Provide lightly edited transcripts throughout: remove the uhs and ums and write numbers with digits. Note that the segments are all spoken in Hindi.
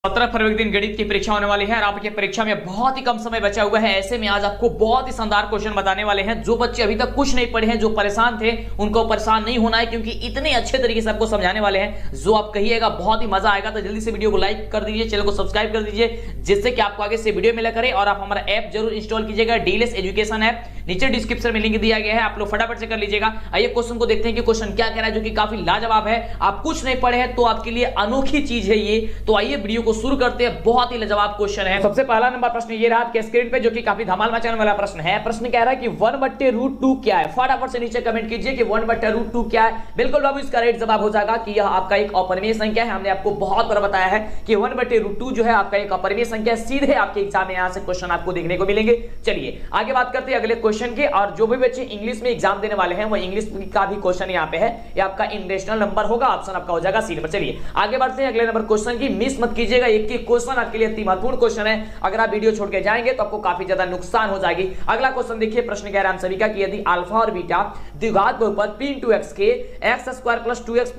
17 फरवरी दिन गणित की परीक्षा होने वाली है और आपकी परीक्षा में बहुत ही कम समय बचा हुआ है। ऐसे में आज आपको बहुत ही शानदार क्वेश्चन बताने वाले हैं। जो बच्चे अभी तक कुछ नहीं पढ़े हैं, जो परेशान थे, उनको परेशान नहीं होना है क्योंकि इतने अच्छे तरीके से आपको समझाने वाले हैं जो आप कहिएगा बहुत ही मजा आएगा। तो जल्दी से वीडियो को लाइक कर दीजिए, चैनल को सब्सक्राइब कर दीजिए जिससे कि आपको आगे से वीडियो मिला करे। और आप हमारा ऐप जरूर इंस्टॉल कीजिएगा, डीएलएस एजुकेशन ऐप, नीचे डिस्क्रिप्शन में लिंक दिया गया है, आप लोग फटाफट से कर लीजिएगा। आइए क्वेश्चन को देखते हैं कि क्वेश्चन क्या कह रहा है, जो कि काफी लाजवाब है। आप कुछ नहीं पढ़े हैं तो आपके लिए अनोखी चीज है ये। तो आइए वीडियो को शुरू करते हैं। बहुत ही लाजवाब क्वेश्चन है। सबसे पहला नंबर प्रश्न ये रहा आपके स्क्रीन पे, जो कि काफी धमाल मचाने वाला प्रश्न है। प्रश्न कह रहा है कि 1/√2 क्या है। फटाफट से नीचे कमेंट कीजिए कि 1/√2 क्या है। बिल्कुल बाबू, इसका राइट जवाब हो जाएगा कि यह आपका एक अपरिमेय संख्या है। हमने आपको बहुत बार बताया है कि 1/√2 जो है आपका एक अपरिमेय संख्या है। सीधे आपके एग्जाम में यहां से क्वेश्चन आपको देखने को मिलेंगे। चलिए आगे बात करते हैं अगले क्वेश्चन के। और जो भी बच्चे इंग्लिश में एग्जाम देने वाले हैं वो इंग्लिश का भी क्वेश्चन यहाँ पे है। ये आपका इंटरनेशनल नंबर होगा, ऑप्शन आपका हो जाएगा सी नंबर। चलिए आगे बढ़ते हैं अगले नंबर क्वेश्चन की। मिस मत कीजिएगा, एक क्वेश्चन आपके लिए अति महत्वपूर्ण क्वेश्चन है। अगर आप वीडियो छोड़ के जाएंगे तो आपको काफी ज्यादा नुकसान हो जाएगी। अगला क्वेश्चन देखिए। प्रश्न कह रहा है हम सभी का कि यदि अल्फा और बीटा द्विघात बहुपद p × x के x² + 2x +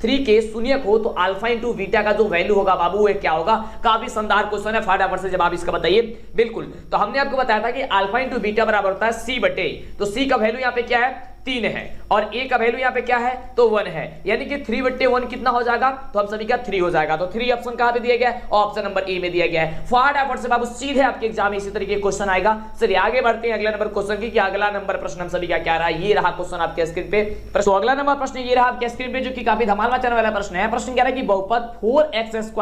3 के शून्यक हो तो अल्फा इंटू बीटा का जो वैल्यू होगा बाबू वो क्या होगा। काफी शानदार क्वेश्चन है, फटाफट से जवाब इसका बताइए। बिल्कुल, तो हमने आपको बताया था कि अल्फा इंटू बीटा बराबर होता है c/a। तो c का वैल्यू यहाँ पे क्या है, 3 है, और a का वैल्यू यहाँ पे क्या है, तो 1 है। यानी कि 3/1 कितना हो जाएगा, तो हम सभी का 3 हो जाएगा। तो 3 ऑप्शन कहां पे दिया गया है, ऑप्शन नंबर ए में दिया गया है। फटाफट से बाबू सीधे आपके एग्जाम में इसी तरीके के क्वेश्चन आएगा। चलिए आगे बढ़ते हैं अगला नंबर क्वेश्चन की। अगला नंबर प्रश्न हम सभी का क्या रहा, ये रहा क्वेश्चन आपके स्क्रीन पे। तो अगला नंबर प्रश्न ये रहा आपके स्क्रीन पे, जो कि काफी धमाल मचाने वाला प्रश्न है। प्रश्न कह रहा है कि बहुपद 4x² +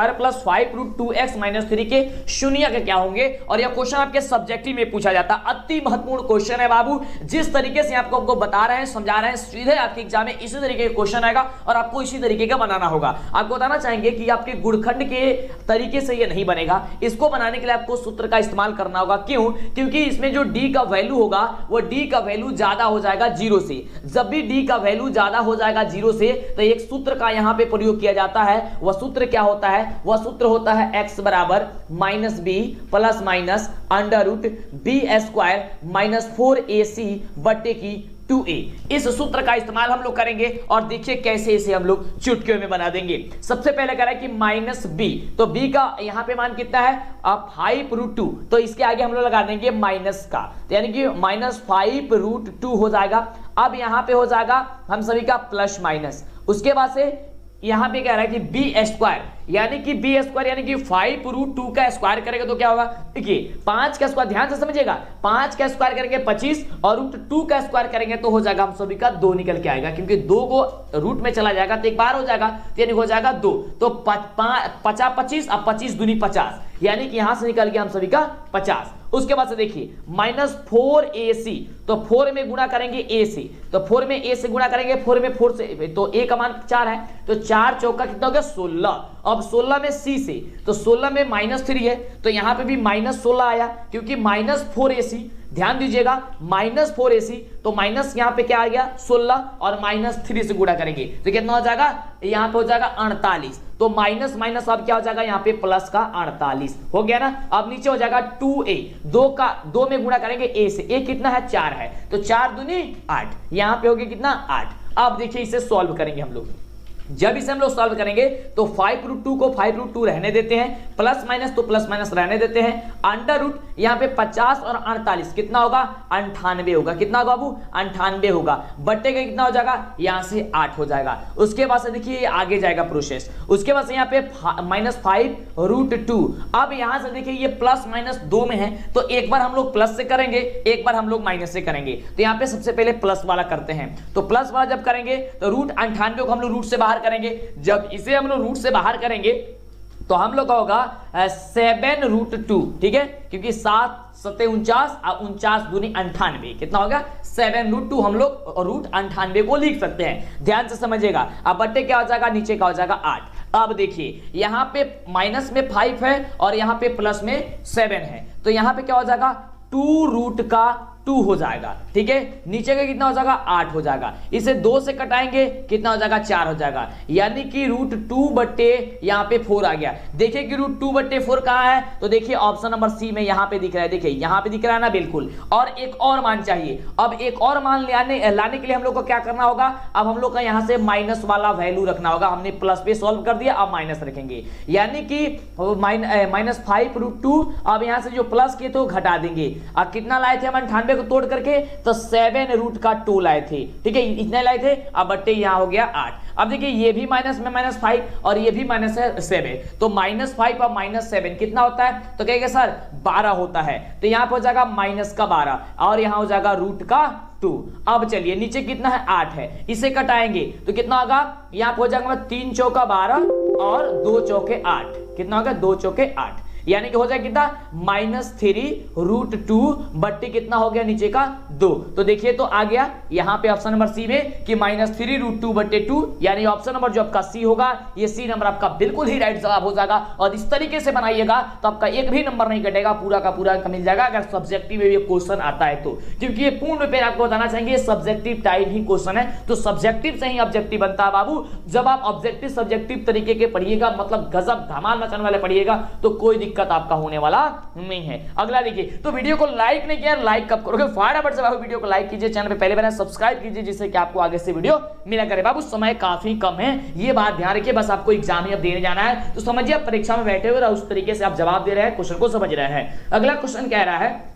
5√2x - 3 के शून्यक क्या होंगे। और यह क्वेश्चन आपके सब्जेक्टिव में पूछा जाता है। अति महत्वपूर्ण क्वेश्चन है बाबू। जिस तरीके से आपको बता रहे हैं, समझा रहे हैं, सीधे आपके एग्जाम में इसी तरीके का क्वेश्चन आएगा और आपको इसी तरीके का बनाना होगा। आपको बताना चाहेंगे कि आपके गुणखंड के तरीके से ये नहीं बनेगा। इसको बनाने के लिए आपको सूत्र का इस्तेमाल करना होगा। क्यों? क्योंकि इसमें जो d का वैल्यू होगा वो d का वैल्यू ज्यादा हो जाएगा 0 से। जब भी d का वैल्यू ज्यादा हो जाएगा 0 से तो एक सूत्र का यहां पे प्रयोग किया जाता है। वह सूत्र क्या होता है, वह सूत्र होता है x = -b ± √b² - 4ac/2a। इस सूत्र का इस्तेमाल हम लोग करेंगे और देखिए कैसे इसे हम लोग चुटकियों में बना देंगे। सबसे पहले कह रहा है कि -b, तो b का यहां पे मान कितना है, 5√2। तो इसके आगे हम लोग लगा देंगे माइनस का, तो यानी कि -5√2 हो जाएगा। अब यहां पे हो जाएगा हम सभी का प्लस माइनस। उसके बाद से यहां पे कह रहा है कि b², यानी कि b² यानी कि 5√2 का स्क्वायर करेंगे तो क्या होगा, देखिए 5 का स्क्वायर, ध्यान से समझिएगा, 5 का स्क्वायर करेंगे 25 और √2 का स्क्वायर करेंगे तो हो जाएगा हम सभी का 2 निकल के आएगा। क्योंकि 2 को रूट में चला जाएगा तो एक बार हो जाएगा, यानी हो जाएगा 2। तो 50 25 अब 25 दूनी 50, यानी कि यहां से निकल गया हम सभी का 50। उसके बाद से देखिए -4ac, तो 4 में गुणा करेंगे a से, तो 4 में a से गुणा करेंगे, 4 में 4 से, तो a का मान 4 है, तो 4 चौका कितना हो गया 16। अब 16 में c से, तो 16 में -3 है, तो यहां पे भी -16 आया क्योंकि -4ac। ध्यान दीजिएगा -4ac, तो माइनस यहां पे क्या आ गया 16 और -3 से गुणा करेंगे तो कितना हो जाएगा, यहां पे हो जाएगा 48। तो माइनस माइनस अब क्या हो जाएगा, यहां पे प्लस का 48 हो गया ना। अब नीचे हो जाएगा 2a, 2 में गुणा करेंगे a से, a कितना है 4 है, तो 4 दूनी 8, यहां पे हो गया कितना 8। अब देखिए इसे सॉल्व करेंगे हम लोग। जब इसे हम लोग सॉल्व करेंगे तो 5√2 को 5√2 रहने देते हैं, प्लस माइनस तो प्लस माइनस रहने देते हैं, अंडर रूट यहाँ पे 50 और 48 कितना होगा 98 होगा। कितना होगा बाबू 98 होगा। बट्टे का कितना हो जाएगा, यहाँ से 8 हो जाएगा। उसके बाद से देखिए आगे जाएगा प्रोसेस। उसके बाद से यहाँ पे -5√2। अब यहाँ से देखिए ये प्लस माइनस 2 में है, तो एक बार हम लोग प्लस से करेंगे, एक बार हम लोग माइनस से करेंगे। तो यहाँ पे सबसे पहले प्लस वाला करते हैं। तो प्लस वाला जब करेंगे तो √98 को हम लोग रूट से बाहर करेंगे। जब इसे हम लोग रूट से बाहर करेंगे तो हम लोग का होगा 7√2, ठीक है, क्योंकि 7 7 49 और 49 दूनी 98, कितना होगा 7√2। हम लोग √98 को लिख सकते हैं, ध्यान से समझिएगा। अब बट्टे क्या हो जाएगा, नीचे का हो जाएगा 8। अब देखिए यहाँ पे माइनस में 5 है और यहाँ पे प्लस में 7 है, तो यहाँ पे क्या हो जाएगा 2√8 2 हो जाएगा। ठीक है, नीचे का कितना हो जाएगा 8 हो जाएगा। इसे 2 से कटाएंगे कितना हो जाएगा 4 हो जाएगा, यानी कि √2 बट्टे यहाँ पे 4 आ गया। देखिए कि √2 बट्टे 4 कहां है, तो देखिए ऑप्शन नंबर सी में यहाँ पे दिख रहा है। देखिए यहाँ पे दिख रहा है ना, बिल्कुल। और एक और मान चाहिए। अब एक और मान लाने के लिए हम लोग को क्या करना होगा, अब हम लोग का यहाँ से माइनस वाला वैल्यू रखना होगा। हमने प्लस पे सॉल्व कर दिया, अब माइनस रखेंगे, यानी कि -5 √2। अब यहाँ से जो प्लस के तो घटा देंगे। अब कितना लाए थे हम 98 को तोड़ करके, तो 7√2 लाए थे। ठीक है, इतने लाए थे। अब बट्टे यहाँ हो गया 8। अब देखिए ये भी माइनस में -5 और ये भी -7, तो -5 और -7 कितना होता है, तो कहेंगे सर 12 होता है। तो यहाँ पे हो जाएगा -12 और यहाँ हो जाएगा √2। अब चलिए नीचे कितना है 8 है, इसे कटाएंगे तो कितना होगा, यहाँ पे हो जाएगा 3 चौका 12 और 2 चौके 8। कितना होगा 2 चौके 8, यानी कि हो जाएगा कितना -3 √2 बट्टे कितना हो गया नीचे का 2। तो देखिए तो आ गया यहाँ पे ऑप्शन नंबर सी में कि -3 √2 बट्टे 2, यानी ऑप्शन नंबर जो आपका सी होगा, ये सी नंबर आपका बिल्कुल ही राइट जवाब हो जाएगा। और इस तरीके से बनाइएगा तो आपका एक भी नंबर नहीं कटेगा, पूरा का पूरा मिल जाएगा अगर सब्जेक्टिव में ये क्वेश्चन आता है तो। क्योंकि ये पूर्ण पे आपको बताना चाहेंगे सब्जेक्टिव टाइप ही क्वेश्चन है, तो सब्जेक्टिव से ही ऑब्जेक्टिव बनता है बाबू। जब आप ऑब्जेक्टिव सब्जेक्टिव तरीके के पढ़िएगा, मतलब गजब धमाल मचाने वाले पढ़िएगा, तो कोई दिक्कत आपका होने वाला नहीं है। अगला देखिए, तो वीडियो को लाइक नहीं किया, लाइक कब करोगे, फटाफट से बाबू वीडियो को लाइक कीजिए, चैनल पे पहले बना सब्सक्राइब कीजिए, जिससे कि आपको आगे से वीडियो मिला करे। बाबू समय काफी कम है, ये बात ध्यान रखिए। बस आपको एग्जाम ही अब देने जाना है, तो समझिए आप परीक्षा में बैठे हुए और उस तरीके से आप जवाब दे रहे हैं, क्वेश्चन को समझ रहे हैं। अगला क्वेश्चन कह रहा है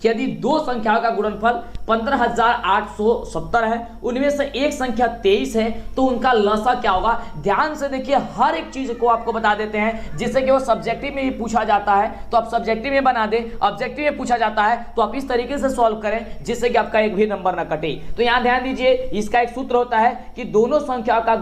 कि यदि दो संख्याओं का गुणनफल 15,870 है, उनमें से एक संख्या 23 है, तो उनका लसा क्या होगा। ध्यान से देखिए, हर एक चीज को आपको बता देते हैं, जिससे कि वो सब्जेक्टिव में भी पूछा जाता है तो आप सब्जेक्टिव में बना दे, ऑब्जेक्टिव में पूछा जाता है तो आप इस तरीके से सॉल्व करें जिससे कि आपका एक भी नंबर ना कटे। तो यहां ध्यान दीजिए, इसका एक सूत्र होता है कि दोनों संख्याओं का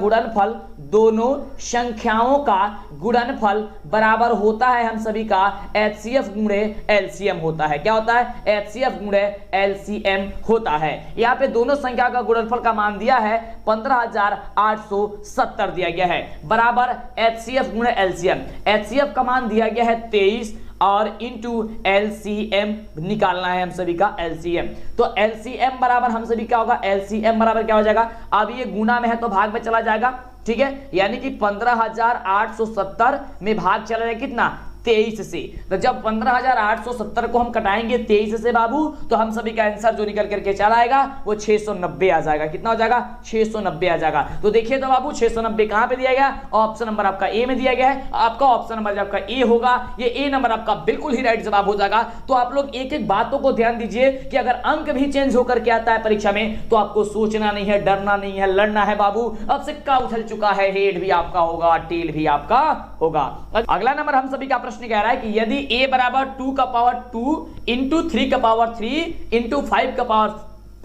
गुणनफल बराबर होता है हम सभी का HCF गुणे LCM होता है। क्या होता है, HCF गुणे LCM होता है। यहाँ पे दोनों संख्या का गुणनफल का मान दिया है 15,870 दिया गया है, बराबर HCF गुणे LCM। HCF का मान दिया गया है 23 और इंटू LCM निकालना है हम सभी का LCM। तो LCM बराबर हम सभी क्या होगा, LCM बराबर क्या हो जाएगा, अब ये गुना में है तो भाग में चला जाएगा। ठीक है, यानी कि 15,870 में भाग चला जाएगा कितना 23 से। तो जब 15,870 को हम कटाएंगे 23 से बाबू, तो हम सभी का आंसर जो निकल करके चला आएगा वो 690 आ जाएगा। कितना हो जाएगा 690 आ जाएगा। तो देखिए तो बाबू 690 कहां पे दिया गया, ऑप्शन नंबर आपका ए में दिया गया है। आपका ऑप्शन नंबर जो आपका ए होगा, ये ए नंबर आपका बिल्कुल ही राइट जवाब हो जाएगा। तो आप लोग एक एक बातों को ध्यान दीजिए कि अगर अंक भी चेंज होकर के आता है परीक्षा में, तो आपको सोचना नहीं है, डरना नहीं है, लड़ना है बाबू। अब सिक्का उछल चुका है, हेड भी आपका होगा, टेल भी आपका होगा। अगला नंबर हम सभी का प्रश्न कह रहा है कि यदि a बराबर 2 का पावर 2 इंटू 3 का पावर 3 इंटू 5 का पावर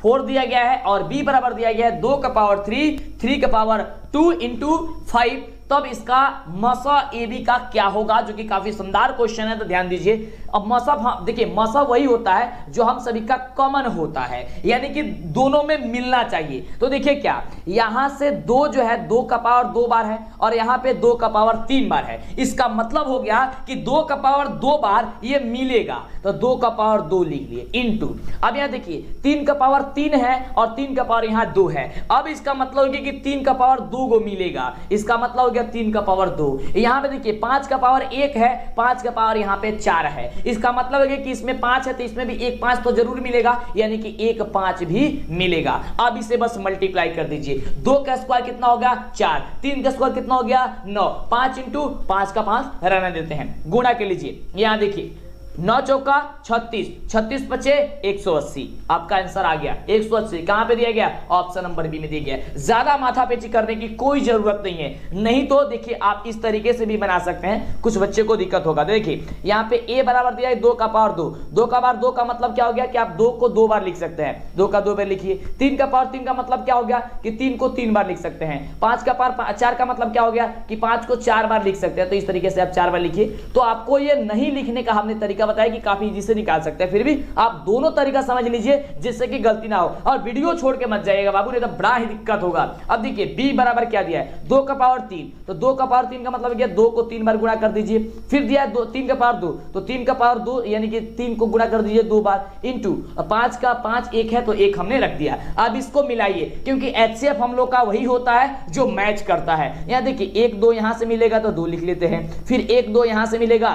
4 दिया गया है, और b बराबर दिया गया है 2 का पावर 3 का पावर 2 इंटू 5, तब इसका मसा AB का क्या होगा, जो कि काफी शानदार क्वेश्चन है। तो ध्यान दीजिए, अब मसा देखिए, मसा वही होता है जो हम सभी का कॉमन होता है, यानी कि दोनों में मिलना चाहिए। तो देखिए क्या, यहां से 2 जो है 2 का पावर 2 बार है, और यहां पे 2 का पावर 3 बार है। इसका मतलब हो गया कि 2 का पावर 2 बार ये मिलेगा, तो 2 का पावर 2 लिख लिए इंटू। अब यहां देखिए 3 का पावर 3 है और 3 का पावर यहां 2 है। अब इसका मतलब हो गया कि 3 का पावर 2 को मिलेगा, इसका मतलब हो गया 3 का पावर 2। यहां पे देखिए 5 का पावर 1 है, 5 का पावर यहां पे 4 है। इसका मतलब है कि इसमें 5 है तो इसमें भी एक 5 तो जरूर मिलेगा, यानी कि एक 5 भी मिलेगा। अब इसे बस मल्टीप्लाई कर दीजिए। 2 का स्क्वायर कितना हो गया 4, 3 का स्क्वायर कितना हो गया 9, 5 इंटू 5 का 5 रहने देते हैं, गुणा कर लीजिए। यहां देखिए 9 चौका 36, 36 पचे 180, आपका आंसर आ गया 180। कहां पे दिया गया, ऑप्शन नंबर बी में दिया गया। ज्यादा माथापेची करने की कोई जरूरत नहीं है, नहीं तो देखिए आप इस तरीके से भी बना सकते हैं, कुछ बच्चे को दिक्कत होगा। देखिए यहां पे a बराबर दिया है 2 का पावर 2, 2 का पावर 2 का मतलब क्या हो गया कि आप 2 को 2 बार लिख सकते हैं, 2 का 2 बार लिखिए। 3 का पावर 3 का मतलब क्या हो गया कि 3 को 3 बार लिख सकते हैं। 5 का पावर 4 का मतलब क्या हो गया कि 5 को 4 बार लिख सकते हैं, तो इस तरीके से आप 4 बार लिखिए। तो आपको ये नहीं लिखने का हमने तरीका तरीका बताया कि काफी इजी से निकाल सकते हैं, फिर भी आप दोनों तरीका समझ लीजिए जिससे कि गलती ना हो, और वीडियो छोड़ के मत जाइएगा बाबू, नहीं तो बड़ा ही दिक्कत होगा। अब देखिए b बराबर क्या दिया है, 2 का पावर 3, तो 2 का पावर 3 का मतलब क्या, 2 को 3 बार गुणा कर दीजिए। फिर दिया है 3 का पावर 2, तो 3 का पावर 2 यानी कि 3 को गुणा कर दीजिए 2 बार, इंटू 5 का 5 1 है तो 1 हमने रख दिया। अब इसको मिलाइए, क्योंकि HCF हम लोग का वही होता है जो मैच करता है। यहां देखिए 1 2 यहां से मिलेगा तो 2 लिख लेते हैं, फिर 1 2 यहां से मिलेगा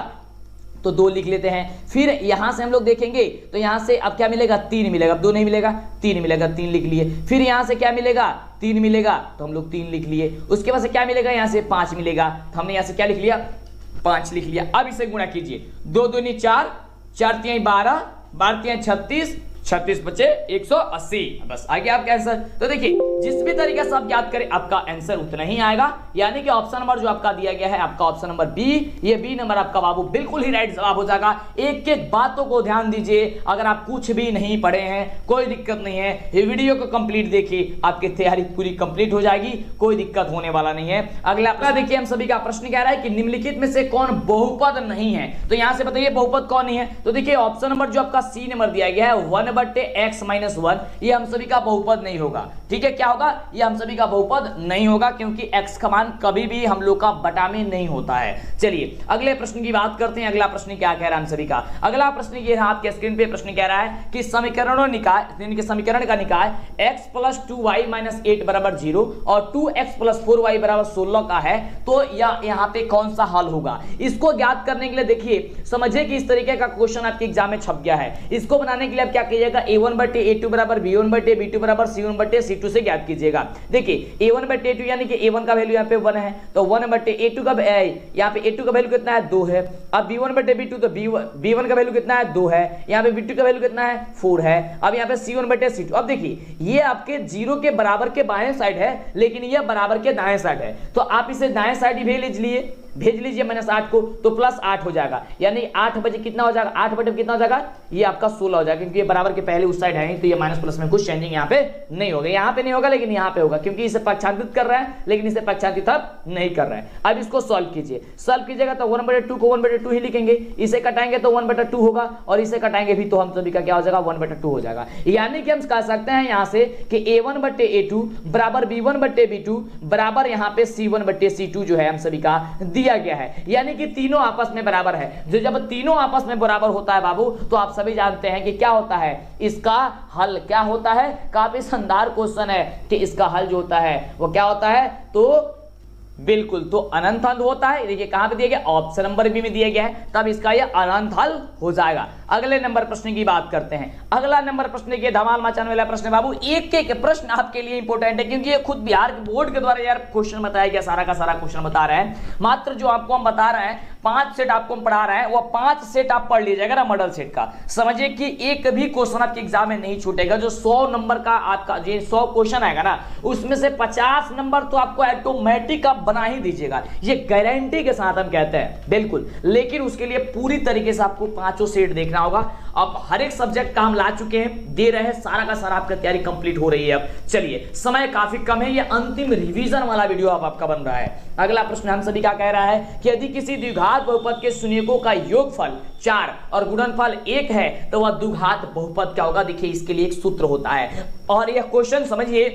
तो 2 लिख लेते हैं, फिर यहां से हम लोग देखेंगे तो यहां से अब क्या मिलेगा, 3 मिलेगा, अब 2 नहीं मिलेगा, 3 मिलेगा, 3 लिख लिए। फिर यहां से क्या मिलेगा, 3 मिलेगा तो हम लोग 3 लिख लिए। उसके बाद से क्या मिलेगा, यहां से 5 मिलेगा तो हमने यहां से क्या लिख लिया, 5 लिख लिया। अब इसे गुणा कीजिए, 2 दूनी 4, 4 तिहाई 12, 12 तिहाई 36, 36 बचे 180, बस आ गया आपका आंसर। तो देखिए जिस भी तरीके से आप याद करें आपका आंसर उतना ही आएगा, यानी कि ऑप्शन नंबर जो आपका दिया गया है आपका ऑप्शन नंबर बी, ये बी नंबर आपका बाबू बिल्कुल ही राइट जवाब हो जाएगा। एक एक बातों को ध्यान दीजिए, अगर आप कुछ भी नहीं पढ़े हैं कोई दिक्कत नहीं है, ये वीडियो को कंप्लीट देखिए, आपकी तैयारी पूरी कंप्लीट हो जाएगी, कोई दिक्कत होने वाला नहीं है। अगला अपना देखिए, हम सभी का प्रश्न कह रहा है कि निम्नलिखित में से कौन बहुपद नहीं है, तो यहां से बताइए बहुपद कौन नहीं है। तो देखिए ऑप्शन नंबर जो आपका सी नंबर दिया गया है 1/x-1, ये हम सभी का बहुपद नहीं होगा। ठीक है, क्या होगा, ये हम सभी का बहुपद नहीं होगा, क्योंकि x का मान कभी भी हम लोग का बटा में नहीं होता है। चलिए अगले प्रश्न की बात करते हैं। अगला प्रश्न क्या कह रहा है हम सभी का, अगला प्रश्न ये है आपके स्क्रीन पे, प्रश्न कह रहा है कि समीकरणों निकाय, इनके समीकरण का निकाय x + 2y - 8 = 0 और 2x + 4y = 16 का है, तो यहाँ पे कौन सा हल होगा। इसको ज्ञात करने के लिए देखिए समझिए कि इस तरीके का क्वेश्चन आपके एग्जाम में छप गया है। इसको बनाने के लिए आप क्या कीजिएगा, a1/a2 = b1/b2 = c1/c2 से ज्ञात कीजिएगा। देखिए a1/a2 यानी कि a1 का वैल्यू यहाँ पे 1 है, तो 1/a2 का यहाँ पे a2 का वैल्यू कितना है, 2 है। अब b1/b2 तो b1 का वैल्यू कितना है, 2 है। यहाँ पे b2 का वैल्यू कितना है, 4 है। अब यहाँ पे c1/c2, अब देखिए ये आपके 0 के बराबर के बाएं साइड है, लेकिन ये बराबर के दाएं साइड है, तो आप इसे दाएं साइड ही भेज लीजिए -8 को, तो +8 हो जाएगा, यानी 8 बजे कितना हो जाएगा, 8 बटे कितना हो जाएगा, ये आपका 16 हो जाएगा, क्योंकि ये बराबर के पहले उस साइड है, तो ये माइनस प्लस में कुछ चेंजिंग यहाँ पे नहीं होगा, यहाँ पे नहीं होगा लेकिन यहाँ पे होगा, क्योंकि इसे पक्षांतरित कर रहा है लेकिन इसे पक्षांतरित अब नहीं कर रहा है। अब इसको सॉल्व कीजिए, सॉल्व कीजिएगा तो 1/2 को 1/2 ही लिखेंगे, इसे कटाएंगे तो 1/2 होगा, और इसे कटाएंगे भी तो हम सभी का क्या हो जाएगा, 1/2 हो जाएगा। यानी कि हम कह सकते हैं यहाँ से कि a1/a2 बराबर b1/b2 बराबर यहाँ पे c1/c2 जो है हम सभी का दिया गया है, यानी कि तीनों आपस में बराबर है। जो जब तीनों आपस में बराबर होता है बाबू, तो आप सभी जानते हैं कि क्या होता है, इसका हल क्या होता है। काफी शानदार क्वेश्चन है कि इसका हल जो होता है वो क्या होता है, तो बिल्कुल तो अनंत हल होता है। देखिए कहां पे दिया गया, ऑप्शन नंबर बी में दिया गया है, तब इसका ये अनंत हल हो जाएगा। अगले नंबर प्रश्न की बात करते हैं। अगला नंबर प्रश्न के धमाल मचाने वाला प्रश्न बाबू, एक एक प्रश्न आपके लिए इंपॉर्टेंट है, क्योंकि ये खुद बिहार बोर्ड के द्वारा यार क्वेश्चन बताया गया, सारा का सारा क्वेश्चन बता रहे हैं। मात्र जो आपको हम बता रहे हैं 5 सेट आपको हम पढ़ा रहे हैं, वो 5 सेट आप पढ़ लीजिएगा ना मॉडल सेट का। समझिए कि एक भी क्वेश्चन आपके एग्जाम में नहीं छूटेगा। जो 100 नंबर का आपका जो 100 क्वेश्चन आएगा ना, उसमें से 50 नंबर तो आपको ऑटोमेटिक आप बना ही दीजिएगा, ये गारंटी के साथ हम कहते हैं बिल्कुल। लेकिन उसके लिए पूरी तरीके से आपको 5 सेट देखना होगा। अब हर एक सब्जेक्ट का हम ला चुके हैं, दे रहे हैं, सारा का सारा आपका तैयारी कंप्लीट हो रही है। अब चलिए समय काफी कम है, ये अंतिम रिवीजन वाला वीडियो आपका बन रहा है। अगला प्रश्न हम सभी का कह रहा है कि यदि किसी द्विघात बहुपद के शून्यकों का योगफल 4 और गुणनफल 1 है, तो वह द्विघात बहुपद क्या होगा। देखिए इसके लिए एक सूत्र होता है, और यह क्वेश्चन समझिए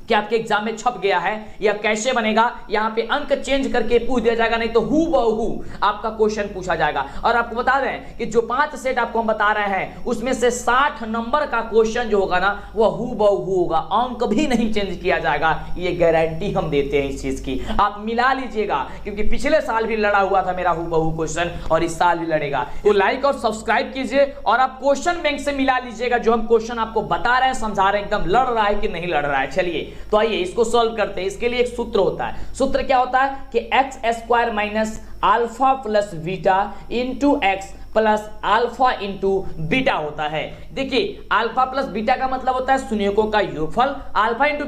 कि आपके एग्जाम में छप गया है। यह कैसे बनेगा, यहाँ पे अंक चेंज करके पूछ दिया जाएगा, नहीं तो हु बहु आपका क्वेश्चन पूछा जाएगा। और आपको बता दें कि जो 5 सेट आपको हम बता रहे हैं, उसमें से 60 नंबर का क्वेश्चन जो होगा ना, वह हु बहु होगा, अंक भी नहीं चेंज किया जाएगा। ये गारंटी हम देते हैं इस चीज की। आप मिला लीजिएगा, क्योंकि पिछले साल भी लड़ा हुआ था मेरा हु बहु क्वेश्चन, और इस साल भी लड़ेगा। तो लाइक और सब्सक्राइब कीजिए, और आप क्वेश्चन बैंक से मिला लीजिएगा, जो हम क्वेश्चन आपको बता रहे हैं, समझा रहे हैं, एकदम लड़ रहा है कि नहीं लड़ रहा है। चलिए तो आइए इसको सॉल्व करते हैं। इसके लिए एक सूत्र होता है। सूत्र क्या होता है कि x² minus alpha plus beta into x plus alpha into beta होता है। देखिए अल्फा प्लस बीटा का मतलब होता है शून्यकों का योगफल, अल्फा इंटू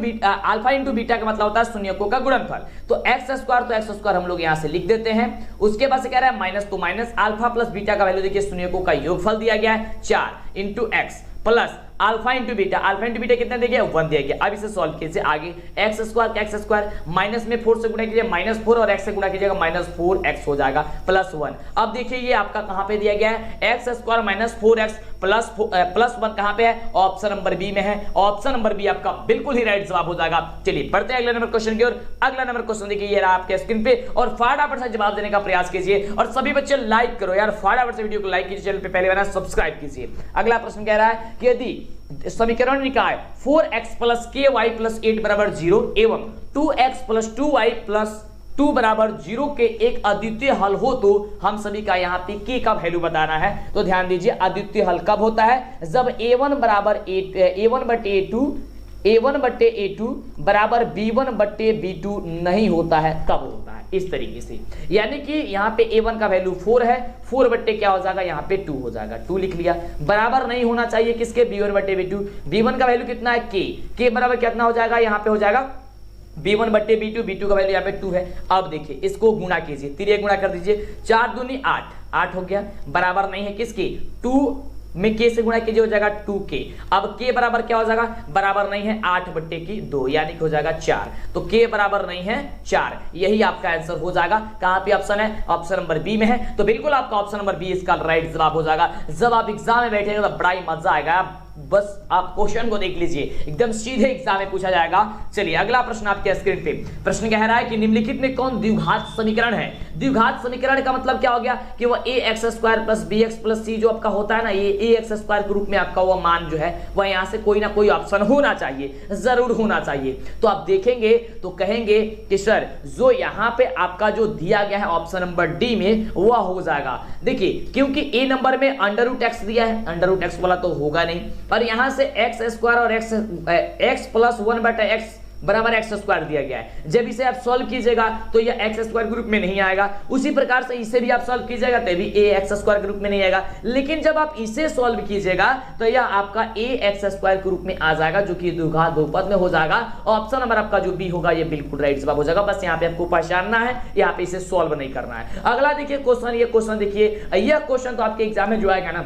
बीटा का मतलब होता है शून्यकों का गुणनफल। तो x² हम लोग यहां से लिख देते हैं। उसके बाद से कह रहा है माइनस, तो माइनस अल्फा प्लस बीटा का वैल्यू देखिए शून्यकों का योगफल दिया गया है 4 into x plus alpha into beta कितना दिया गया 1 दिया गया। अब इसे सॉल्व कीजिए आगे एक्स स्क्वायर माइनस में 4 से गुणा कीजिए -4 और x से गुणा कीजिएगा -4x हो जाएगा +1। अब देखिए ये आपका कहां पे दिया गया है x स्क्वायर -4x +1 कहां पे है ऑप्शन नंबर बी में है। ऑप्शन नंबर बी आपका बिल्कुल ही राइट जवाब हो जाएगा। चलिए बढ़ते हैं अगले नंबर क्वेश्चन की ओर। अगला नंबर क्वेश्चन देखिए ये रहा आपके स्क्रीन पे और फटाफट से जवाब देने का प्रयास कीजिए और सभी बच्चे लाइक करो यार, फटाफट से वीडियो को लाइक कीजिए, चैनल पे पहले बार सब्सक्राइब कीजिए। अगला प्रश्न कह रहा है कि यदि समीकरण निकाय 4x + ky + 8 = 0 एवं 2x + 2y + 2 = 0 के एक अद्वितीय हल हो तो हम सभी का यहाँ पे k का वैल्यू बताना है। तो ध्यान दीजिए अद्वितीय हल कब होता है जब a1 बटे a2 बराबर b1 बटे b2 नहीं होता है, कब होता है इस तरीके से। यानी कि यहाँ पे a1 का वैल्यू 4 है, 4 बट्टे क्या हो जाएगा यहाँ पे 2 हो जाएगा, 2 लिख लिया। बराबर नहीं होना चाहिए किसके b1 बटे b2। b1 का वैल्यू कितना है k बराबर कितना हो जाएगा यहाँ पे हो जाएगा b1 बट्टे b2 का वैल्यू यहाँ पे 2 है। अब देखिए इसको गुणा कीजिए, तिरिया गुणा कर दीजिए, 4 दूनी 8 हो गया, बराबर नहीं है किसके 2 में k से गुणा कीजिए हो जाएगा 2k। अब k बराबर क्या हो जाएगा बराबर नहीं है 8 बट्टे की 2 यानी कि हो जाएगा 4। तो k बराबर नहीं है 4, यही आपका आंसर हो जाएगा। कहां पे ऑप्शन है ऑप्शन नंबर बी में है। तो बिल्कुल आपका ऑप्शन नंबर बी इसका राइट जवाब हो जाएगा। जब आप एग्जाम में बैठेंगे तो बड़ा ही मजा आएगा, बस आप क्वेश्चन को देख लीजिए, एकदम सीधे एग्जाम में पूछा जाएगा। चलिए अगला प्रश्न आपके स्क्रीन पे। प्रश्न कह रहा है कि निम्नलिखित में कौन द्विघात समीकरण है। द्विघात समीकरण का मतलब क्या हो गया कि वो ax² + bx + c जो आपका होता है ना, ये ax² के रूप में आपका वो मान जो है वह यहाँ से कोई ना कोई ऑप्शन होना चाहिए, जरूर होना चाहिए। तो आप देखेंगे तो कहेंगे कि सर जो यहाँ पे आपका जो दिया गया है ऑप्शन नंबर डी में वह हो जाएगा। देखिए क्योंकि ए नंबर में √x दिया है, √x वाला तो होगा नहीं, और यहां से x² और x + 1/x बराबर x² दिया गया है। जब इसे आप सॉल्व कीजिएगा तो यह x² ग्रुप में नहीं आएगा, उसी प्रकार से इसे भी आप सॉल्व कीजिएगा तभी ax² ग्रुप में नहीं आएगा। लेकिन जब आप इसे सॉल्व कीजिएगा तो यह आपका ax² ग्रुप में आ जाएगा जो कि द्विघात बहुपद में हो जाएगा। ऑप्शन नंबर आपका जो बी होगा ये बिल्कुल राइट जवाब हो जाएगा। बस यहाँ पे आपको पहचानना है, यहाँ पे इसे सॉल्व नहीं करना है। अगला देखिए क्वेश्चन, ये क्वेश्चन देखिए, यह क्वेश्चन तो आपके एग्जाम में जो आएगा ना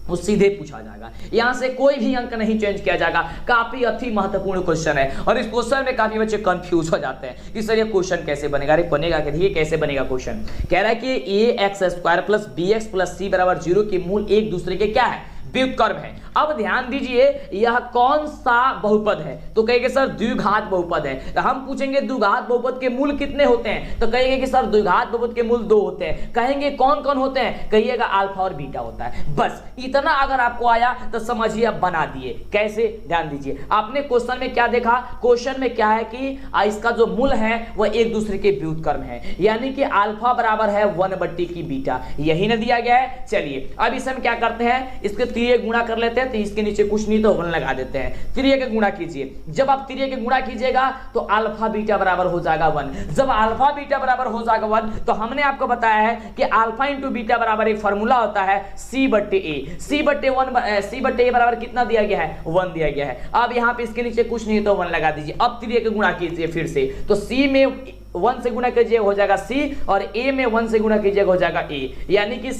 वो सीधे पूछा जाएगा, यहां से कोई भी अंक नहीं चेंज किया जाएगा। काफी अति महत्वपूर्ण क्वेश्चन है और इस क्वेश्चन में काफी बच्चे कंफ्यूज हो जाते हैं कि सर ये क्वेश्चन कैसे बनेगा। अरे बनेगा, देखिए कैसे बनेगा क्वेश्चन। कह रहा है कि ax² + bx + c = 0 के मूल एक दूसरे के क्या है व्युत्क्रम है। अब ध्यान दीजिए यह कौन सा बहुपद है, तो कहेंगे सर द्विघात बहुपद है। तो हम पूछेंगे द्विघात बहुपद के मूल कितने होते हैं, तो कहेंगे कि सर द्विघात बहुपद के मूल 2 होते हैं। कहेंगे कौन कौन होते हैं, कहिएगा अल्फा और बीटा होता है। बस इतना अगर आपको आया तो समझिए आप बना दिए। कैसे, ध्यान दीजिए, आपने क्वेश्चन में क्या देखा, क्वेश्चन में क्या है कि इसका जो मूल है वह एक दूसरे के व्युत्क्रम है, यानी कि अल्फा बराबर है 1/की बीटा, यही ना दिया गया है। चलिए अब इसे हम क्या करते हैं, इसके तिरिय गुणा कर लेते हैं, तो इसके नीचे कुछ नहीं तो 1 लगा देते हैं। तिरिय के गुणा कीजिए, जब आप तिरिय के गुणा कीजिएगा तो अल्फा बीटा बराबर हो जाएगा 1। जब अल्फा बीटा बराबर हो जाएगा 1 तो हमने आपको बताया है कि अल्फा इंटू बीटा बराबर एक फार्मूला होता है c/a। c/a बराबर कितना दिया गया है 1 दिया गया है। अब यहां पे इसके नीचे कुछ नहीं तो 1 लगा दीजिए। अब तिरिय के गुणा कीजिए फिर से, तो c में 1 से गुणा कीजिए हो जाएगा c और a में 1 से गुणा कीजिएगा हो जाएगा a, यानी कि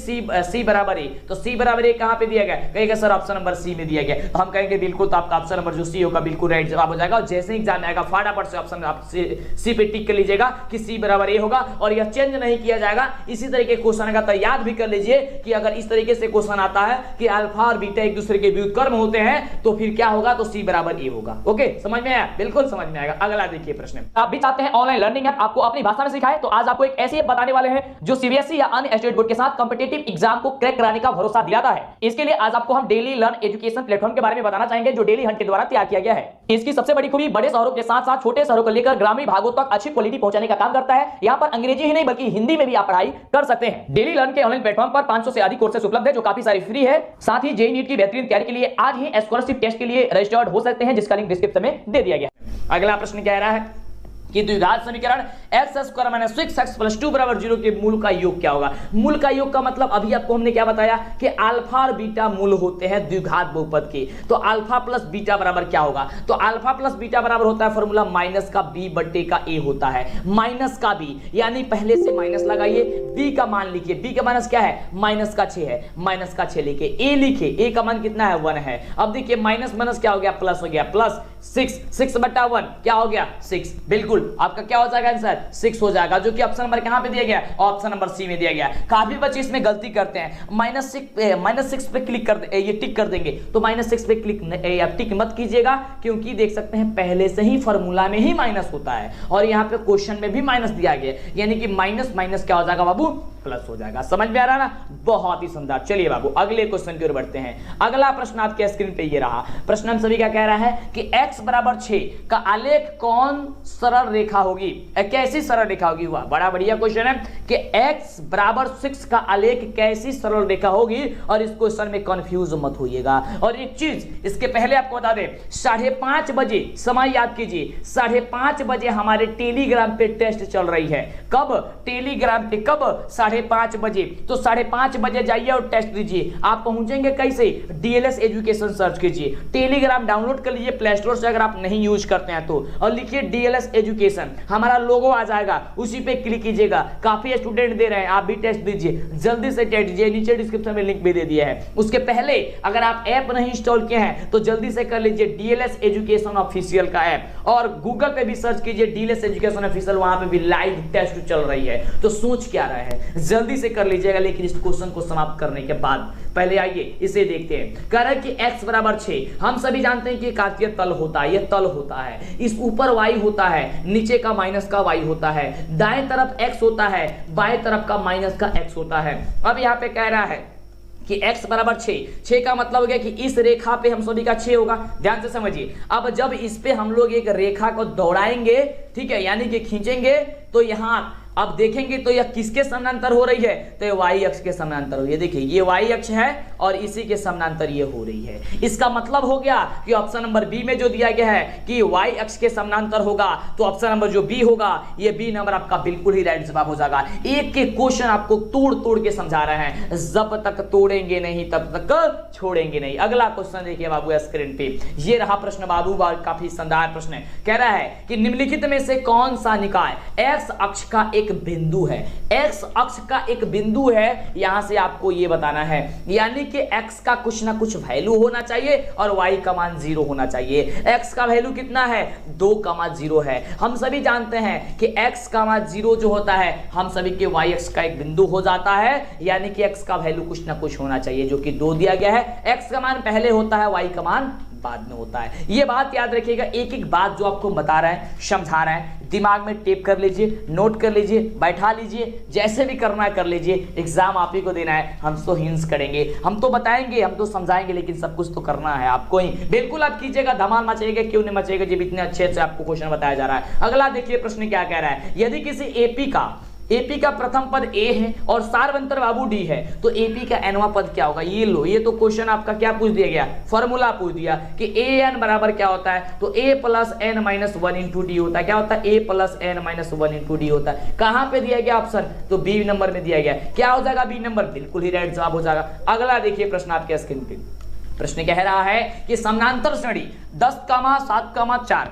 c बराबर a। तो c बराबर a कहां पे दिया गया, कहेगा सर ऑप्शन नंबर c में दिया गया। तो हम कहेंगे बिल्कुल, तो आपका ऑप्शन नंबर जो c होगा बिल्कुल राइट जवाब हो जाएगा। और जैसे ही एग्जाम में आएगा फटाफट से ऑप्शन आप c पे टिक कर लीजिएगा कि c बराबर a होगा और यह चेंज नहीं किया जाएगा। इसी तरीके क्वेश्चन का तो याद भी कर लीजिए कि अगर इस तरीके से क्वेश्चन आता है कि अल्फा और बीटा एक दूसरे के व्युत्क्रम होते हैं तो फिर क्या होगा, तो c बराबर a होगा। ओके, समझ में आया, बिल्कुल समझ में आएगा। अगला देखिए प्रश्न, आप भी चाहते हैं ऑनलाइन लर्निंग ऐप आपको अपनी भाषा में तो आज आपको एक ऐसी ऐप बताने वाले हैं जो सीबीएसई या अन्य स्टेट बोर्ड के साथ कॉम्पिटिटिव एग्जाम को क्रैक कराने का भरोसा दिलाता है। इसके लिए आज आपको हम डेली लर्न एजुकेशन प्लेटफॉर्म के बारे में बताना चाहेंगे जो डेली हंट के द्वारा तैयार किया गया है। इसकी सबसे बड़ी खूबी बड़े शहरों के साथ साथ छोटे शहरों को लेकर ग्रामीण भागों तक अच्छी क्वालिटी पहुंचाने का काम करता है। यहाँ पर अंग्रेजी ही नहीं बल्कि हिंदी में भी आप पढ़ाई कर सकते हैं। डेली लर्न के ऑनलाइन प्लेटफॉर्म पर 500 से अधिक कोर्सेज उपलब्ध है जो काफी सारी फ्री है। साथ ही जेईई नीट की बेहतरीन तैयारी के लिए आज ही स्कॉलरशिप टेस्ट के लिए रजिस्टर्ड हो सकते हैं जिसका लिंक डिस्क्रिप्शन में दे दिया गया है। अगला प्रश्न कह रहा है कि द्विघात समीकरण x² - 6x + 2 = 0 के मूल का योग क्या होगा। मूल का योग का मतलब अभी आपको हमने क्या बताया कि अल्फा और बीटा मूल होते हैं द्विघात बहुपद के। तो अल्फा प्लस बीटा बराबर क्या होगा, तो अल्फा प्लस बीटा बराबर होता है फॉर्मूला माइनस का b बटे का a होता है, माइनस का b, यानी पहले से माइनस लगाइए, b का मान लिखिए, b का माइनस क्या है, माइनस का 6 है, माइनस का 6 लिखे, a लिखे, a का मान कितना है 1 है। अब देखिए माइनस माइनस क्या हो गया, प्लस हो गया, प्लस 6 बटा 1 क्या हो गया 6, बिल्कुल आपका क्या हो जाएगा आंसर 6 हो जाएगा, जो कि ऑप्शन नंबर कहां पे दिया गया, ऑप्शन नंबर सी में दिया गया। काफी बच्चे इसमें गलती करते हैं, -6 पे क्लिक कर ये टिक कर देंगे, तो -6 पे क्लिक या टिक मत कीजिएगा, क्योंकि देख सकते हैं पहले से ही फॉर्मूला में ही माइनस होता है और यहाँ पे क्वेश्चन में भी माइनस दिया गया, यानी कि माइनस माइनस क्या हो जाएगा बाबू, प्लस हो जाएगा। समझ में आ रहा ना, बहुत ही शानदार। चलिए बाबू अगले क्वेश्चन की ओर बढ़ते हैं। अगला प्रश्न आपके स्क्रीन पे ये रहा, प्रश्न हम सभी का कह रहा है कि x = 6 का आलेख कौन सरल रेखा होगी, कैसी सरल रेखा होगी। हुआ बड़ा बढ़िया क्वेश्चन है कि x = 6 का आलेख कैसी सरल रेखा होगी, और इस क्वेश्चन में कंफ्यूज मत होइएगा। और एक चीज इसके पहले आपको बता दें, 5:30 बजे समय याद कीजिए, 5:30 बजे हमारे टेलीग्राम पे टेस्ट चल रही है। कब, टेलीग्राम पे, कब 5:30 बजे। तो 5:30 बजे जाइए और टेस्ट दीजिए। आप पहुंचेंगे कैसे, डीएलएस एजुकेशन सर्च कीजिए, टेलीग्राम डाउनलोड कर लीजिए प्ले स्टोर से अगर आप नहीं यूज करते हैं तो, और लिखिए डीएलएस एजुकेशन, हमारा लोगो आ जाएगा, उसी पे क्लिक कीजिएगा। काफी स्टूडेंट दे रहे हैं, आप भी टेस्ट दीजिए, जल्दी से टेस्ट दीजिए, नीचे डिस्क्रिप्शन में लिंक भी दे दिया है। उसके पहले अगर आप ऐप नहीं इंस्टॉल किए हैं तो जल्दी से कर लीजिए डीएलएस एजुकेशन ऑफिशियल का ऐप, और गूगल पे भी सर्च कीजिए डीएलएस एजुकेशन ऑफिशियल, वहां पे भी लाइव टेस्ट चल रही है। तो सोच क्या रहे हैं, जल्दी से कर लीजिएगा। लेकिन इस क्वेश्चन को समाप्त करने के बाद पहले आइए इसे देखते हैं। कह रहा है कि x = 6, हम सभी जानते हैं कि कार्तीय तल होता है, ये तल होता है, इस ऊपर y होता है, नीचे का माइनस का y होता है, दाएं तरफ x होता है, बाएं तरफ का माइनस का x होता है। अब यहाँ पे कह रहा है कि x = 6 का मतलब हो गया कि इस रेखा पे हम सभी का 6 होगा। ध्यान से समझिए, अब जब इस पे हम लोग एक रेखा को दौड़ाएंगे, ठीक है, यानी कि खींचेंगे, तो यहां अब देखेंगे तो यह किसके समानांतर हो रही है, तो ये y अक्ष के समानांतर हो रही है। देखिए ये y अक्ष है और इसी के समानांतर ये हो रही है। इसका मतलब हो गया कि ऑप्शन नंबर बी में जो दिया गया है कि y अक्ष के समानांतर होगा, तो ऑप्शन नंबर जो बी होगा, ये बी नंबर आपका बिल्कुल ही राइट जवाब हो जाएगा। एक के क्वेश्चन आपको तोड़ तोड़ के समझा रहे हैं, जब तक तोड़ेंगे नहीं तब तक छोड़ेंगे नहीं। अगला क्वेश्चन देखिए बाबू स्क्रीन पे, ये रहा प्रश्न बाबू, काफी शानदार प्रश्न है। कह रहा है कि निम्नलिखित में से कौन सा निकाय x अक्ष का एक बिंदु है, x अक्ष का एक बिंदु है, यहां से आपको ये बताना है, यानी कि x का कुछ ना कुछ वैल्यू होना चाहिए और y का मान 0 होना चाहिए। x का वैल्यू कितना है, 2,0 है। हम सभी जानते हैं कि x का मान 0 जो होता है, हम सभी के y अक्ष का एक बिंदु हो जाता है, यानी कि x का वैल्यू कुछ ना कुछ होना चाहिए, जो कि 2 दिया गया है। x का मान पहले होता है, y का मान बाद में होता है। ये बात याद रखिएगा, एक एक बात जो आपको बता रहा है, समझा रहा है, दिमाग में टेप कर लीजिए, नोट कर लीजिए, बैठा लीजिए, जैसे भी करना है कर लीजिए। एग्जाम आप ही को देना है, हम तो हिंट्स करेंगे, हम तो बताएंगे, हम तो समझाएंगे, लेकिन सब कुछ तो करना है आपको ही। बिल्कुल आप कीजिएगा, धमाल मचाइएगा, क्यों नहीं मचाइएगा जब इतने अच्छे से आपको क्वेश्चन बताया जा रहा है। अगला देखिए प्रश्न क्या कह रहा है, यदि किसी एपी का प्रथम पद a है और सार्वंतर बाबू d है, तो एपी का nवां पद क्या होगा। ये लो, ये तो क्वेश्चन आपका क्या पूछ दिया गया, फॉर्मूला पूछ दिया कि an बराबर क्या होता है, तो a + n - 1 × d होता है। क्या होता है, a + n - 1 × d होता है। कहां पे दिया गया ऑप्शन, तो बी नंबर में दिया गया। क्या हो जाएगा बी नंबर, बिल्कुल ही राइट जवाब हो जाएगा। अगला देखिए प्रश्न आपके स्क्रीन पे, प्रश्न कह रहा है कि समानांतर श्रेणी 10, 7, 4,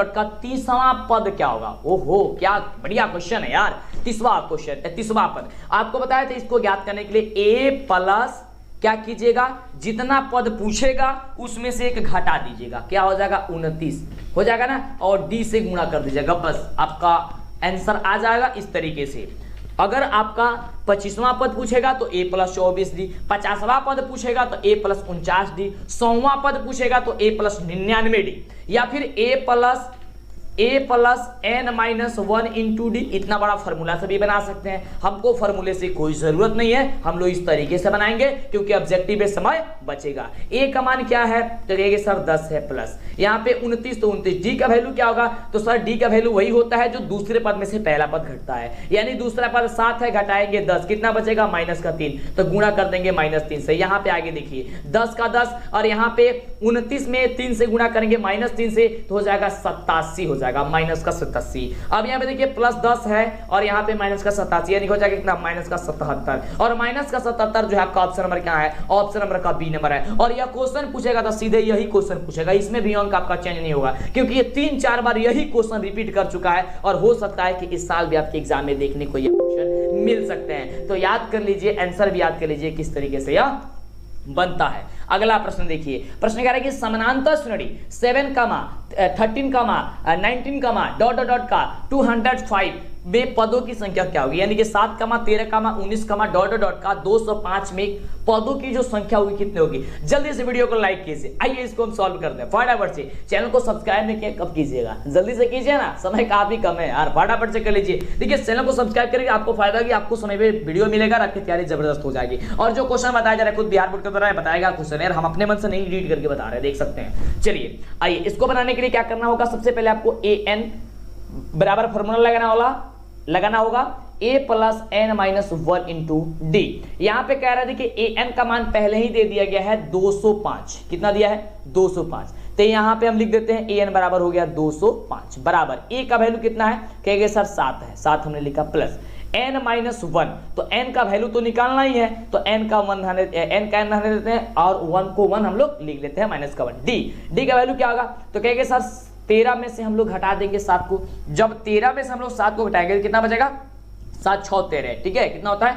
का 30वां पद क्या होगा। ओहो क्या बढ़िया क्वेश्चन है यार। 30वां पद आपको बताया था, इसको ज्ञात करने के लिए a प्लस क्या कीजिएगा, जितना पद पूछेगा उसमें से एक घटा दीजिएगा, क्या हो जाएगा 29 हो जाएगा ना, और d से गुणा कर दीजिएगा, बस आपका आंसर आ जाएगा। इस तरीके से अगर आपका 25वां पद पूछेगा तो a + 24d, 50वां पद पूछेगा तो a + 49d, 100वां पद पूछेगा तो a + 99d, या फिर a + n - 1 × d। इतना बड़ा फॉर्मूला से भी बना सकते हैं, हमको फॉर्मूले से कोई जरूरत नहीं है, हम लोग इस तरीके से बनाएंगे क्योंकि ऑब्जेक्टिव में समय बचेगा। a का मान क्या है, तो कहेंगे सर 10 है, प्लस यहाँ पे 29 तो 29, d का वैल्यू क्या होगा, तो सर d का वैल्यू वही होता है जो दूसरे पद में से पहला पद घटता है, यानी दूसरा पद 7 है, घटाएंगे 10, कितना बचेगा -3, तो गुणा कर देंगे -3 से। यहाँ पे आगे देखिए 10 का 10 और यहाँ पे 29 में 3 से गुणा करेंगे -3 से, तो हो जाएगा 87 हो जाएगा। जाएगा माइनस का 87। अब यहाँ पे देखिए प्लस 10 है और यहाँ पे माइनस का 87, यानी हो जाएगा कितना माइनस का 77। और माइनस का 77 जो है आपका ऑप्शन नंबर क्या है, ऑप्शन नंबर का बी नंबर है। और यह क्वेश्चन पूछेगा तो सीधे यही क्वेश्चन पूछेगा, इसमें भी अंक आपका चेंज नहीं होगा, क्योंकि ये 3-4 बार यही क्वेश्चन रिपीट कर चुका है और हो सकता है कि इस साल भी आपके एग्जाम में देखने को ये क्वेश्चन मिल सकते हैं। तो याद कर लीजिए, आंसर भी याद कर लीजिए किस तरीके से यह बनता है। अगला प्रश्न देखिए, प्रश्न कह रहा है कि समानांतर श्रेणी 7, 13, 19, डॉट का 205 में पदों की संख्या क्या होगी, यानी कि 7, 13, 19, डॉट का 205 में पदों की जो संख्या होगी कितनी होगी। जल्दी से वीडियो को लाइक कीजिए, आइए इसको हम सॉल्व करते हैं फटाफट से। चैनल को सब्सक्राइब नहीं किया कब कीजिएगा, जल्दी से कीजिए ना, समय काफी कम है यार, फटाफट से कर लीजिए। देखिए चैनल को सब्सक्राइब करेंगे आपको फायदा होगी, आपको समय पे वीडियो मिलेगा, आपकी तैयारी जबरदस्त हो जाएगी। और जो क्वेश्चन बताया जा रहा है खुद बिहार बोर्ड के द्वारा बताएगा क्वेश्चन, यार हम अपने मन से नहीं एडिट करके बता रहे हैं, देख सकते हैं। चलिए आइए इसको बनाने के लिए क्या करना होगा, सबसे पहले आपको an बराबर फॉर्मूला लगाना होगा a plus n minus 1 into D. यहां पे कह रहा है देखिए an का मान पहले ही दे दिया गया है 205, कितना दिया है 205, तो यहां पे हम लिख देते हैं an बराबर हो गया 205 बराबर a का वैल्यू कितना है, कहेंगे सर 7 है, 7 हमने लिखा प्लस n माइनस 1, तो n का वैल्यू तो निकालना ही है, तो n का n रहने देते हैं और 1 को 1 हम लोग लिख लेते हैं माइनस का 1। d का वैल्यू क्या होगा, तो कहेंगे सर 13 में से हम लोग हटा देंगे 7 को, जब 13 में से हम लोग 7 को हटाएंगे तो कितना बचेगा, 7 6 13, ठीक है, कितना होता है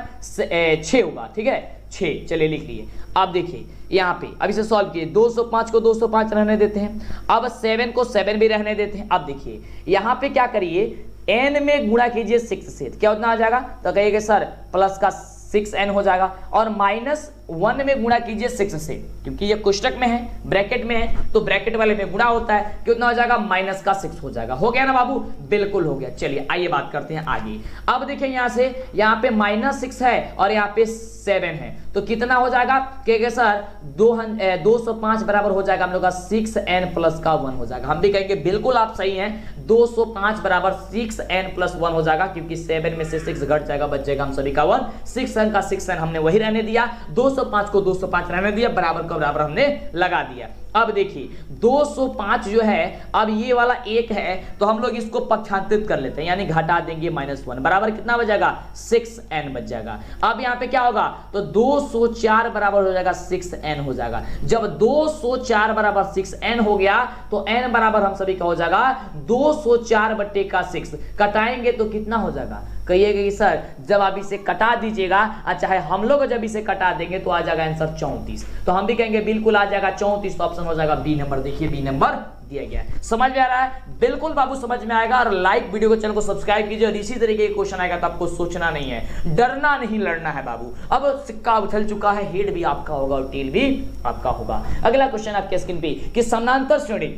6 होगा, ठीक है 6। चलिए लिख लिए। अब देखिए यहाँ पे अब इसे सॉल्व किए, 205 को 205 रहने देते हैं, अब 7 को 7 भी रहने देते हैं। अब देखिए यहाँ पे क्या करिए, n में गुणा कीजिए 6 से, क्या उतना आ जाएगा, तो कहिएगा सर प्लस का 6n हो जाएगा, और माइनस 1 में गुणा कीजिए 6 से, क्योंकि ये कोष्टक में है, ब्रैकेट में है, तो ब्रैकेट वाले में गुणा होता है, कितना हो जाएगा माइनस का 6 हो जाएगा। हो गया ना बाबू, बिल्कुल हो गया। चलिए आइए बात करते हैं आगे। अब देखिए यहाँ से यहाँ पे -6 है और यहाँ पे 7 है, तो कितना हो जाएगा, कहेंगे सर 205 बराबर हो जाएगा हम लोग का 6n प्लस का 1 हो जाएगा। हम भी कहेंगे बिल्कुल आप सही हैं, 205 बराबर 6n प्लस 1 हो जाएगा, क्योंकि 7 में से 6 घट जाएगा, बच जाएगा हम सभी का 1, 6n का 6n हमने वही रहने दिया, 205 को 205 रहने दिया, बराबर का बराबर हमने लगा दिया। अब देखिए 205 जो है, अब ये वाला 1 है तो हम लोग इसको पक्षांतरित कर लेते हैं, यानी घटा देंगे -1, बराबर कितना बच जाएगा 6n बच जाएगा। अब यहाँ पे क्या होगा, तो 204 बराबर हो जाएगा 6n हो जाएगा। जब 204 बराबर 6n हो गया तो n बराबर हम सभी का हो जाएगा 204 बट्टे का 6, कटाएंगे तो कितना हो जाएगा, कहिएगा कि सर जब आप इसे कटा दीजिएगा, चाहे हम लोग जब इसे कटा देंगे तो आ जाएगा आंसर 34, तो हम भी कहेंगे बिल्कुल आ जाएगा 34, तो ऑप्शन हो जाएगा बी नंबर। देखिए बी नंबर दिया गया है, समझ में आ रहा है, बिल्कुल बाबू समझ में आएगा। और लाइक वीडियो को, चैनल को सब्सक्राइब कीजिए, और इसी तरीके के क्वेश्चन आएगा तो आपको सोचना नहीं है, डरना नहीं, लड़ना है बाबू। अब सिक्का उछल चुका है, हेड भी आपका होगा और टेल भी आपका होगा। अगला क्वेश्चन आपके स्क्रीन पे कि समानांतर श्रेणी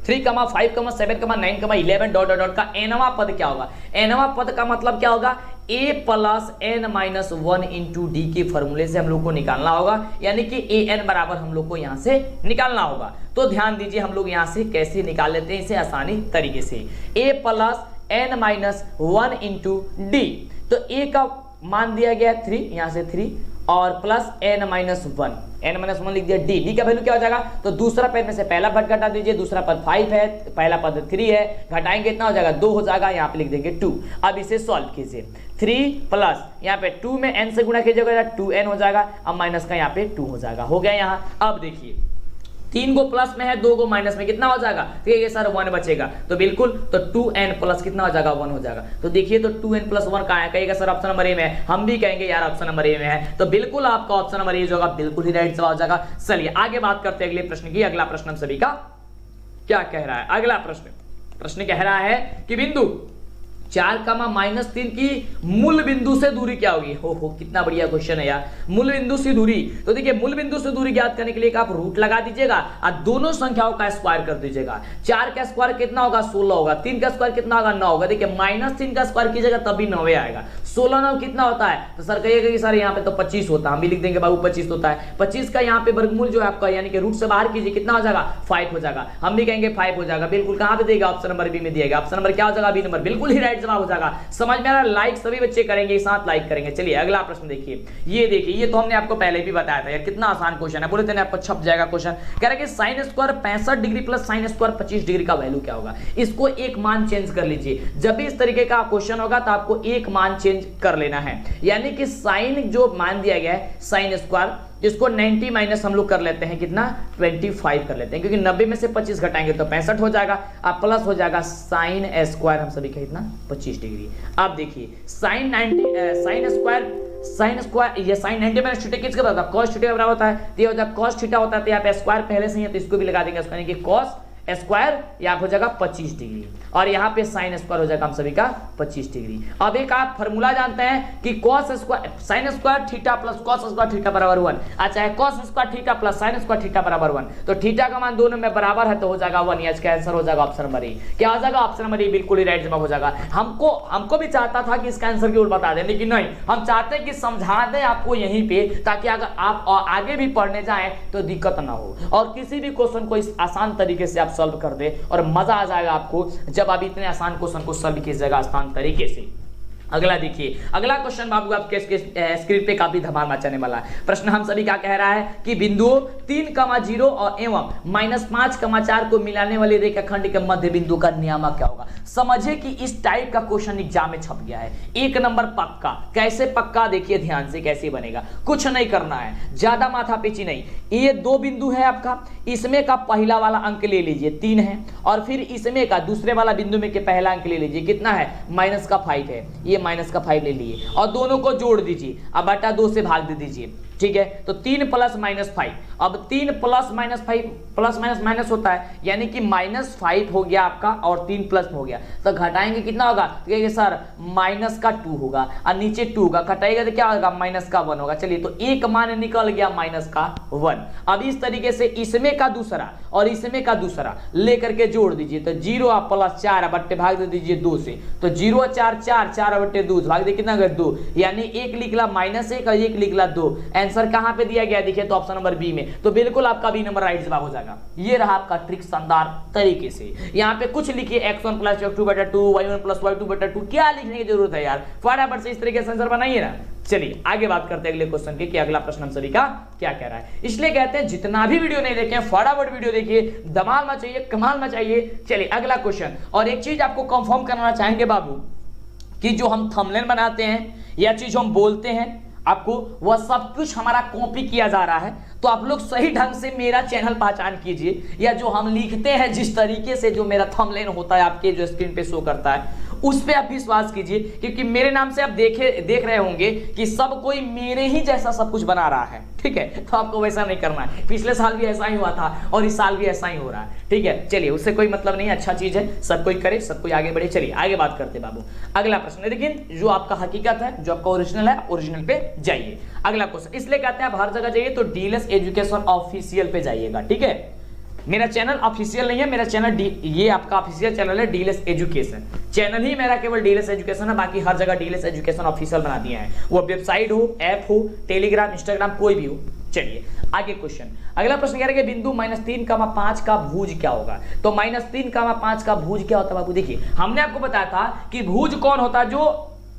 3, 5, 7, 9, 11 डॉट का nवां पद क्या होगा। nवां पद का मतलब क्या होगा, a plus n minus 1 into D के फॉर्मूले से हम लोग को निकालना होगा, यानी कि an बराबर हम लोग को यहां से निकालना होगा। तो ध्यान दीजिए हम लोग यहां से कैसे निकाल लेते हैं इसे आसानी तरीके से, a plus n minus 1 into D. तो a का मान दिया गया 3, यहां से 3 और प्लस n माइनस 1 लिख दिया। डी का वैल्यू क्या हो जाएगा, तो दूसरा पद में से पहला पद घटा दीजिए, दूसरा पद 5 है, पहला पद 3 है, घटाएंगे इतना हो जाएगा 2 हो जाएगा, यहाँ पे लिख देंगे 2। अब इसे सॉल्व कीजिए, 3 प्लस यहाँ पे 2 में n से गुणा कीजिएगा 2n हो जाएगा, अब माइनस का यहाँ पे 2 हो जाएगा, हो गया यहाँ। अब देखिए 3 को प्लस में है, 2 को माइनस में, कितना हो जाएगा, तो ये सर 1 बचेगा, तो बिल्कुल तो 2n प्लस कितना हो जाएगा 1 हो जाएगा। तो देखिए तो 2n प्लस 1 कहाँ है, कहेगा सर ऑप्शन नंबर ए में है, हम भी कहेंगे यार ऑप्शन नंबर ए में है, तो बिल्कुल आपका ऑप्शन नंबर ए जो होगा बिल्कुल ही राइट जवाब हो जाएगा। चलिए आगे बात करते हैं अगले प्रश्न की। अगला प्रश्न हम सभी का क्या कह रहा है, अगला प्रश्न कह रहा है कि बिंदु 4, -3 की मूल बिंदु से दूरी क्या होगी। हो कितना बढ़िया क्वेश्चन है यार, मूल बिंदु से दूरी। तो देखिए मूल बिंदु से दूरी ज्ञात करने के लिए आप रूट लगा दीजिएगा और दोनों संख्याओं का स्क्वायर कर दीजिएगा। 4 का स्क्वायर कितना होगा 16 होगा, 3 का स्क्वायर कितना होगा 9 होगा। देखिए -3 का स्क्वायर कीजिएगा तभी 9 आएगा। 16 9 कितना होता है, तो सर कहिएगा कि सर यहाँ पे तो 25 होता है, हम भी लिख देंगे बाबू 25 होता है। 25 का यहाँ पे वर्गमूल जो है आपका यानी कि रूट से बाहर कीजिए, कितना हो जाएगा 5 हो जाएगा, हम भी कहेंगे 5 हो जाएगा। बिल्कुल कहाँ पे देगा, ऑप्शन नंबर बी में दिएगा। ऑप्शन नंबर क्या हो जाएगा, बी नंबर, बिल्कुल ही राइट जवाब हो जाएगा। समझ में आ रहा है? लाइक सभी बच्चे करेंगे, साथ लाइक करेंगे। चलिए अगला प्रश्न देखिए, ये देखिए, ये तो हमने आपको पहले भी बताया था यार, कितना आसान क्वेश्चन है, बोले थे आपको छप जाएगा क्वेश्चन। कह रहा है कि sine square 65 degree plus sine square 25 degree का वैल्यू क्या होगा। इसको एक मान चेंज कर लीजिए, जब भी इस तरीके का क्वेश्चन होगा तो आपको एक मान चेंज कर लेना है। यानी कि साइन जो मान दिया गया है साइन स्क्वायर, इसको 90 माइनस हम लोग कर लेते हैं कितना 25 कर लेते हैं, क्योंकि 90 में से 25 घटाएंगे तो 65 हो जाएगा। अब प्लस हो जाएगा साइन स्क्वायर हम सभी का इतना 25 डिग्री। अब देखिए साइन स्क्वायर ये साइन 90 माइनस थीटा किसके बराबर होता है, cos थीटा के बराबर होता है। तो ये हो जाएगा cos थीटा होता है, तो यहाँ पे स्क्वायर पहले से ही है तो इसको भी लगा देंगे, यानी कि cos स्क्वायर यहाँ हो जाएगा 25 डिग्री, और यहाँ पे साइन स्क्वायर हो जाएगा हम सभी का 25 डिग्री। अब एक आप फॉर्मूला जानते हैं कि cos square sine square theta plus cos square theta बराबर 1, अच्छा है cos square theta plus sine square theta बराबर 1, तो थीटा का मान दोनों में बराबर है तो हो जाएगा 1। इसका आंसर हो जाएगा ऑप्शन नंबर ए। क्या हो जाएगा ऑप्शन नंबर ए, बिल्कुल ही राइट जवाब हो जाएगा। हमको भी चाहता था कि इसका आंसर क्यों बता दें, लेकिन नहीं, हम चाहते हैं कि समझा दें आपको यहीं पे, ताकि अगर आप आगे भी पढ़ने जाएं तो दिक्कत ना हो, और किसी भी क्वेश्चन को इस आसान तरीके से आप सॉल्व कर दे, और मजा आ जाएगा आपको जब आप इतने आसान क्वेश्चन को सॉल्व कीजिएगा आसान तरीके से। अगला देखिए, अगला क्वेश्चन बाबू आपके स्क्रीन पे काफी धमाल मचाने वाला है। प्रश्न हम सभी का कह रहा है कि बिंदुओं 3,0 और एवं -5,4 को मिलाने वाली रेखाखंड के मध्य बिंदु का नियामक क्या होगा। समझे कि इस टाइप का क्वेश्चन एग्जाम में छप गया है, 1 नंबर पक्का। कैसे पक्का, देखिए ध्यान से कैसे बनेगा, कुछ नहीं करना है, ज्यादा माथापीची नहीं। ये 2 बिंदु है आपका, इसमें का पहला वाला अंक ले लीजिए 3 है, और फिर इसमें का दूसरे वाला बिंदु में के पहला अंक ले लीजिए, कितना है -5 है, ये -5 ले लिए, और दोनों को जोड़ दीजिए, अब बटा 2 से भाग दे दीजिए, ठीक है। तो 3 + -5, अब 3 + -5 प्लस माइनस होता है, यानी कि -5 हो गया आपका और 3 प्लस हो गया, तो घटाएंगे कितना होगा, तो सर -2 होगा, और नीचे 2 होगा, घटाएगा तो क्या होगा -1 होगा। चलिए तो एक मान निकल गया -1। अब इस तरीके से इसमें का दूसरा और इसमें का दूसरा लेकर के जोड़ दीजिए, तो 0 + 4 बट्टे भाग दे दीजिए 2 से, तो 0 4 4 4 बट्टे 2 भाग दे कितना 2, यानी एक लिखला -1 और एक लिखला 2। आंसर कहां पे दिया गया देखिए, तो ऑप्शन नंबर बी में, तो बिल्कुल आपका बी नंबर राइट जवाब हो जाएगा। ये रहा आपका ट्रिक शानदार तरीके से। यहाँ पे कुछ लिखिए x1 + x2/2, y1 + y2/2, क्या लिखने की जरूरत है यार, फटाफट से इस तरीके से आंसर बनाइए ना। चलिए आगे बात करते हैं अगले क्वेश्चन की, कि अगला प्रश्न हम सभी का क्या कह रहा है। इसलिए कहते हैं जितना भी वीडियो नहीं देखें फटाफट वीडियो देखिए, धमाल मचाइए, कमाल मचाइए। चलिए अगला क्वेश्चन, और एक चीज आपको कंफर्म करना चाहेंगे बाबू, कि जो हम थंबनेल बनाते हैं या चीज हम बोलते हैं आपको, वह सब कुछ हमारा कॉपी किया जा रहा है, तो आप लोग सही ढंग से मेरा चैनल पहचान कीजिए, या जो हम लिखते हैं जिस तरीके से जो मेरा थंबनेल होता है आपके जो स्क्रीन पे शो करता है, उस पे आप विश्वास कीजिए, क्योंकि मेरे नाम से आप देख रहे होंगे कि सब कोई मेरे ही जैसा सब कुछ बना रहा है, ठीक है। तो आपको वैसा नहीं करना है, पिछले साल भी ऐसा ही हुआ था और इस साल भी ऐसा ही हो रहा है, ठीक है। चलिए उससे कोई मतलब नहीं, अच्छा चीज है, सब कोई करे, सब कोई आगे बढ़े। चलिए आगे बात करते बाबू, अगला प्रश्न देखिए, जो आपका हकीकत है, जो आपका ओरिजिनल है, ओरिजिनल पे जाइए। अगला क्वेश्चन, इसलिए कहते हैं आप हर जगह जाइए तो डीएलएस एजुकेशन ऑफिशियल पे जाइएगा, ठीक है। मेरा चैनल ऑफिशियल नहीं है, मेरा चैनल ये आपका ऑफिशियल चैनल है डीएलएस एजुकेशन, चैनल ही मेरा केवल डीएलएस एजुकेशन है, बाकी हर जगह डीएलएस एजुकेशन ऑफिशियल बना दिया है, वो वेबसाइट हो, ऐप हो, टेलीग्राम, इंस्टाग्राम, कोई भी हो। चलिए आगे क्वेश्चन, अगला प्रश्न कह रहे हैं बिंदु -3,5 का भुज क्या होगा। तो -3,5 का भुज क्या होता है बाबू, देखिए हमने आपको बताया था कि भुज कौन होता है, जो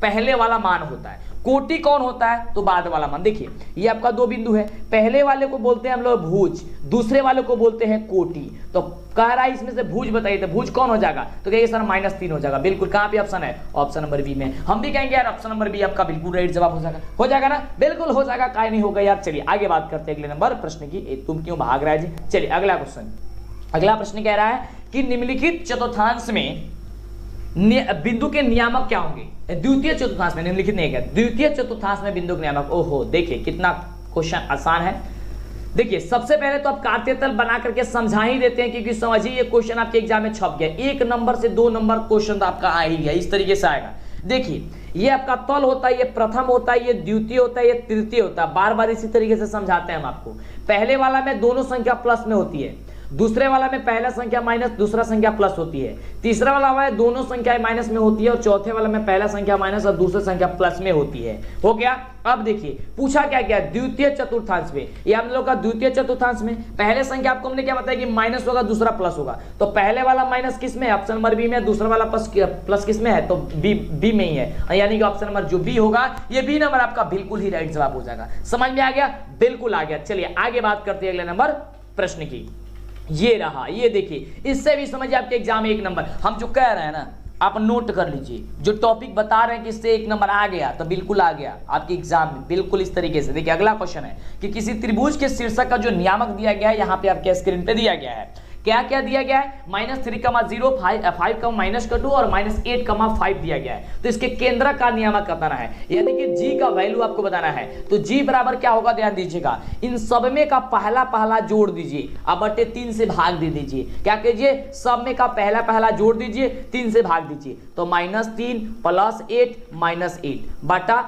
पहले वाला मान होता है, कोटि कौन होता है, तो बाद वाला मान। देखिए ये आपका 2 बिंदु है, पहले वाले को बोलते हैं हम लोग भुज, दूसरे वाले को बोलते हैं कोटि। तो कह रहा है इसमें से भुज बताइए, तो भुज कौन हो जाएगा, तो कहिए सर -3 हो जाएगा। बिल्कुल, कहां पे ऑप्शन है, ऑप्शन नंबर बी में। हम भी कहेंगे यार ऑप्शन नंबर बी आपका बिल्कुल राइट जवाब हो जाएगा ना, बिल्कुल हो जाएगा, काय नहीं होगा यार। चलिए आगे बात करते हैं अगले नंबर प्रश्न की, तुम क्यों भाग रहा है जी। चलिए अगला क्वेश्चन, अगला प्रश्न कह रहा है कि निम्नलिखित चतुर्थांश में बिंदु के नियामक क्या होंगे। द्वितीय चतुर्थांश में, निम्नलिखित नहीं है, द्वितीय चतुर्थांश में बिंदु के नियामक। ओहो, देखिए कितना क्वेश्चन आसान है। देखिए सबसे पहले तो आप कार्तीय तल बना करके समझा ही देते हैं, क्योंकि समझिए ये क्वेश्चन आपके एग्जाम में छप गया, 1 नंबर से 2 नंबर क्वेश्चन तो आपका आ ही गया, इस तरीके से आएगा। देखिए ये आपका तल होता है, ये प्रथम होता है, ये द्वितीय होता है, ये तृतीय होता है, बार बार इसी तरीके से समझाते हैं हम आपको। पहले वाला में दोनों संख्या प्लस में होती है, दूसरे वाला में पहला संख्या माइनस दूसरा संख्या प्लस होती है, तीसरा वाला में दोनों संख्याएं माइनस में होती है और चौथे वाला में पहला संख्या माइनस और दूसरी संख्या प्लस में होती है। हो गया। अब देखिए पूछा क्या क्या, द्वितीय चतुर्थांश में, ये हम लोग का द्वितीय चतुर्थांश में पहले संख्या आपको हमने क्या बताया कि माइनस होगा दूसरा प्लस होगा, तो पहले वाला माइनस किस में है, ऑप्शन नंबर बी में, दूसरा वाला प्लस किस में है, तो बी में ही है, यानी कि ऑप्शन नंबर जो बी होगा ये बी नंबर आपका बिल्कुल ही राइट जवाब हो जाएगा। समझ में आ गया, बिल्कुल आ गया। चलिए आगे बात करते हैं अगले नंबर प्रश्न की। ये रहा, ये देखिए, इससे भी समझिए आपके एग्जाम में 1 नंबर। हम जो कह रहे हैं ना आप नोट कर लीजिए, जो टॉपिक बता रहे हैं कि इससे 1 नंबर आ गया तो बिल्कुल आ गया आपके एग्जाम में, बिल्कुल इस तरीके से। देखिए अगला क्वेश्चन है कि किसी त्रिभुज के शीर्षक का जो नियामक दिया गया है, यहाँ पे आपके स्क्रीन पे दिया गया है, क्या क्या दिया गया है, -3,0 5,-2 और -8,5 दिया गया है। तो इसके केंद्र का नियामक बताना है, यानी कि जी का वैल्यू आपको बताना है। तो जी बराबर क्या होगा, ध्यान दीजिएगा, इन सब में का पहला जोड़ दीजिए, अब बटे 3 से भाग दे दीजिए। क्या कीजिए, सब में का पहला जोड़ दीजिए, 3 से भाग दीजिए, तो -3 + 8 -8 बटा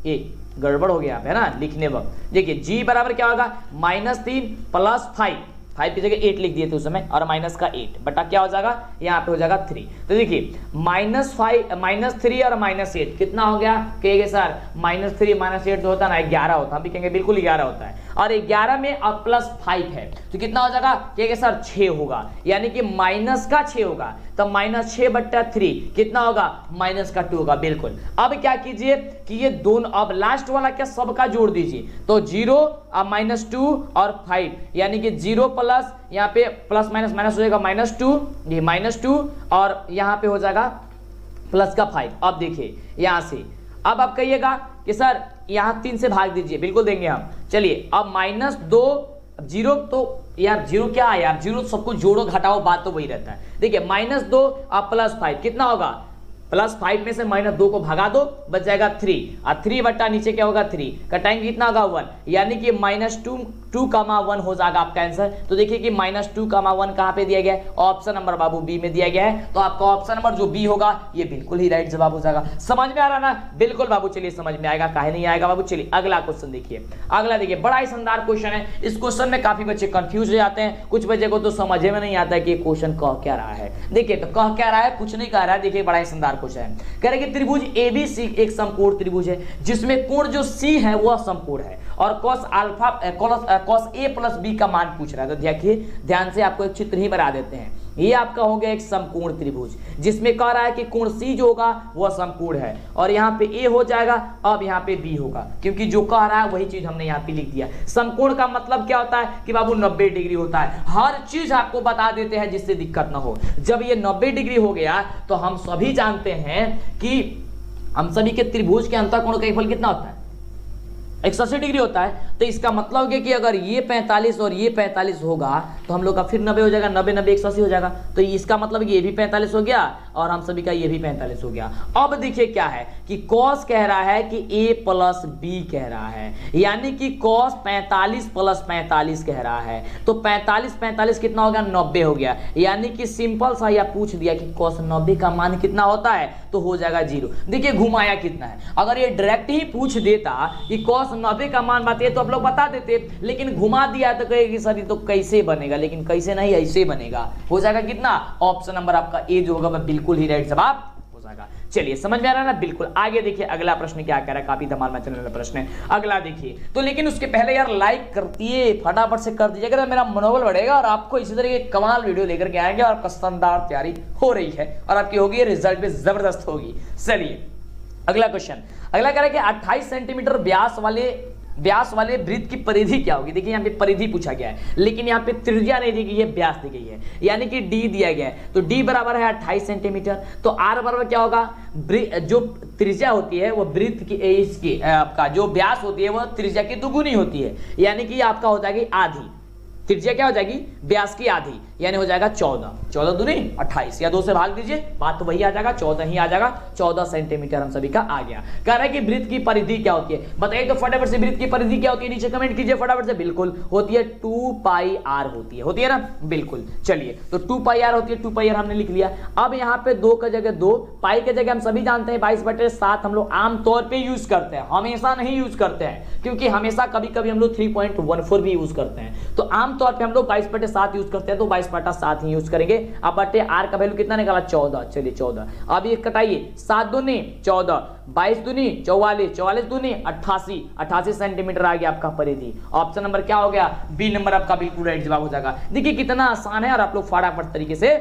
1। गड़बड़ हो गया है ना लिखने वक्त। देखिए जी बराबर क्या होगा, -3 + 5 की जगह 8 लिख दिए थे उस समय, और माइनस का 8 बटा क्या हो जाएगा, यहाँ पे हो जाएगा 3। तो देखिए -3 और -8 कितना हो गया, कहेंगे सर -3 -8 जो होता है ना 11 होता है, हम भी कहेंगे बिल्कुल 11 होता है, और 11 में अब +5 है तो कितना हो जाएगा, कहेंगे सर 6 होगा, यानी कि माइनस का 6 होगा, तो -6 बटा 3 कितना होगा, -2 होगा। बिल्कुल। अब क्या कीजिए कि ये दोनों, अब लास्ट वाला क्या सबका जोड़ दीजिए, तो 0 अब -2 और 5, यानी कि 0 प्लस यहाँ पे प्लस माइनस माइनस हो जाएगा -2, ये -2 और यहाँ पे हो जाएगा प्लस का 5। अब देखिए यहाँ से, अब आप कहिएगा कि सर यहाँ 3 से भाग दीजिए, बिल्कुल देंगे हम। चलिए अब -2 0, तो यार 0 क्या है यार, 0 सबको जोड़ो घटाओ, बात तो वही रहता है। देखिए -2 अब +5 कितना होगा, +5 में से -2 को भगा दो, बच जाएगा 3, और 3 बट्टा नीचे क्या होगा 3, कटाएंगे कितना होगा 1, यानी कि -2,1 हो जाएगा आपका आंसर। तो देखिए कि -2,1 कहाँ पे दिया गया है, ऑप्शन नंबर बाबू बी में दिया गया है, तो आपका ऑप्शन नंबर जो बी होगा ये बिल्कुल ही राइट जवाब हो जाएगा। समझ में आ रहा ना, बिल्कुल बाबू। चलिए समझ में आएगा, काहे नहीं आएगा बाबू। चलिए अगला क्वेश्चन देखिए, अगला देखिए बड़ा ही शानदार क्वेश्चन है। इस क्वेश्चन में काफी बच्चे कंफ्यूज हो जाते हैं, कुछ बच्चे को तो समझ में नहीं आता है कि क्वेश्चन कह क्या रहा है। देखिए तो कह क्या रहा है, कुछ नहीं कह रहा है। देखिए बड़ा ही शानदार क्वेश्चन है, कह रहे कि त्रिभुज ABC एक समकोण त्रिभुज है जिसमें कोण जो C है वह समकोण है, और cos A + B का मान पूछ रहा है। तो देखिए ध्यान से, आपको एक चित्र ही बना देते हैं। ये आपका हो गया एक समकोण त्रिभुज जिसमें कह रहा है कि कोण C जो होगा वह समकोण है, और यहाँ पे A हो जाएगा, अब यहाँ पे B होगा, क्योंकि जो कह रहा है वही चीज हमने यहाँ पे लिख दिया। समकोण का मतलब क्या होता है कि बाबू 90 डिग्री होता है। हर चीज आपको बता देते हैं जिससे दिक्कत ना हो। जब ये 90 डिग्री हो गया तो हम सभी जानते हैं कि हम सभी के त्रिभुज के अंतःकोण का फल कितना होता है, 180 डिग्री होता है। तो इसका मतलब है कि अगर ये 45 और ये 45 होगा तो हम लोग का फिर 90 हो जाएगा, 90 90 180 हो जाएगा। तो इसका मतलब ये भी 45 हो गया और हम सभी का ये भी 45 हो गया। अब देखिए क्या है कि cos कह रहा है कि A + B कह रहा है, यानी कि cos 45 + 45 कह रहा है। तो 45 45 कितना हो गया, 90 हो गया, यानी कि सिंपल सा यह पूछ दिया कि cos 90 का मान कितना होता है, तो हो जाएगा 0। देखिए घुमाया कितना है, अगर ये डायरेक्ट ही पूछ देता कि cos 90 का मान बताइए तो आप लोग बता देते, लेकिन घुमा दिया तो कहेगी सर ये तो कैसे बनेगा, लेकिन कैसे नहीं ऐसे बनेगा। हो जाएगा कितना, ऑप्शन नंबर आपका ए जो होगा वह बिल्कुल ही राइट जवाब हो जाएगा। चलिए समझ में आ रहा है ना, बिल्कुल। आगे देखिए अगला प्रश्न क्या कह रहा है, काफी धमाल मचने वाला प्रश्न है। अगला देखिए, तो लेकिन उसके पहले यार लाइक कर दिए, फटाफट से कर दीजिएगा, तो मेरा मनोबल बढ़ेगा और आपको इसी तरह के कमाल वीडियो लेकर के आएंगे, और आपका शानदार तैयारी हो रही है और आपकी होगी, रिजल्ट भी जबरदस्त होगी। चलिए अगला क्वेश्चन, अगला कह रहा है कि 28 सेंटीमीटर व्यास वाले वृत्त की परिधि क्या होगी। देखिए यहाँ पे परिधि पूछा गया है, लेकिन यहाँ पे त्रिज्या नहीं दी गई है, व्यास दी गई है, यानी कि d दिया गया है। तो d बराबर है 28 सेंटीमीटर, तो r बराबर क्या होगा, जो त्रिज्या होती है वो वृत्त की इसकी आपका जो व्यास होती है वह त्रिज्या की दुगुनी होती है, यानी कि आपका हो जाएगी आधी। त्रिज्या क्या हो जाएगी, व्यास की आधी, यानी हो जाएगा 14। 14 दूनी 28 या 2 से भाग दीजिए, बात तो वही आ जाएगा, 14 ही आ जाएगा। 14 सेंटीमीटर हम सभी का आ गया। कह रहा है कि वृत्त की परिधि क्या होती है, बताइए तो फटाफट से। वृत्त की परिधि क्या होती है, नीचे कमेंट कीजिए फटाफट से। बिल्कुल होती है 2 पाई आर होती है ना, बिल्कुल। चलिए तो 2 पाई आर होती है, 2 पाई आर हमने लिख लिया। अब यहाँ पे 2 की जगह 2, पाई की जगह हम सभी जानते हैं 22/7 हम लोग आमतौर पे यूज करते हैं, हमेशा नहीं यूज करते हैं, क्योंकि हमेशा कभी कभी हम लोग 3.14 भी यूज करते हैं। तो आमतौर पे हम लोग 22/7 यूज करते हैं, तो 22/7 ही यूज करेंगे। अब बटे आर का वैल्यू कितना निकाला, 14। चलिए 14। अब ये कटाइए, 7 दूनी 14, 22 दूनी 44, 44 दूनी 88, 88 सेंटीमीटर आ गया आपका परिधि। ऑप्शन नंबर क्या हो गया, बी नंबर आपका बिल्कुल राइट जवाब हो जाएगा। देखिए कितना आसान है और आप लोग फटाफट तरीके से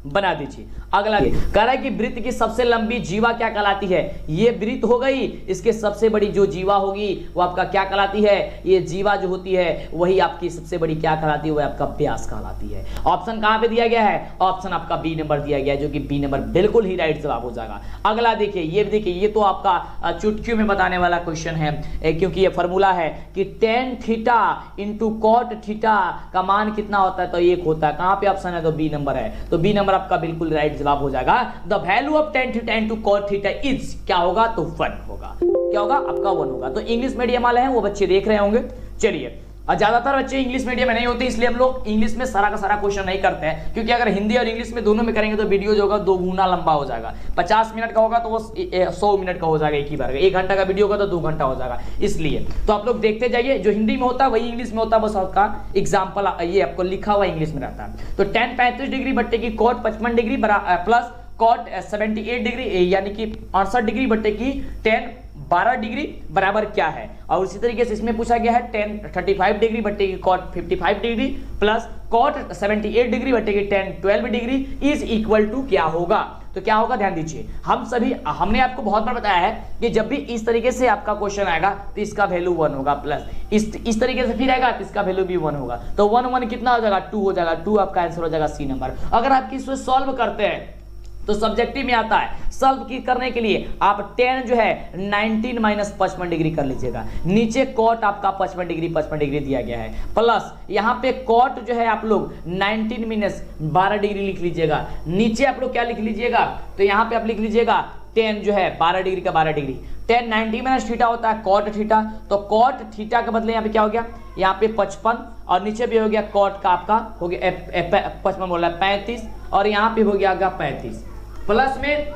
बना दीजिए। अगला कह रहा है कि वृत्त की सबसे लंबी जीवा क्या कहलाती है, ये वृत्त हो गई, इसके सबसे बड़ी जो जीवा होगी वो आपका क्या कहलाती है, ये जीवा जो होती है वही आपकी सबसे बड़ी क्या कहलाती है, वो आपका व्यास कहलाती है। ऑप्शन कहां पे दिया गया है, ऑप्शन आपका बी नंबर दिया गया है, जो कि बी नंबर बिल्कुल ही राइट जवाब हो जाएगा। अगला देखिए, ये देखिए, ये तो आपका चुटकियों में बताने वाला क्वेश्चन है, क्योंकि ये फॉर्मूला है कि tan theta into cot theta का मान कितना होता है, तो 1 होता है। कहां पे ऑप्शन है, तो बी नंबर है, तो बी नंबर आपका बिल्कुल राइट जवाब हो जाएगा। The value of tan theta into cot theta is क्या होगा, तो 1 होगा। क्या होगा आपका 1 होगा। तो इंग्लिश मीडियम वाले हैं वो बच्चे देख रहे होंगे। चलिए, और ज्यादातर बच्चे इंग्लिश मीडियम में नहीं होते, इसलिए हम लोग इंग्लिश में सारा का सारा क्वेश्चन नहीं करते हैं, क्योंकि अगर हिंदी और इंग्लिश में दोनों में करेंगे तो वीडियो जो होगा 2 गुना लंबा हो जाएगा। 50 मिनट का होगा तो वो 100 मिनट का हो जाएगा एक ही बार। 1 घंटा का वीडियो होगा तो 2 घंटा हो जाएगा। इसलिए तो आप लोग देखते जाइए, जो हिंदी में होता है वही इंग्लिश में होता है, बस आपका एग्जाम्पल ये आपको लिखा हुआ इंग्लिश में रहता है। तो tan 35 डिग्री बट्टे की cot 55 degree plus cot 78 degree यानी कि 68 डिग्री बट्टे की tan 12 डिग्री बराबर क्या है। और उसी तरीके से इसमें पूछा गया है tan 35 डिग्री बट्टे की cot 55 degree plus cot 78 degree बट्टे की tan 12 degree is equal to क्या होगा। तो क्या होगा, ध्यान दीजिए। हमने आपको बहुत बार बताया है कि जब भी इस तरीके से आपका क्वेश्चन आएगा तो इसका वैल्यू 1 होगा, प्लस इस तरीके से फिर आएगा तो इसका वैल्यू भी 1 होगा। तो 1 कितना हो जाएगा, 2 हो जाएगा। 2 आपका आंसर हो जाएगा सी नंबर। अगर आप इसको सॉल्व करते हैं तो सब्जेक्टिव में आता है, सॉल्व करने के लिए आप tan जो है 19 माइनस 55 डिग्री कर लीजिएगा। नीचे cot आपका 55 डिग्री दिया गया है, प्लस यहाँ पे cot जो है आप लोग 19 माइनस 12 डिग्री लिख लीजिएगा। नीचे आप लोग क्या लिख लीजिएगा, तो यहाँ पे आप लिख लीजिएगा tan जो है 12 डिग्री का 12 डिग्री। tan 90 माइनस थीटा होता है cot थीटा, तो cot थीटा के बदले यहाँ पे क्या हो गया, यहाँ पे 55 और नीचे भी हो गया cot का आपका हो गया 55 बोल रहा है 35 और यहाँ पे हो गया 35 प्लस में।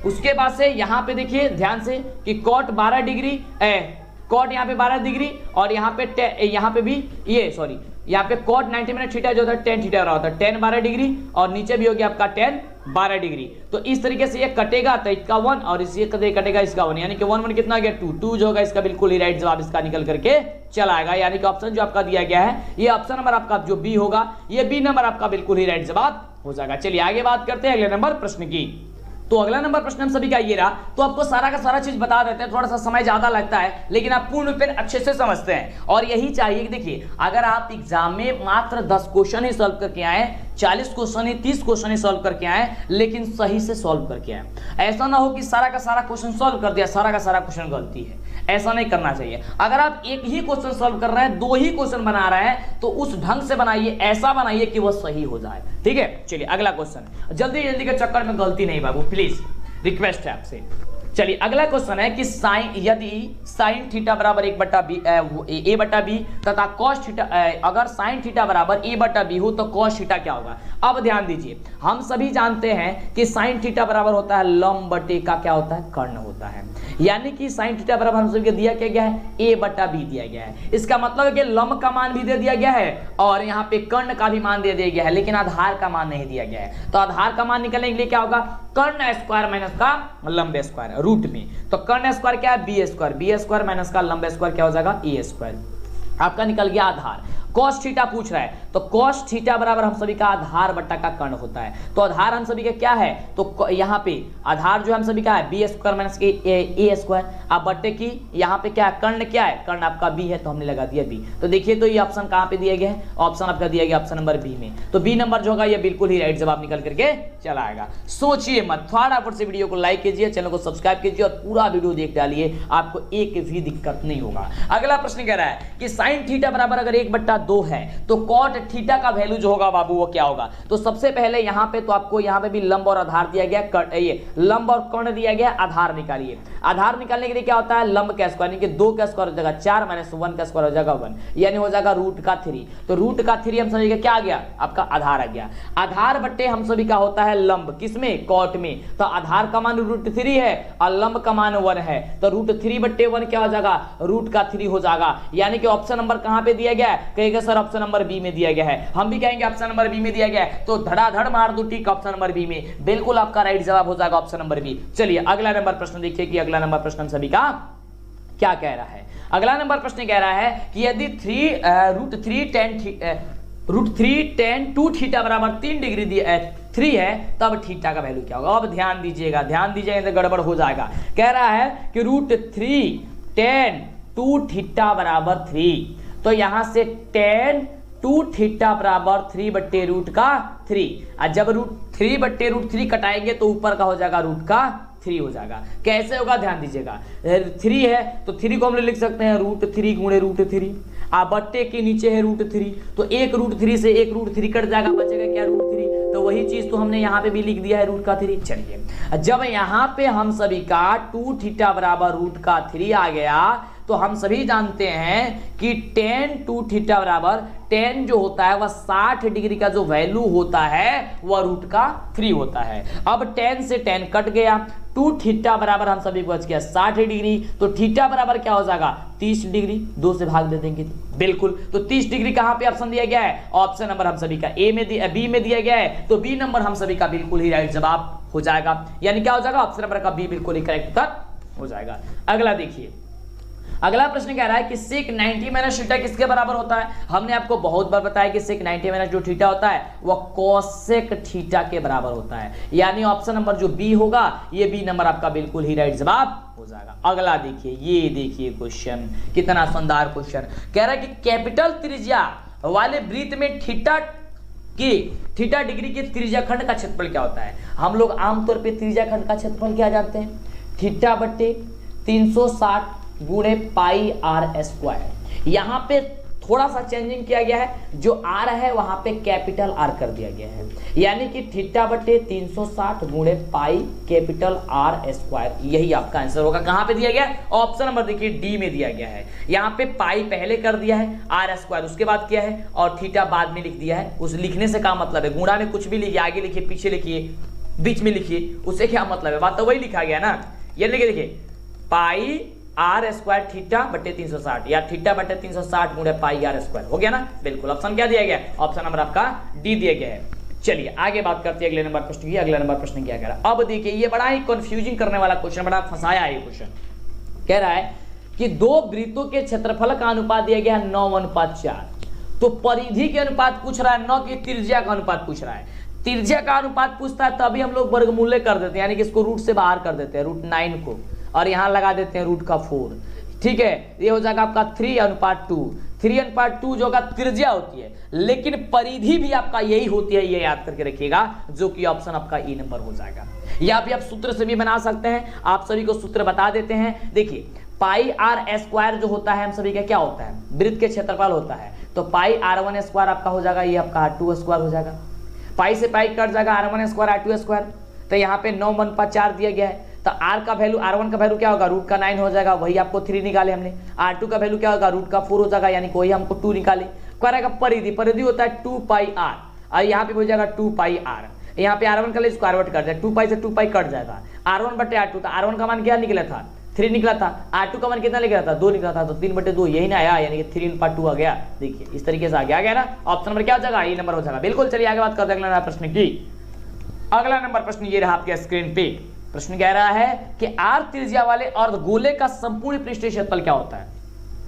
उसके बाद से यहाँ पे देखिए ध्यान से कि cot 12 डिग्री cot यहाँ पे 12 डिग्री और यहाँ पे भी ये सॉरी यहाँ पे cot 90 माइनस थीटा जो होता है tan थीटा होता है tan 12 डिग्री और नीचे भी हो गया आपका tan 12 डिग्री। तो इस तरीके से ये कटेगा तो इसका 1 और इसी कटेगा इसका 1, यानी कि 1 कितना गया 2 जो होगा इसका बिल्कुल ही राइट जवाब इसका निकल करके चला आएगा। यानी कि ऑप्शन जो आपका दिया गया है ये ऑप्शन नंबर आपका जो बी होगा, ये बी नंबर आपका बिल्कुल ही राइट जवाब हो जाएगा। चलिए आगे बात करते हैं अगले नंबर प्रश्न की। तो अगला नंबर प्रश्न हम सभी का ये रहा। तो आपको सारा का सारा चीज बता देते हैं, थोड़ा सा समय ज्यादा लगता है लेकिन आप पूर्ण रूप अच्छे से समझते हैं और यही चाहिए कि देखिए अगर आप एग्जाम में मात्र 10 क्वेश्चन ही सॉल्व करके आए, 40 क्वेश्चन ही 30 क्वेश्चन ही सॉल्व करके आए लेकिन सही से सॉल्व करके आए, ऐसा ना हो कि सारा का सारा क्वेश्चन सॉल्व कर दिया, सारा का सारा क्वेश्चन गलती है, ऐसा नहीं करना चाहिए। अगर आप एक ही क्वेश्चन सॉल्व कर रहे हैं, 2 ही क्वेश्चन बना रहे हैं तो उस ढंग से बनाइए, ऐसा बनाइए कि वह सही हो जाए। ठीक है, चलिए अगला क्वेश्चन, जल्दी जल्दी के चक्कर में गलती नहीं बाबू, प्लीज रिक्वेस्ट है आपसे। चलिए अगला क्वेश्चन है कि यदि साइन थीटा बराबर a बटा बी तथा कॉस थीटा अगर साइन थीटा बराबर a बटा बी हो तो कॉस थीटा क्या होगा। अब ध्यान दीजिए, हम सभी जानते हैं कि साइन थीटा बराबर होता है लंब बटे का क्या होता है, कर्ण होता है। यानी कि साइन थीटा बराबर हम सभी को दिया क्या गया है, a बटा बी दिया गया है। इसका मतलब है कि लंब का मान भी दे दिया गया है और यहाँ पे कर्ण का भी मान दे दिया गया है, लेकिन आधार का मान नहीं दिया गया है। तो आधार का मान निकलने के लिए क्या होगा, कर्ण स्क्वायर माइनस का लंब स्क्वायर रूट में। तो कर्ण स्क्वायर क्या है, बी स्क्वायर माइनस का लंब स्क्वायर क्या हो जाएगा, ए स्क्वायर। आपका निकल गया आधार। cos थीटा पूछ रहा है तो cos थीटा बराबर हम सभी का आधार बट्टा का कर्ण होता है। तो आधार हम सभी का क्या है, तो यहाँ पे आधार जो हम सभी का है बी स्क्वायर माइनस ए स्क्वायर। अब बट्टे की यहाँ पे क्या है, कर्ण क्या है, कर्ण आपका बी है तो हमने लगा दिया बी। तो देखिए तो ये ऑप्शन कहाँ पे दिया गया है, ऑप्शन आपका दिया गया ऑप्शन नंबर बी में। तो बी नंबर जो होगा ये बिल्कुल ही राइट जवाब निकल करके चला आएगा। सोचिए मत, फटाफट से वीडियो को लाइक कीजिए, चैनल को सब्सक्राइब कीजिए और पूरा वीडियो देख डालिए, आपको एक भी दिक्कत नहीं होगा। अगला प्रश्न कह रहा है कि साइन थीटा बराबर अगर 1/2 2 है तो कॉट थीटा का वैल्यू जो होगा बाबू वो क्या होगा। तो सबसे पहले यहाँ पे तो आपको यहाँ पे भी लंब और आधार दिया गया, ये लंब और कर्ण दिया गया, आधार निकालिए। आधार निकालने के लिए क्या होता है, लंब का स्क्वायर यानी कि 2 का स्क्वायर हो जाएगा 4 माइनस 1 का स्क्वायर हो जाएगा 1 यानी हो जाएगा रूट का 3। तो रूट का 3 हम समझिए क्या आ गया, आपका आधार आ गया। आधार बट्टे हम सभी का होता है लंब, किसमें, कॉट में। तो आधार का मान रूट 3 है और लंब का मान 1 है तो रूट 3 बट्टे 1 क्या हो जाएगा, रूट का 3 हो जाएगा। यानी कि ऑप्शन नंबर कहां पे दिया गया है, कहेगा सर ऑप्शन नंबर बी में दिया गया है। हम भी कहेंगे ऑप्शन नंबर बी में दिया गया है तो धड़ाधड़ मार दो टिक ऑप्शन नंबर बी में, बिल्कुल आपका राइट जवाब हो जाएगा ऑप्शन नंबर बी। चलिए अगला नंबर प्रश्न देखिए कि अगला नंबर प्रश्न सभी का क्या कह रहा है। अगला नंबर प्रश्न कह रहा है कि यदि रूट 3 tan 2 थीटा बराबर 3 डिग्री 3 है तब थीटा का वैल्यू क्या होगा। अब ध्यान दीजिएगा तो गड़बड़ हो जाएगा। कह रहा है कि रूट 3 tan 2 थीटा बराबर 3 तो यहां से tan 2 थीटा बराबर 3 बट्टे रूट का 3 और जब रूट 3 बट्टे रूट 3 कटाएंगे तो ऊपर का हो जाएगा रूट का 3 हो जाएगा। कैसे होगा ध्यान दीजिएगा, 3 है तो 3 को हम लिख सकते हैं रूट 3 गुणे रूट 3 आ बट्टे के नीचे है रूट 3 तो एक रूट 3 से एक रूट 3 कट जाएगा, बचेगा क्या रूट 3। तो वही चीज तो हमने यहाँ पे भी लिख दिया है रूट का 3। चलिए जब यहाँ पे हम सभी का 2 थीटा बराबर रूट का 3 आ गया तो हम सभी जानते हैं कि tan 2 थीटा बराबर tan जो होता है वह 60 डिग्री का जो वैल्यू होता है वह रूट का 3 होता है। अब tan से tan कट गया, 2 थीटा बराबर हम सभी बच गया 60 डिग्री तो थीटा बराबर क्या हो जाएगा 30 डिग्री, 2 से भाग दे देंगे बिल्कुल। तो 30 डिग्री कहां पे ऑप्शन दिया गया है, ऑप्शन नंबर हम सभी का बी में दिया गया है तो बी नंबर हम सभी का बिल्कुल ही राइट जवाब हो जाएगा। यानी क्या हो जाएगा, ऑप्शन नंबर का बी बिल्कुल ही करेक्ट उत्तर हो जाएगा। अगला देखिए, अगला प्रश्न कह रहा है कि sec 90 माइनस थीटा किसके बराबर होता है। हमने आपको बहुत बार बताया कि sec 90 माइनस जो थीटा होता है वह cosec थीटा के बराबर होता है। यानी ऑप्शन नंबर जो बी होगा ये बी नंबर आपका बिल्कुल ही राइट जवाब हो जाएगा। अगला देखिए, ये देखिए क्वेश्चन, कितना शानदार क्वेश्चन। कह रहा है कि कैपिटल त्रिज्या वाले वृत्त में थीटा डिग्री के त्रिज्या खंड का क्षेत्रफल क्या होता है। हम लोग आमतौर पर त्रिज्या खंड का क्षेत्रफल क्या जानते हैं, थीटा बट्टे 360 गुणे पाई आर स्क्वायर। यहां पे थोड़ा सा चेंजिंग किया गया है, जो आर है वहां पे कैपिटल आर कर दिया गया है। यानी कि थीटा बटे 360 गुणे पाई कैपिटल आर स्क्वायर, यही आपका आंसर होगा। कहां पे दिया गया है, ऑप्शन नंबर देखिए डी में दिया गया है। यहां पे पाई पहले कर दिया है, आर स्क्वायर उसके बाद किया है और थीटा बाद में लिख दिया है। उस लिखने से क्या मतलब है, गुणा में कुछ भी लिखिए, आगे लिखिए पीछे लिखिए बीच में लिखिए, उससे क्या मतलब है, बात तो वही लिखा गया ना। ये देखिए पाई आर स्क्वायर थीटा बटे 360 या थीटा बटे 360 गुणे पाई आर स्क्वायर हो गया ना बिल्कुल। ऑप्शन क्या दिया गया, ऑप्शन नंबर आपका डी दिया गया है। चलिए आगे बात करते हैं अगले नंबर प्रश्न की। अगला नंबर प्रश्न क्या कह रहा है, अब देखिए ये बड़ा ही कंफ्यूजिंग करने वाला क्वेश्चन, बड़ा फंसाया है ये क्वेश्चन। कह रहा है कि 2 वृत्तों के क्षेत्रफल का अनुपात दिया गया है 9:4 तो परिधि के अनुपात पूछ रहा है, न कि त्रिज्या का अनुपात पूछ रहा है। त्रिज्या का अनुपात पूछता है तभी हम लोग वर्गमूल्य कर देते हैं, यानी कि इसको रूट से बाहर कर देते हैं, रूट 9 को, और यहां लगा देते हैं रूट का 4। ठीक है, ये हो जाएगा आपका 3:2। 3:2 जो का त्रिज्या होती है, लेकिन परिधि भी आपका यही होती है, ये याद करके रखिएगा, जो कि ऑप्शन आपका ई नंबर हो जाएगा। या फिर आप सूत्र से भी बना सकते हैं, आप सभी को सूत्र बता देते हैं। देखिए पाई आर स्क्वायर जो होता है हम सभी का क्या होता है, वृत्त के क्षेत्रफल होता है। तो पाई r1 स्क्वायर आपका हो जाएगा, ये आपका r2 स्क्वायर हो जाएगा। पाई से पाई कट जाएगा, r1 स्क्वायर r2 स्क्वायर। तो यहाँ पे 9:4 दिया गया है तो r का वैल्यू, r1 का वैल्यू क्या होगा, रूट का 9 हो जाएगा, वही आपको 3 निकाले हमने। r2 का वैल्यू क्या होगा, रूट का 4 हो जाएगा, यानी कोई हमको 2 निकाले। करेगा परिधि, परिधि होता है 2 पाई r और यहाँ पे हो जाएगा 2 पाई r। यहाँ पे r1 का ले इसको r1 कर जाएगा, 2 पाई से 2 पाई कट जाएगा, r1 बटे r2। तो r1 का मान क्या निकला था, 3 निकला था। r2 का मान कितना निकला था, 2 निकला था, तो 3/2 यही ना आया, यानी कि 3/2 आ गया। देखिए इस तरीके से आ गया ना, ऑप्शन नंबर क्या हो जाएगा, ये नंबर हो जाएगा बिल्कुल। चलिए आगे बात करते हैं अगला प्रश्न की। अगला नंबर प्रश्न ये रहा आपके स्क्रीन पे। प्रश्न कह रहा है कि r त्रिज्या वाले अर्धगोले का संपूर्ण पृष्ठीय क्षेत्रफल क्या होता है।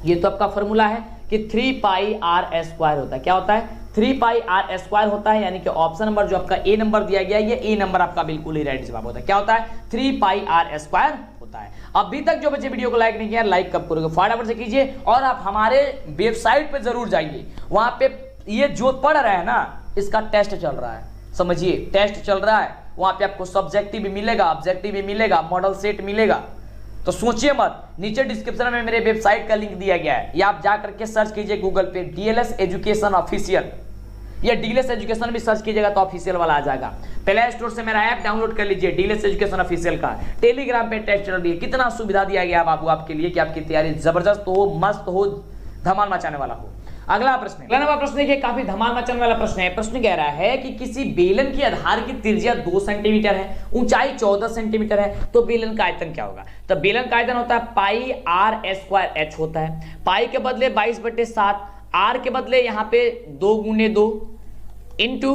ये तो आपका फॉर्मूला है कि 3 पाई r स्क्वायर होता है। क्या होता है, 3 पाई r स्क्वायर होता है, यानी कि ऑप्शन नंबर जो आपका ए नंबर दिया गया है, ये ए नंबर आपका बिल्कुल ही राइट जवाब होता है। क्या होता है, 3 पाई r स्क्वायर होता है। अभी तक जो बच्चे वीडियो को लाइक नहीं किया, लाइक कब करोगे, फटाफट से कीजिए। और आप हमारे वेबसाइट पे जरूर जाइए, वहां पे ये जो पढ़ रहे हैं ना, इसका टेस्ट चल रहा है, समझिए टेस्ट चल रहा है। वहां पे आपको सब्जेक्टिव भी मिलेगा, ऑब्जेक्टिव भी मिलेगा, मॉडल सेट मिलेगा, तो सोचिए मत, नीचे डिस्क्रिप्शन में मेरे वेबसाइट का लिंक दिया गया है, या आप जा करके सर्च कीजिए गूगल पे डीएलएस एजुकेशन ऑफिशियल, या डीएलएस एजुकेशन भी सर्च कीजिएगा तो ऑफिशियल वाला आ जाएगा। प्ले स्टोर से मेरा ऐप डाउनलोड कर लीजिए डीएलएस एजुकेशन ऑफिशियल का। टेलीग्राम पे टेस्ट चल रही है, कितना सुविधा दिया गया बाबू आपके लिए कि आपकी तैयारी जबरदस्त हो, मस्त हो, धमाल मचाने वाला हो। अगला प्रश्न, अगला नंबर प्रश्न देखिए, काफी धमाल मचाने वाला प्रश्न है। प्रश्न कह रहा है कि किसी बेलन की आधार की त्रिज्या 2 सेंटीमीटर है, ऊंचाई 14 सेंटीमीटर है, तो बेलन का आयतन क्या होगा? तो बेलन का आयतन होता है पाई आर स्क्वायर एच होता है। पाई के बदले 22/7, आर के बदले यहाँ पे 2 × 2 इंटू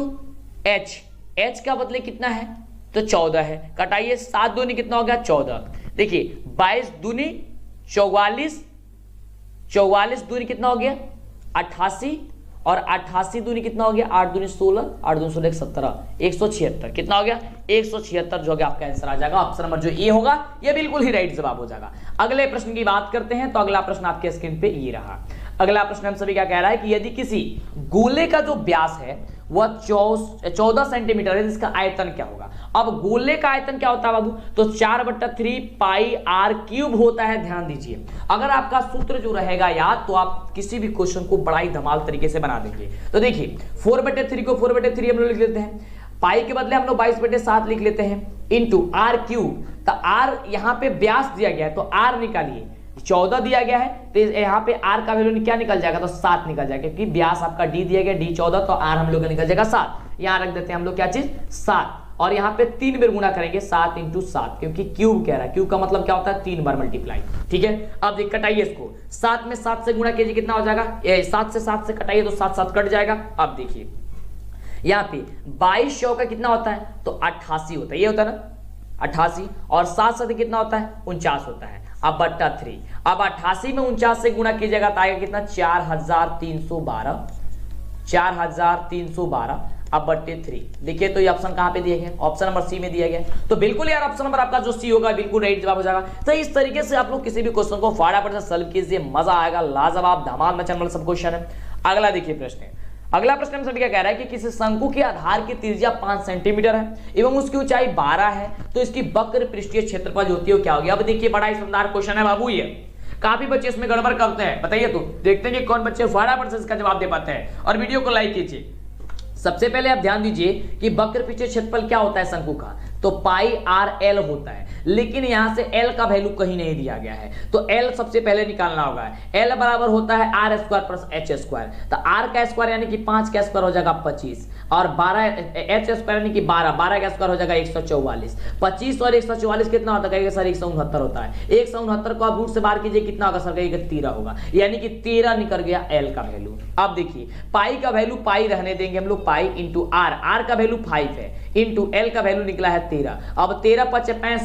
एच, एच का बदले कितना है तो 14 है, कटाइए 7 दूनी कितना हो गया 14। देखिए 22 दूनी 44, 44 दूनी कितना हो गया 88, और 88 दूनी कितना हो गया 8 दूनी 16, 8 दूनी 16 17, 176 कितना हो गया 176 जो होगा आपका आंसर आ जाएगा। ऑप्शन नंबर जो ए होगा ये बिल्कुल ही राइट जवाब हो जाएगा। अगले प्रश्न की बात करते हैं, तो अगला प्रश्न आपके स्क्रीन पे ये रहा। अगला प्रश्न हम सभी क्या कह रहा है कि यदि किसी गोले का जो व्यास है वह 14 सेंटीमीटर है, इसका आयतन क्या होगा? अब गोले का आयतन क्या होता है बाबू? तो 4/3 पाई आर क्यूब होता है। ध्यान दीजिए, अगर आपका सूत्र जो रहेगा याद तो आप किसी भी क्वेश्चन को बड़ा ही धमाल तरीके से बना देंगे। तो देखिए 4/3 को 4/3 हम लोग लिख लेते हैं, पाई के बदले हम लोग 22/7 लिख लेते हैं, इंटू आर क्यूब। तो आर यहाँ पे व्यास दिया गया है तो आर निकालिए, 14 दिया गया है तो यहाँ पे r का वैल्यू क्या निकल जाएगा तो 7 निकल जाएगा, क्योंकि व्यास आपका d दिया गया d 14 तो r हम लोग का निकल जाएगा 7। यहाँ रख देते हैं हम लोग क्या चीज 7, और यहाँ पे 3 बार गुणा करेंगे 7 × 7, क्योंकि क्यूब कह रहा है, क्यूब का मतलब क्या होता है 3 बार मल्टीप्लाई। ठीक है, अब देख कटाइए इसको, 7 में 7 से गुणा कीजिए कितना हो जाएगा, 7 से 7 से कटाइए तो 7 7 कट जाएगा। अब देखिए यहाँ पे 22 का कितना होता है तो 88 होता है, ये होता है ना 88, और 7 7 कितना होता है 49 होता है। अब /3, अब 88 में 49 से गुणा कीजिएगा तो आएगा कितना 4312, 4312 अब /3। देखिए तो ये ऑप्शन कहां पे दिए गए, ऑप्शन नंबर सी में दिया गया। तो बिल्कुल यार ऑप्शन नंबर आपका जो सी होगा बिल्कुल राइट जवाब हो जाएगा। तो इस तरीके से आप लोग किसी भी क्वेश्चन को फटाफट से सॉल्व कीजिए, मजा आएगा, लाजवाब धमाल मचाने वाला सब क्वेश्चन है। अगला देखिए प्रश्न है, अगला प्रश्न हम सभी क्या कह रहा है कि किसी शंकु के आधार की त्रिज्या 5 सेंटीमीटर है एवं उसकी ऊंचाई 12 है, तो इसकी वक्र पृष्ठीय क्षेत्रफल जो होती है वो क्या होगी? अब देखिए बड़ा ही शानदार क्वेश्चन है बाबू, ये काफी बच्चे इसमें गड़बड़ करते हैं, बताइए तो देखते हैं कि कौन बच्चे फटाफट से इसका जवाब दे पाते हैं, और वीडियो को लाइक कीजिए। सबसे पहले आप ध्यान दीजिए कि वक्र पृष्ठीय क्षेत्रफल क्या होता है शंकु का, तो पाई आर एल होता है, लेकिन यहां से एल का वैल्यू कहीं नहीं दिया गया है, तो एल सबसे पहले निकालना होगा। एल बराबर होता है R square plus H square, तो आर का स्क्वायर यानी कि 5 का स्क्वायर हो जाएगा 25, और 12 एच स्क्वायर यानी कि 12 का स्क्वायर हो जाएगा 144। 25 और 144 कितना होता है सर 169 होता है। 169 को आप रूट से बाहर कीजिए कितना होगा सर, कहेगा 13 होगा, यानी कि 13 निकल गया एल का वैल्यू। अब देखिए पाई का वैल्यू पाई रहने देंगे हम लोग, पाई इंटू आर, आर का वैल्यू 5 है, इंटू एल का वैल्यू निकला है 13। अब 13 × 5 = 65,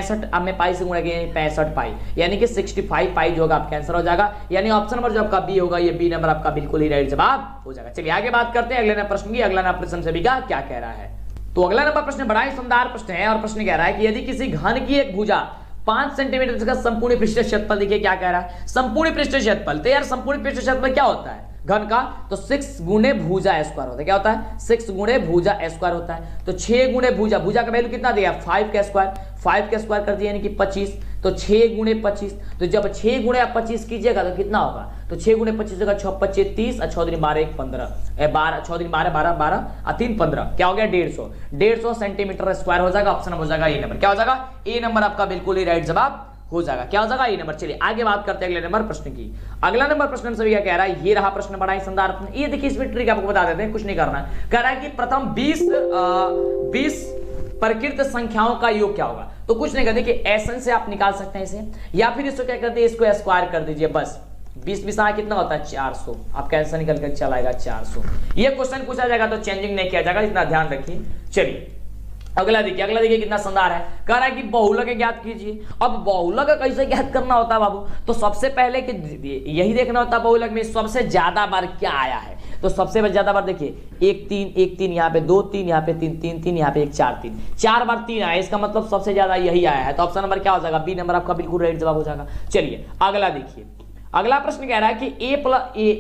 65 अब में पाई से गुणा किया 65 पाई, यानी कि 65 पाई जो होगा आपका आंसर हो जाएगा, यानी ऑप्शन नंबर जो आपका बी होगा ये बी नंबर आपका बिल्कुल ही राइट जवाब हो जाएगा। चलिए आगे बात करते हैं अगले नंबर प्रश्न की। अगला नंबर प्रश्न सभी का क्या कह रहा है, तो अगला नंबर प्रश्न बड़ा ही शानदार प्रश्न है, और प्रश्न कह रहा है कि यदि किसी घन की एक भुजा 5 सेंटीमीटर का संपूर्ण पृष्ठीय क्षेत्रफल, देखिए क्या कह रहा है संपूर्ण पृष्ठीय क्षेत्रफल, तो यार संपूर्ण पृष्ठीय क्षेत्रफल क्या होता है घन का, तो 6 × भुजा स्क्वायर होता है। क्या होता है 6 × भुजा स्क्वायर होता है, तो 6 × भुजा, भुजा का वैल्यू कितना दिया 5 का स्क्वायर, 5 का स्क्वायर कर दिया यानी कि 25, तो 6 × 25, तो जब 6 × 25 कीजिएगा तो कितना होगा, तो 6 × 25 होगा 6 × 25 30, 6 × 12 = 15, 6 × 12 12 12 और 3 15, क्या हो गया 150 सेंटीमीटर स्क्वायर हो जाएगा। ऑप्शन हो जाएगा ए नंबर, क्या हो जाएगा ए नंबर आपका बिल्कुल ही राइट जवाब हो जाएगा, क्या हो जाएगा ए नंबर। चलिए आगे बात करते हैं अगले नंबर प्रश्न की। अगला नंबर प्रश्न हम सभी क्या कह रहा है, ये रहा प्रश्न बड़ा ही शानदार प्रश्न। ये देखिए इसमें ट्रिक आपको बता देते हैं, कुछ नहीं करना है। कह रहा है कि प्रथम 20 प्रकृत संख्याओं का योग क्या होगा, तो कुछ नहीं करते कि एसन से आप निकाल सकते हैं इसे, या फिर इसको क्या करते हैं इसको स्क्वायर कर दीजिए बस। 20 कितना होता है 400, आपका आंसर निकल कर चला आएगा 400। ये क्वेश्चन पूछा जाएगा तो चेंजिंग नहीं किया जाएगा, इतना ध्यान रखिए। चलिए अगला देखिए कितना शानदार है, कह रहा है कि बहुलक ज्ञात कीजिए। अब बहुलक कैसे ज्ञात करना होता है बाबू, तो सबसे पहले कि यही देखना होता है बहुलक में सबसे ज्यादा बार क्या आया है, तो सबसे ज्यादा बार देखिए 1 3 यहाँ पे 2 3, यहाँ पे 3 3 3, यहाँ पे 1 4 3, 4 बार 3 आया, इसका मतलब सबसे ज्यादा यही आया है, तो ऑप्शन नंबर क्या हो जाएगा बी नंबर आपका बिल्कुल राइट जवाब हो जाएगा। चलिए अगला देखिए, अगला प्रश्न कह रहा है कि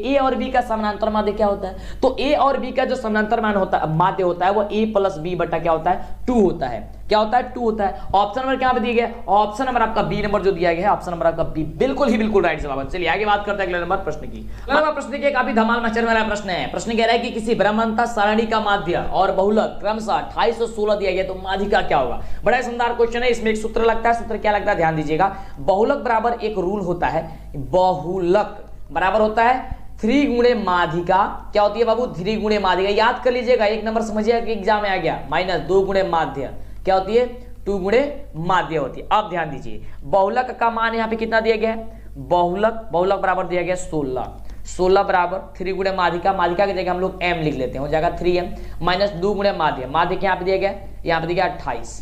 ए और बी का समानांतर माध्य क्या होता है, तो ए और बी का जो समानांतर मान होता है माध्य होता है वो a + b बटा क्या होता है 2 होता है। क्या होता है 2 होता है। ऑप्शन नंबर क्या पे दिया गया, ऑप्शन नंबर आपका बी नंबर जो दिया गया है, ऑप्शन नंबर आपका बी बिल्कुल ही बिल्कुल राइट जवाब है। चलिए आगे बात करते हैं अगले नंबर प्रश्न की। अगला नंबर प्रश्न देखिए, काफी धमाल मचने वाला प्रश्न है। प्रश्न कह रहा है कि किसी ब्रह्मांतर सारणी का माध्य और बहुलक क्रमशः 28 और 16 दिया गया, तो माध्यिका क्या होगा। बड़ा ही शानदार क्वेश्चन है। इसमें एक सूत्र लगता है, सूत्र क्या लगता है ध्यान दीजिएगा। बहुलक बराबर एक रूल होता है, बहुलक बराबर होता है 3 गुणे माध्यिका। क्या होती है बाबू, 3 गुणे माध्यिका। याद कर लीजिएगा, एक नंबर समझिएगा कि एग्जाम में आ गया, -2 गुणे माध्य क्या होती है, 2 गुणे माध्य होती है। अब ध्यान दीजिए, बहुलक का मान यहाँ पे कितना दिया गया है, बहुलक बराबर दिया गया 16 बराबर 3 गुणे माध्यिका, माध्यिका की जगह हम लोग m लिख लेते हैं, हो जाएगा 3m -2 गुणे माध्य, माध्य यहाँ पे दिया गया, यहाँ पे दिया गया 28,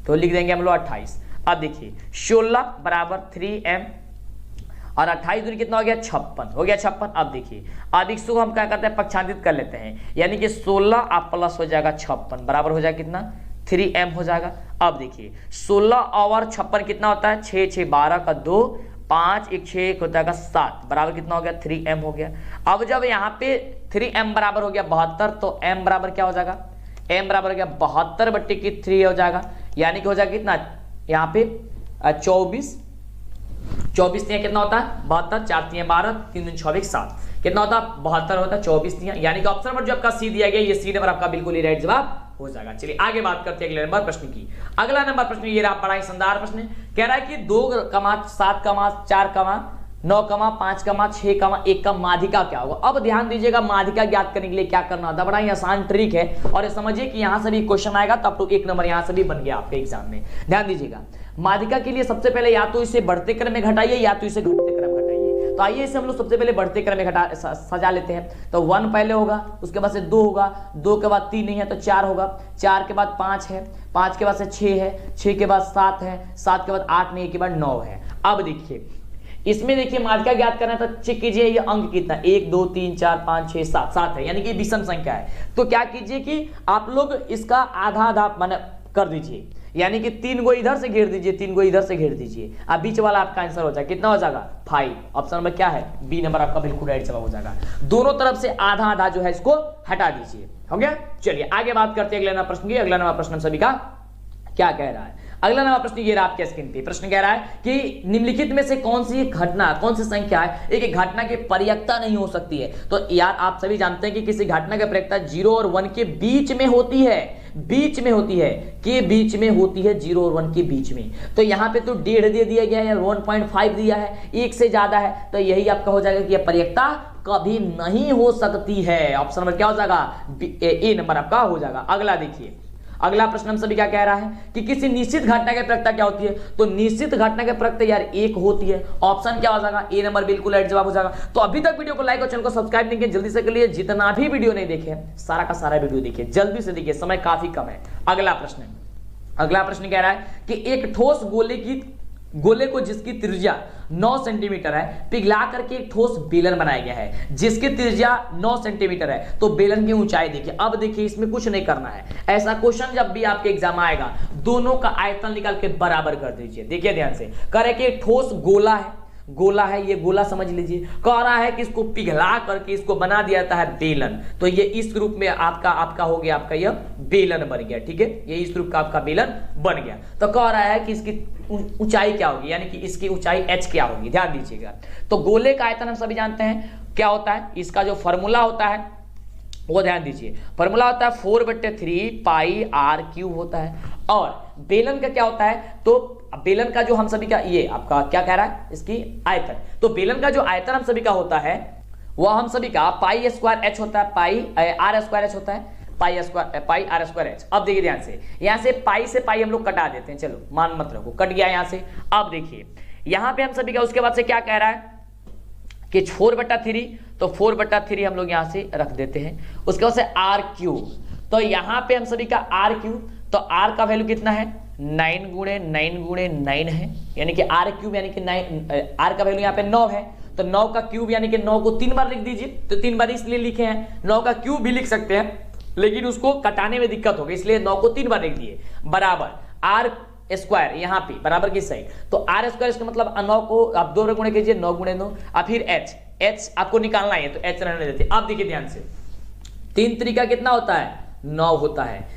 तो लिख देंगे हम लोग 28। अब देखिए 16 बराबर 3m और 28 दूनी कितना हो गया 56, हो गया 56। अब देखिए अब इसको हम क्या करते हैं, पक्षांतरित कर लेते हैं, यानी कि 16 आप प्लस हो जाएगा 56 बराबर हो जाएगा कितना 3m हो जाएगा। अब देखिए 16 और 56 कितना होता है, 6 6 12 का 2, 5 1 6 1 होता है 7 बराबर कितना हो गया 3m हो गया। अब जब यहाँ पे 3m बराबर हो गया 72, तो m बराबर क्या हो जाएगा, m बराबर हो गया 72/3 हो जाएगा, यानी कि हो जाएगा कितना यहाँ पे 24 कितना होता है 72, 4 3 12, 3 2 6 7 कितना होता है 72 होता है, 24 यानी कि ऑप्शन नंबर जो आपका सी दिया गया, ये सी नंबर आपका बिल्कुल ही राइट जवाब हो जाएगा। चलिए आगे बात करते हैं अगले नंबर प्रश्न की। अगला नंबर प्रश्न ये रहा, बड़ा ही शानदार प्रश्न कह रहा है कि 2, 7, 4, 9, 5, 6, 1 का माध्यिका क्या होगा। अब ध्यान दीजिएगा, माध्यिका ज्ञात करने के लिए क्या करना होता है, बड़ा ही आसान ट्रिक है, और समझिए कि यहां से भी क्वेश्चन आएगा तब तो 1 नंबर यहां से भी बन गया आपके एग्जाम में। ध्यान दीजिएगा, माध्यिका के लिए सबसे पहले या तो इसे बढ़ते क्रम में घटाइए या तो इसे घटते क्रम में घटाइए। तो आइए इसे हम लोग सबसे पहले बढ़ते क्रम में सजा लेते हैं। तो 1 पहले होगा, उसके बाद से 2 होगा, 2 के बाद 3 नहीं है तो 4 होगा, 4 के बाद 5 है, 5 के बाद से 6 है, 6 के बाद 7 है, 7 के बाद 8 नहीं, के बाद 9 है। अब देखिए इसमें देखिए माध्यिका ज्ञात करना है, तो चेक कीजिए ये अंक कितना 1 2 3 4 5 6 7 है, यानी कि विषम संख्या है। तो क्या कीजिए कि आप लोग इसका आधा आधा माने कर दीजिए, यानी कि 3 गो इधर से घेर दीजिए, 3 गो इधर से घेर दीजिए। अब बीच वाला आपका आंसर हो जाएगा, कितना हो जाएगा 5। ऑप्शन नंबर क्या है, बी नंबर आपका बिल्कुल राइट जवाब हो जाएगा। दोनों तरफ से आधा आधा जो है इसको हटा दीजिए, हो गया। चलिए आगे बात करते हैं अगले नंबर प्रश्न की। अगला नंबर प्रश्न सभी का क्या कह रहा है। अगला नंबर प्रश्न ये रहा आपके स्क्रीन पे। प्रश्न कह रहा है कि निम्नलिखित में से कौन सी घटना, कौन सी संख्या है एक घटना की पर्यायता नहीं हो सकती है। तो यार आप सभी जानते हैं कि किसी घटना की पर्यायता 0 और 1 के बीच में होती है, बीच में होती है, के बीच में होती है, 0 और 1 के बीच में। तो यहाँ पे तो 1.5 दे दिया गया है, 1.5 दिया है, 1 से ज्यादा है, तो यही आपका हो जाएगा कि यह पर्यायता कभी नहीं हो सकती है। ऑप्शन नंबर क्या हो जाएगा, ए नंबर आपका हो जाएगा। अगला देखिए, अगला प्रश्न हम सभी क्या कह रहा है कि किसी निश्चित घटना की पर्यायता क्या होती है। तो निश्चित घटना की पर्यायता यार 1 होती है। ऑप्शन क्या हो जाएगा, ए नंबर बिल्कुल राइट जवाब हो जाएगा। तो अभी तक वीडियो को लाइक और चैनल को सब्सक्राइब नहीं किया, जल्दी से कर लिए। जितना भी वीडियो नहीं देखे सारा का सारा वीडियो देखिए, जल्दी से देखिए, समय काफी कम है। अगला प्रश्न कह रहा है कि एक ठोस गोले को जिसकी त्रिज्या 9 सेंटीमीटर है, पिघला करके एक ठोस बेलन बनाया गया है जिसकी त्रिज्या 9 सेंटीमीटर है। तो बेलन की ऊंचाई देखिए। अब देखिए इसमें कुछ नहीं करना है, ऐसा क्वेश्चन जब भी आपके एग्जाम आएगा दोनों का आयतन निकाल के बराबर कर दीजिए। देखिए ध्यान से, कह रहे कि एक ठोस गोला है, ये गोला समझ लीजिए। कह रहा है कि इसको पिघला करके इसको बना दिया जाता है बेलन। तो ये इस रूप में आपका हो गया, आपका यह बेलन बन गया, ठीक है, ये इस रूप का आपका बेलन बन गया। तो कह रहा है कि इसकी ऊंचाई क्या होगी, यानी कि इसकी ऊंचाई h क्या होगी। ध्यान दीजिएगा, तो गोले का आयतन हम सभी जानते हैं क्या होता है, इसका जो फॉर्मूला होता है वो ध्यान दीजिए, फॉर्मूला होता है 4/3 पाई r³ होता है। और बेलन का क्या होता है, तो बेलन का जो हम सभी का ये आपका क्या कह रहा है, इसकी आयतन। तो बेलन का जो आयतन हम सभी का होता है वह हम सभी का π² h होता है, पाई r² h होता है, पाई r² h। अब देखिए ध्यान से, यहां से पाई से पाई हम लोग कटा देते हैं, चलो मान मत रखो, कट गया यहां से। अब देखिए यहां पे हम सभी का उसके बाद से क्या कह रहा है कि 4/3, तो 4/3 हम लोग यहां से रख देते हैं। उसके बाद से r³, तो यहां पे हम सभी का r³, तो r का वैल्यू कितना है 9 × 9 है, यानी कि r³ यानी कि 9, r का वैल्यू यहाँ पे 9 है, तो 9 का क्यूब यानी कि 9 को 3 बार लिख दीजिए। तो 3 बार इसलिए लिखे हैं, 9 का क्यूब भी लिख सकते हैं लेकिन उसको कटाने में दिक्कत होगी, इसलिए 9 को 3 बार लिख दिए, बराबर r² यहाँ पे बराबर किस साइड, तो r² इसका मतलब 9 को आप 2 गुणे कीजिए, 9 × 9, और फिर h आपको निकालना है, तो h रहने देते। अब देखिए ध्यान से, 3 तरीका कितना होता है 9 होता है,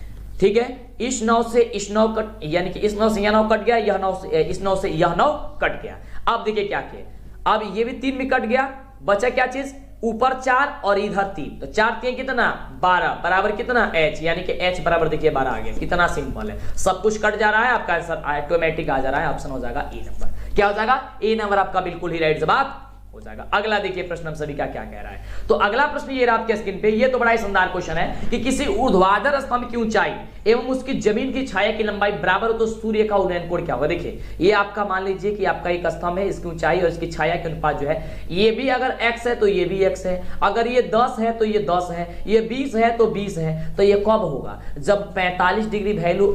ठीक है। इस 9 से इस 9 कट, यानी कि इस 9 से यह 9 कट गया, यह 9 से इस 9 से यह 9 कट गया। अब देखिए क्या किया, अब ये भी 3 भी कट गया, बचा क्या चीज, ऊपर 4 और इधर 3, तो 4 3 कितना 12 बराबर कितना h, यानी कि h बराबर देखिए 12 आ गया। कितना सिंपल है, सब कुछ कट जा रहा है, आपका आंसर ऑटोमेटिक आ जा रहा है, ऑप्शन हो जाएगा ए नंबर। क्या हो जाएगा, ए नंबर आपका बिल्कुल ही राइट जवाब हो जाएगा। अगला देखिए प्रश्न हम सभी का क्या कह रहा है। तो अगला प्रश्न ये रहा आपके स्क्रीन पे, ये तो बड़ा ही शानदार क्वेश्चन है कि किसी ऊर्ध्वाधर स्तंभ की ऊंचाई एवं उसकी जमीन की छाया की लंबाई बराबर हो तो सूर्य का उदयन कोण क्या होगा। देखिए ये आपका मान लीजिए कि आपका एक स्तंभ है, इसकी ऊंचाई और इसकी छाया के अनुपात जो है, ये भी अगर x है तो ये भी x है, अगर ये 10 है तो ये 10 है, ये 20 है तो 20 है, तो ये कब होगा, जब 45 डिग्री वैल्यू,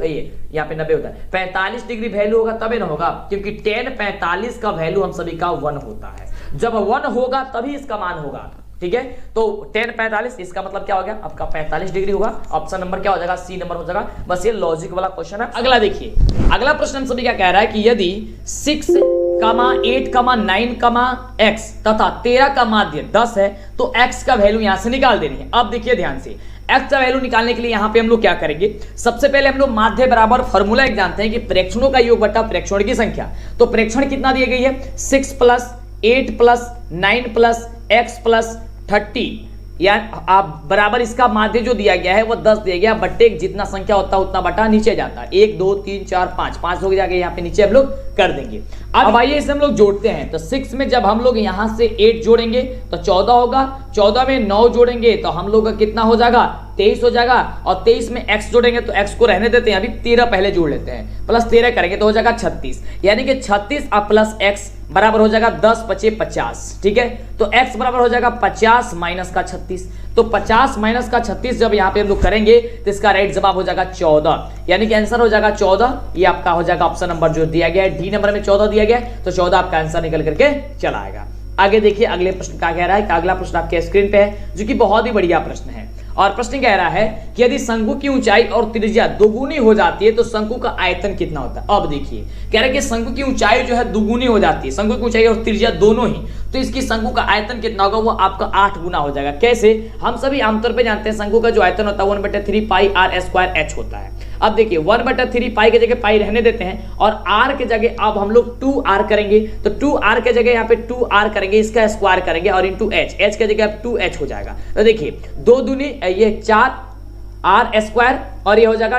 यहाँ पे 90 होता है, 45 डिग्री वैल्यू होगा तभी ना होगा, क्योंकि tan 45 का वैल्यू हम सभी का 1 होता है, जब 1 होगा तभी इसका मान होगा। ठीक है, तो tan 45 इसका मतलब क्या हो गया, आपका 45 डिग्री होगा। ऑप्शन नंबर क्या हो जाएगा, सी नंबर हो जाएगा। बस ये लॉजिक वाला क्वेश्चन है। अगला देखिए, अगला प्रश्न हम सभी क्या कह रहा है कि यदि 6, 8, 9, x तथा 13 का माध्य 10 है तो x का वैल्यू यहां से निकाल देनी है। अब देखिए ध्यान से, x का वैल्यू निकालने के लिए यहां पे हम लोग क्या करेंगे, सबसे पहले हम लोग माध्य बराबर फॉर्मूला एक जानते हैं कि प्रेक्षणों का योग बटा प्रेक्षण की संख्या। तो प्रेक्षण कितना दी गई है, 6 + 8 + 9 + x + 30, या आप बराबर इसका माध्य जो दिया गया है वो 10 दिया गया, बट्टे जितना संख्या होता है उतना बटा नीचे जाता है, 1 2 3 4 5 हो जाएगा, यहाँ पे नीचे हम लोग कर देंगे। अब आइए इसे हम लोग जोड़ते हैं। तो 6 में जब हम लोग यहाँ से 8 जोड़ेंगे तो 14 होगा, 14 में 9 जोड़ेंगे तो हम लोग का कितना हो जाएगा, 23 हो जाएगा, और 23 में x जोड़ेंगे तो x को रहने देते हैं, अभी 13 पहले जोड़ लेते हैं, प्लस 13 करेंगे तो हो जाएगा 36, यानी कि 36 प्लस x बराबर हो जाएगा 10 × 5 = 50। ठीक है, तो x बराबर हो जाएगा 50 - का 36, तो 50 - का 36 जब यहाँ पे हम लोग करेंगे तो इसका राइट जवाब हो जाएगा 14, यानी कि आंसर हो जाएगा 14। ये आपका हो जाएगा ऑप्शन नंबर जो दिया गया है, डी नंबर में 14 दिया गया है, तो 14 आपका आंसर निकल करके चला आएगा। आगे देखिए अगले प्रश्न क्या कह रहा है, अगला प्रश्न आपके स्क्रीन पे है जो कि बहुत ही बढ़िया प्रश्न है, और प्रश्न कह रहा है कि यदि शंकु की ऊंचाई और त्रिज्या दोगुनी हो जाती है तो शंकु का आयतन कितना होता है। अब देखिए कह रहा है कि शंकु की ऊंचाई जो है दुगुनी हो जाती है, शंकु की ऊंचाई और त्रिज्या दोनों ही, तो इसकी शंकु का आयतन कितना होगा, वो आपका 8 गुना हो जाएगा। कैसे, हम सभी आमतौर पे जानते हैं शंकु का जो आयतन होता है 1/3 πr² होता है। अब देखिए 1/3 पाई की जगह पाई रहने देते हैं, और r के जगह अब हम लोग 2r करेंगे, तो 2r के जगह यहाँ पे 2r करेंगे, इसका स्क्वायर करेंगे और इंटू h के जगह 2h हो जाएगा। तो देखिए 2 दूनी ये 4r² और ये हो जाएगा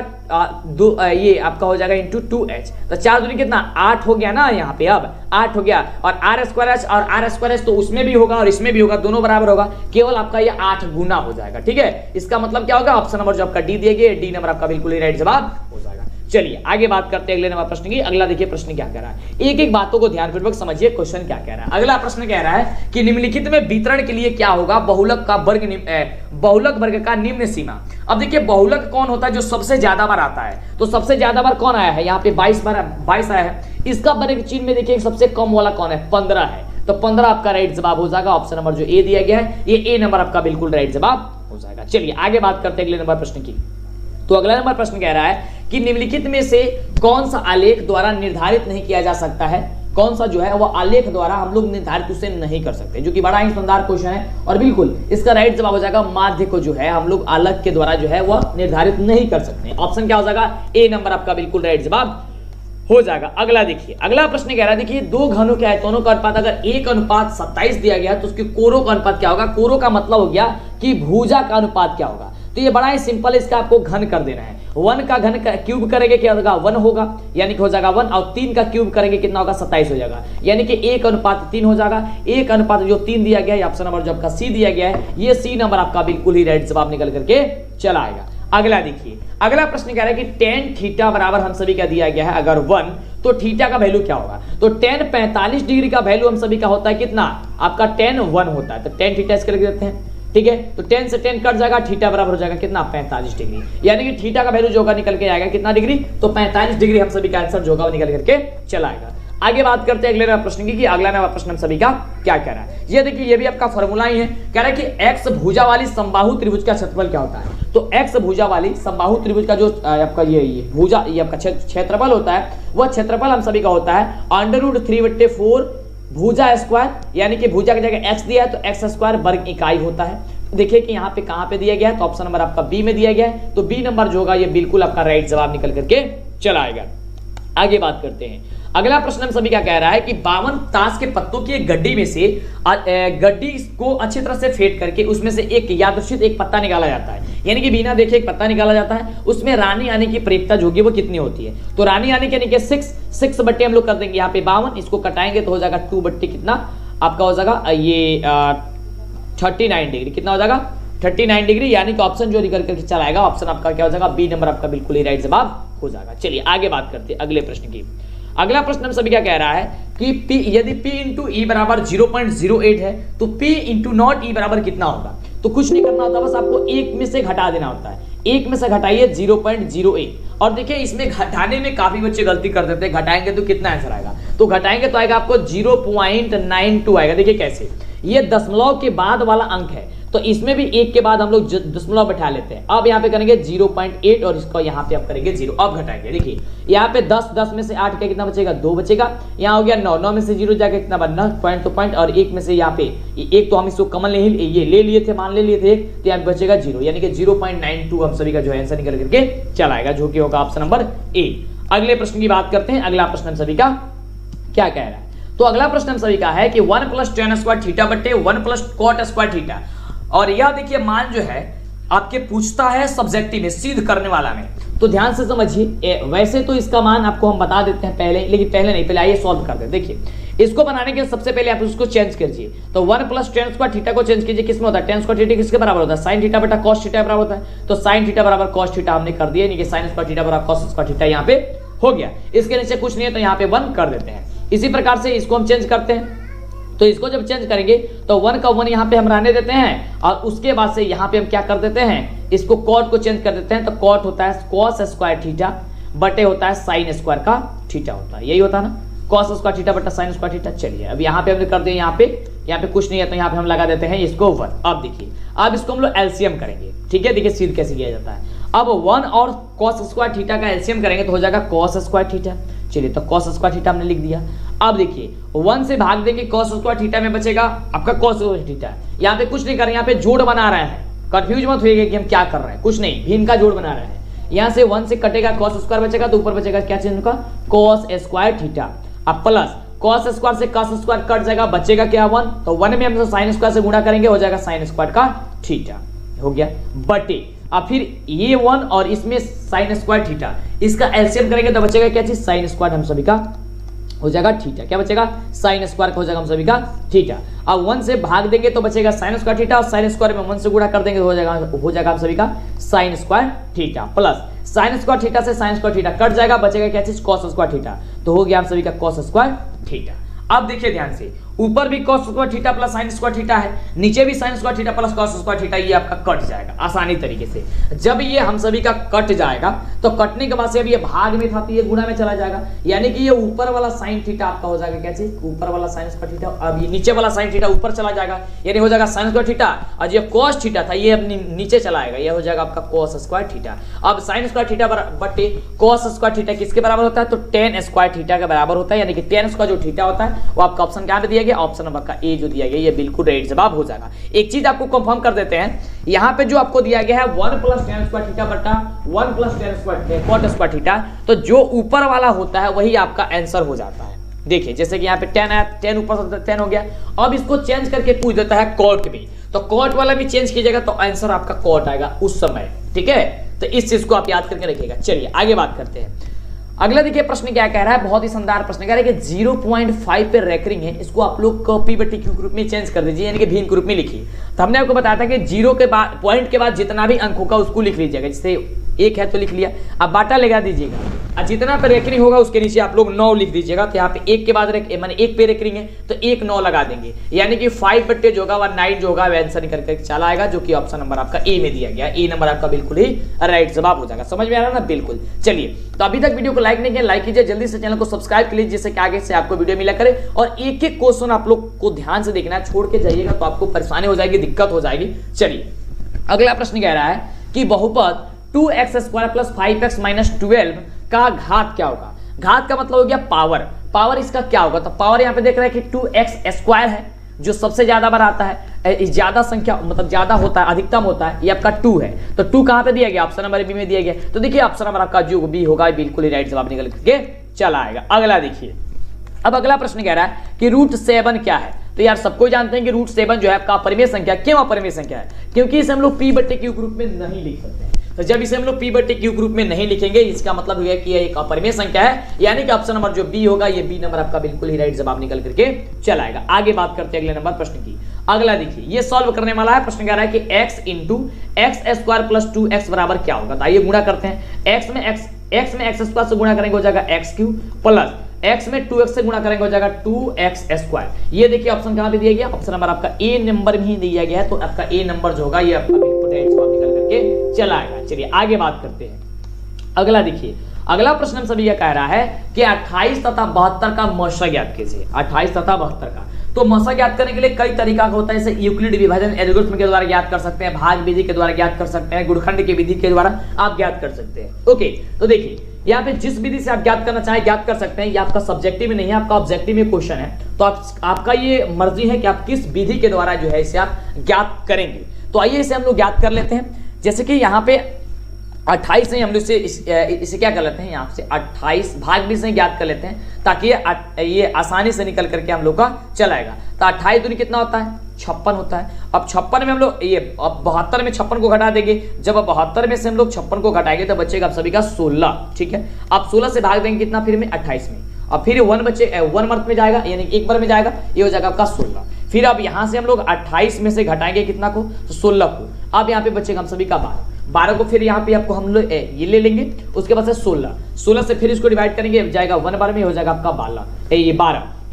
ये आपका हो जाएगा इंटू 2h, तो 4 दूनी कितना 8 हो गया ना, यहाँ पे अब 8 हो गया, और r² और r² तो उसमें भी होगा और इसमें भी होगा, दोनों बराबर होगा, केवल आपका ये 8 गुना हो जाएगा। ठीक है, इसका मतलब क्या होगा, ऑप्शन नंबर जो आपका डी दिया गया, डी नंबर आपका बिल्कुल ही राइट जवाब हो जाएगा। चलिए आगे बात करते हैं अगले नंबर प्रश्न की। अगला देखिए प्रश्न क्या कह रहा है, एक एक बातों को ध्यानपूर्वक समझिए, क्वेश्चन क्या कह रहा है। अगला प्रश्न कह रहा है कि निम्नलिखित में वितरण के लिए क्या होगा बहुलक वर्ग का निम्न सीमा। अब देखिए बहुलक कौन होता है, जो सबसे ज्यादा बार आता है, तो सबसे ज्यादा बार कौन आया है, यहाँ पे 22 आया है। इसका वर्ग चिन्ह में देखिए सबसे कम वाला कौन है, 15 है, तो 15 आपका राइट जवाब हो जाएगा। ऑप्शन नंबर जो ए दिया गया है, ये ए नंबर आपका बिल्कुल राइट जवाब हो जाएगा। चलिए आगे बात करते हैं अगले नंबर प्रश्न की। तो अगला नंबर प्रश्न कह रहा है कि निम्नलिखित में से कौन सा आलेख द्वारा निर्धारित नहीं किया जा सकता है, कौन सा जो है वो आलेख द्वारा हम लोग निर्धारित उसे नहीं कर सकते, जो कि बड़ा ही शानदार क्वेश्चन है, और बिल्कुल इसका राइट जवाब हो जाएगा माध्य को जो है हम लोग आलेख के द्वारा जो है वह निर्धारित नहीं कर सकते। ऑप्शन क्या हो जाएगा, ए नंबर आपका बिल्कुल राइट जवाब हो जाएगा। अगला देखिए, अगला प्रश्न कह रहा है, देखिए दो घनों के आयतनों का अनुपात अगर 1:27 दिया गया तो उसके कोरों का अनुपात क्या होगा। कोरों का मतलब हो गया कि भुजा का अनुपात क्या होगा, तो ये बड़ा ही सिंपल, इसका आपको घन कर देना है। 1 का घन क्यूब करेंगे क्या होगा, 1 होगा, यानी कि हो जाएगा 1, और 3 का क्यूब करेंगे कितना होगा, 27 हो जाएगा, यानी कि 1:3 हो जाएगा। 1:3 दिया गया है, ऑप्शन नंबर जो आपका सी दिया गया है, ये सी नंबर आपका बिल्कुल ही राइट जवाब निकल करके चला आएगा। अगला देखिए, अगला प्रश्न कह रहा है कि tan थीटा बराबर हम सभी का दिया गया है अगर 1, तो थीटा का वैल्यू क्या होगा। तो tan 45 डिग्री का वैल्यू हम सभी का होता है कितना, आपका tan 1 होता है, तो tan थीटा इसके लिख देते हैं। ठीक है, तो 10 से 10 कट जाएगा, थीटा बराबर हो जाएगा कितना, 45 डिग्री, यानी कि थीटा का वैल्यू जो होगा निकल के आएगा कितना डिग्री, तो 45 डिग्री हम सभी का आंसर जो होगा निकल करके चलाएगा। आगे बात करते हैं अगले नंबर प्रश्न की, अगला नंबर प्रश्न हम सभी का क्या कह रहा है। ये देखिए, ये भी आपका फॉर्मूला ही है, कह रहा है कि एक्स भुजा वाली समबाहु त्रिभुज का क्षेत्रफल क्या होता है। तो एक्स भुजा वाली समबाहु त्रिभुज का जो आपका ये भुजा, ये आपका क्षेत्रफल होता है, वह क्षेत्रफल हम सभी का होता है √3/4 भुजा स्क्वायर, यानी कि भुजा की जगह एक्स दिया है तो x² वर्ग इकाई होता है, देखिए कि यहाँ पे कहां पे दिया गया है, तो ऑप्शन नंबर आपका बी में दिया गया है, तो बी नंबर जो होगा ये बिल्कुल आपका राइट जवाब निकल करके चला आएगा। आगे बात करते हैं। अगला प्रश्न हम सभी क्या कह रहा है कि 52 ताश के पत्तों की एक गड्डी में से गड्डी को अच्छी तरह से फेंट करके उसमें से एक यादृच्छिक एक पत्ता निकाला जाता है, यानी कि बिना देखे एक पत्ता निकाला जाता है, उसमें रानी आने की प्रयोजकता जो होगी वो कितनी होती है। तो रानी आने के यानी कि 6 बट्टे हम लोग कर देंगे यहाँ पे 52, इसको कटाएंगे तो हो जाएगा 2 बट्टे कितना आपका हो जाएगा ये 39 डिग्री, कितना हो जाएगा 39 डिग्री, यानी कि ऑप्शन जो निकल करके चला आएगा ऑप्शन आपका क्या हो जाएगा बी नंबर आपका बिल्कुल ही राइट जवाब हो जाएगा। चलिए आगे बात करते हैं अगले प्रश्न की। अगला प्रश्न हम सभी क्या कह रहा है कि P यदि P इंटू ई बराबर 0.08 है तो P इंटू नॉट ई बराबर कितना होगा। तो कुछ नहीं करना होता, बस आपको एक में से घटा देना होता है, एक में से घटाइए 0.08। और देखिए इसमें घटाने में काफी बच्चे गलती कर देते हैं, घटाएंगे तो कितना आंसर आएगा, तो घटाएंगे तो आएगा आपको 0.92 आएगा। देखिए कैसे, ये दशमलव के बाद वाला अंक है, तो इसमें भी एक के बाद हम लोग दशमलव बैठा लेते हैं। अब यहाँ पे करेंगे 0.8 और इसको यहाँ पे आप करेंगे 0, अब घटाएंगे। देखिए यहाँ पे 10 में से 8 का कितना बचेगा 2 बचेगा, यहाँ हो गया 9 में से 0 जाके कितना बनना पॉइंट तो पॉइंट, और एक में से यहाँ पे एक तो हम इसको कमन ये ले लिए थे, मान ले लिए थे एक, तो यहाँ पे बचेगा 0, यानी कि 0.92 हम सभी का जो है आंसर निकल करके चलाएगा, जो कि होगा ऑप्शन नंबर ए। अगले प्रश्न की बात करते हैं। अगला प्रश्न हम सभी का क्या कह रहा है, तो अगला प्रश्न हम सभी का है कि 1 + tan स्क्वायर थीटा बटे 1 + cot स्क्वायर थीटा, और यह देखिए मान जो है आपके पूछता है सब्जेक्टिव में, सिद्ध करने वाला में, तो ध्यान से समझिए। वैसे तो इसका मान आपको हम बता देते हैं पहले, लेकिन पहले नहीं, पहले आइए सॉल्व करते हैं। देखिए इसको बनाने के सबसे पहले आप उसको चेंज कीजिए, तो 1 + tan स्क्वायर थीटा को चेंज कीजिए, किसमें होता है tan स्क्वायर थीटा किसके बराबर होता है sin थीटा बटा cos थीटा बराबर होता है, तो sin थीटा बराबर cos थीटा हमने कर दिया, यानी कि sin स्क्वायर थीटा बराबर cos स्क्वायर थीटा यहाँ पे हो गया। इसके नीचे कुछ नहीं है तो यहाँ पे 1 कर देते हैं। इसी प्रकार से इसको हम चेंज करते हैं, तो इसको जब चेंज करेंगे तो 1 का 1 यहाँ पे हम रहने देते हैं, और उसके बाद से यहाँ पे हम क्या कर देते हैं, इसको cot को चेंज कर देते हैं, तो cot होता है cos स्क्वायर थीटा बटे होता है sin स्क्वायर का थीटा होता है, यही होता है ना, cos स्क्वायर थीटा बटा sin स्क्वायर थीटा। चलिए अब यहाँ पे हमने कर दिया, यहाँ पे कुछ नहीं है तो यहाँ पे हम लगा देते हैं इसको 1। अब देखिए अब इसको हम लोग एलसीएम करेंगे, ठीक है, देखिए सिद्ध कैसे किया जाता है। अब 1 और cos स्क्वायर थीटा का एलसीएम करेंगे तो हो जाएगा cos स्क्वायर थीटा। चलिए तो cos स्क्वायर थीटा हमने लिख दिया। अब देखिए 1 से भाग देंगे cos स्क्वायर थीटा में बचेगा आपका cos स्क्वायर थीटा। यहाँ पे कुछ नहीं कर रहे हैं, यहाँ पे जोड़ बना रहे हैं, कंफ्यूज मत होइएगा कि हम क्या कर रहे हैं, कुछ नहीं, भिन्न का जोड़ बना रहे हैं। यहाँ से 1 से कटेगा cos स्क्वायर बचेगा, तो ऊपर बचेगा क्या चीज का cos स्क्वायर थीटा, अब प्लस cos स्क्वायर से cos स्क्वायर कट जाएगा, बचेगा क्या 1, तो 1 में हम sin स्क्वायर से गुणा करेंगे, हो जाएगा sin स्क्वायर का थीटा, हो गया बटे। अब फिर ये 1 और इसमें sin स्क्वायर थीटा, इसका एलसीएम करेंगे तो बचेगा क्या चीज sin स्क्वायर हम सभी का हो जाएगा थीटा, क्या बचेगा sin स्क्वायर का हो जाएगा हम सभी का थीटा। अब 1 से भाग देंगे तो बचेगा sin स्क्वायर थीटा, और sin स्क्वायर में 1 से गुणा कर देंगे तो हो जाएगा हम सभी का sin square theta, plus sin square theta से sin स्क्वायर थीटा कट जाएगा, बचेगा क्या चीज cos स्क्वायर थीटा, तो हो गया हम सभी का cos स्क्वायर थीटा। अब देखिए ध्यान से, ऊपर भी cos square theta plus sin square theta है, नीचे भी sin square theta plus cos square theta, ये आपका कट जाएगा आसानी तरीके से। जब ये हम सभी का कट जाएगा तो कटने के बाद से अब ये भाग में था तो ये गुणा में चला जाएगा, यानी कि ये ऊपर वाला sin थीटा आपका हो जाएगा क्या चीज, ऊपर वाला sin स्क्वायर थीटा, अब ये नीचे वाला sin थीटा ऊपर चला जाएगा, यानी हो जाएगा sin स्क्वायर थीटा, और ये cos थीटा था ये अपनी नीचे चला आएगा, ये हो जाएगा आपका cos स्क्वायर थीटा। अब sin स्क्वायर थीटा बटे cos स्क्वायर थीटा किसके बराबर होता है, तो tan स्क्वायर थीटा के बराबर होता है, यानी कि tan स्क्वायर जो थीटा होता है वो आपका ऑप्शन क्या पे दिया गया, ऑप्शन नंबर का ए जो दिया गया, ये बिल्कुल राइट जवाब हो जाएगा। एक चीज आपको कंफर्म कर देते हैं, यहाँ पे जो आपको दिया गया है 1 + tan स्क्वायर थीटा बटा 1 + tan square cot square theta, तो जो ऊपर वाला होता है वही आपका आंसर हो जाता है। देखिए जैसे कि यहाँ पे tan है, tan ऊपर से 10 हो गया, अब इसको चेंज करके पूछ देता है cot में, तो cot वाला भी चेंज कीजिएगा तो आंसर आपका cot आएगा उस समय, ठीक है, तो इस चीज को आप याद करके रखिएगा। चलिए आगे बात करते हैं। अगला देखिए प्रश्न क्या कह रहा है, बहुत ही शानदार प्रश्न कह रहा है कि 0.5 पे रेकरिंग है, इसको आप लोग P बटे Q ग्रुप में चेंज कर दीजिए, यानी कि भिन्न ग्रुप में लिखिए। तो हमने आपको बताया था कि 0 के बाद पॉइंट के बाद जितना भी अंक होगा उसको लिख लीजिएगा, जैसे 1 है तो लिख लिया, अब बाटा लगा दीजिएगा, और जितना पे रेकरिंग होगा उसके नीचे आप लोग 9 लिख दीजिएगा। तो यहाँ पे 1 के बाद माने 1 पे रेकरिंग है तो 1 9 लगा देंगे, यानी कि 5 बटे जो होगा 9 जो होगा आंसर निकल कर चला आएगा, जो कि ऑप्शन नंबर आपका ए में दिया गया, ए नंबर आपका बिल्कुल ही राइट जवाब हो जाएगा। समझ में आ रहा है ना, बिल्कुल। चलिए तो अभी तक वीडियो को लाइक नहीं किया, लाइक कीजिए, जल्दी से चैनल को सब्सक्राइब कर लीजिए, जिससे कि आगे से आपको वीडियो मिला करे, और एक एक क्वेश्चन आप लोग को ध्यान से देखना है, छोड़ के जाइएगा तो आपको परेशानी हो जाएगी, दिक्कत हो जाएगी। चलिए अगला प्रश्न कह रहा है कि बहुपद 2x square plus 5x minus 12 का घात क्या होगा। घात का मतलब हो गया पावर, पावर इसका क्या होगा, तो पावर यहाँ पे देख रहे हैं कि 2x स्क्वायर है जो सबसे ज्यादा बार आता है, ज्यादा संख्या मतलब ज्यादा होता है, अधिकतम होता है, ये आपका 2 है। तो 2 कहां पे दिया गया? ऑप्शन नंबर बी में दिया गया। तो देखिए ऑप्शन नंबर आपका जो बी होगा बिल्कुल ही राइट जवाब निकल करके चला आएगा। अगला देखिए, अब अगला प्रश्न कह रहा है कि रूट 7 क्या है? तो यार सबको जानते हैं कि रूट 7 जो है आपका अपरिमेय संख्या। क्यों अपरिमेय संख्या है? क्योंकि इसे हम लोग p/q ग्रुप में नहीं लिख सकते हैं। तो जब इसे हम लोग p/q ग्रुप में नहीं लिखेंगे, इसका मतलब हुआ कि यह एक अपरिमेय संख्या है, यानी कि ऑप्शन नंबर जो बी होगा, ये बी नंबर आपका बिल्कुल ही राइट जवाब निकल करके चला आएगा। आगे बात करते हैं अगले नंबर प्रश्न की। अगला देखिए, ये सॉल्व करने वाला है। प्रश्न कह रहा है कि x into x² plus 2x बराबर क्या होगा? तो आइए गुणा करते हैं। x में x² से गुणा करेंगे हो जाएगा x³ प्लस x में 2x से गुणा करेंगे हो जाएगा 2x²। ये देखिए ऑप्शन कहां पे दिया गया? ऑप्शन नंबर आपका ए नंबर में ही दिया गया है। तो आपका ए नंबर जो होगा ये आपका बिल्कुल राइट जवाब निकल करके चला आएगा। चलिए आगे बात करते हैं। अगला देखिए, अगला प्रश्न हम सभी यह कह रहा है कि 28 तथा 72 का मसा ज्ञात कीजिए। 28 तथा 72 का तो मसा ज्ञात करने के लिए कई तरीका का होता है। जैसे यूक्लिड विभाजन एल्गोरिथम के द्वारा ज्ञात कर सकते हैं, भाग विधि के द्वारा ज्ञात कर सकते हैं, गुणखंड की विधि के द्वारा आप ज्ञात कर सकते हैं। ओके, तो देखिए यहाँ पे जिस विधि से आप ज्ञात करना चाहें ज्ञात कर सकते हैं। ये आपका सब्जेक्टिव नहीं है, आपका ऑब्जेक्टिव में क्वेश्चन है। तो आपका ये मर्जी है कि आप किस विधि के द्वारा जो है इसे आप ज्ञात करेंगे। तो आइए इसे हम लोग ज्ञात कर लेते हैं। जैसे कि यहाँ पे 28 से हम लोग इसे क्या कर लेते हैं, यहाँ से 28 भाग भी से ज्ञात कर लेते हैं ताकि ये आसानी से निकल करके हम लोग का चलाएगा। तो 28 दूनी कितना होता है? 56 होता है। अब 56 में हम लोग ये 72 में 56 को घटा देंगे। जब 72 में से हम लोग 56 को घटाएंगे तो बचेगा आप सभी का 16। ठीक है, अब 16 से भाग देंगे कितना? फिर में 28 में, और फिर 1 मर्थ में जाएगा, यानी एक बार में जाएगा, ये हो जाएगा आपका 16। फिर अब यहाँ से हम लोग 28 में से घटाएंगे कितना को? तो 16 को। अब यहाँ पे बचेगा हम सभी का 12 को। फिर यहाँ पे आपको हम लोग ये ले लेंगे, उसके बाद से 16 से फिर इसको डिवाइड करेंगे, जाएगा 1 बार में, हो जाएगा आपका 12,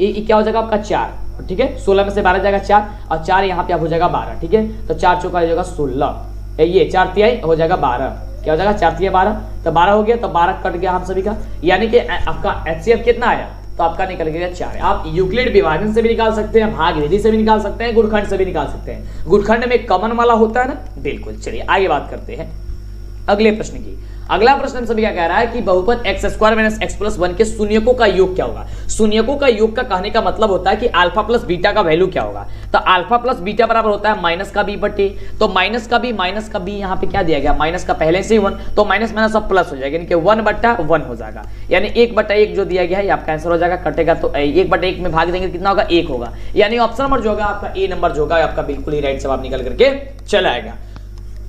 ये क्या हो जाएगा आपका 4। ठीक है, 16 में से 12 जाएगा 4, और 4 यहाँ पे आप हो जाएगा 12। ठीक है, तो 4 चौका हो जाएगा 16, ये 4 तिहाई हो जाएगा 12। क्या हो जाएगा? 4 तिहाई 12, तो 12 हो गया। तो 12 कट गया हम सभी का, यानी कि आपका HCF कितना आया? तो आपका निकल गया 4। आप यूक्लिड विभाजन से भी निकाल सकते हैं, भाग विधि से भी निकाल सकते हैं, गुणखंड से भी निकाल सकते हैं। गुणखंड में कॉमन वाला होता है ना, बिल्कुल। चलिए आगे बात करते हैं अगले प्रश्न की। अगला प्रश्न हम सभी क्या कह रहा है कि बहुपद x² माइनस x प्लस 1 के शून्यकों का योग क्या होगा? शून्यकों का योग का कहने का मतलब होता है कि अल्फा प्लस बीटा का वैल्यू क्या होगा। तो अल्फा प्लस बीटा बराबर होता है माइनस का b/a। तो माइनस का b यहाँ पे क्या दिया गया? माइनस का पहले से ही 1, तो माइनस माइनस अब प्लस हो जाएगा, यानी कि 1/1 हो जाएगा, यानी 1/1 जो दिया गया है आपका आंसर हो जाएगा। कटेगा तो 1/1 में भाग देंगे कितना होगा? 1 होगा, यानी ऑप्शन नंबर जो होगा आपका ए नंबर जो होगा आपका बिल्कुल ही राइट जवाब निकल करके चला आएगा।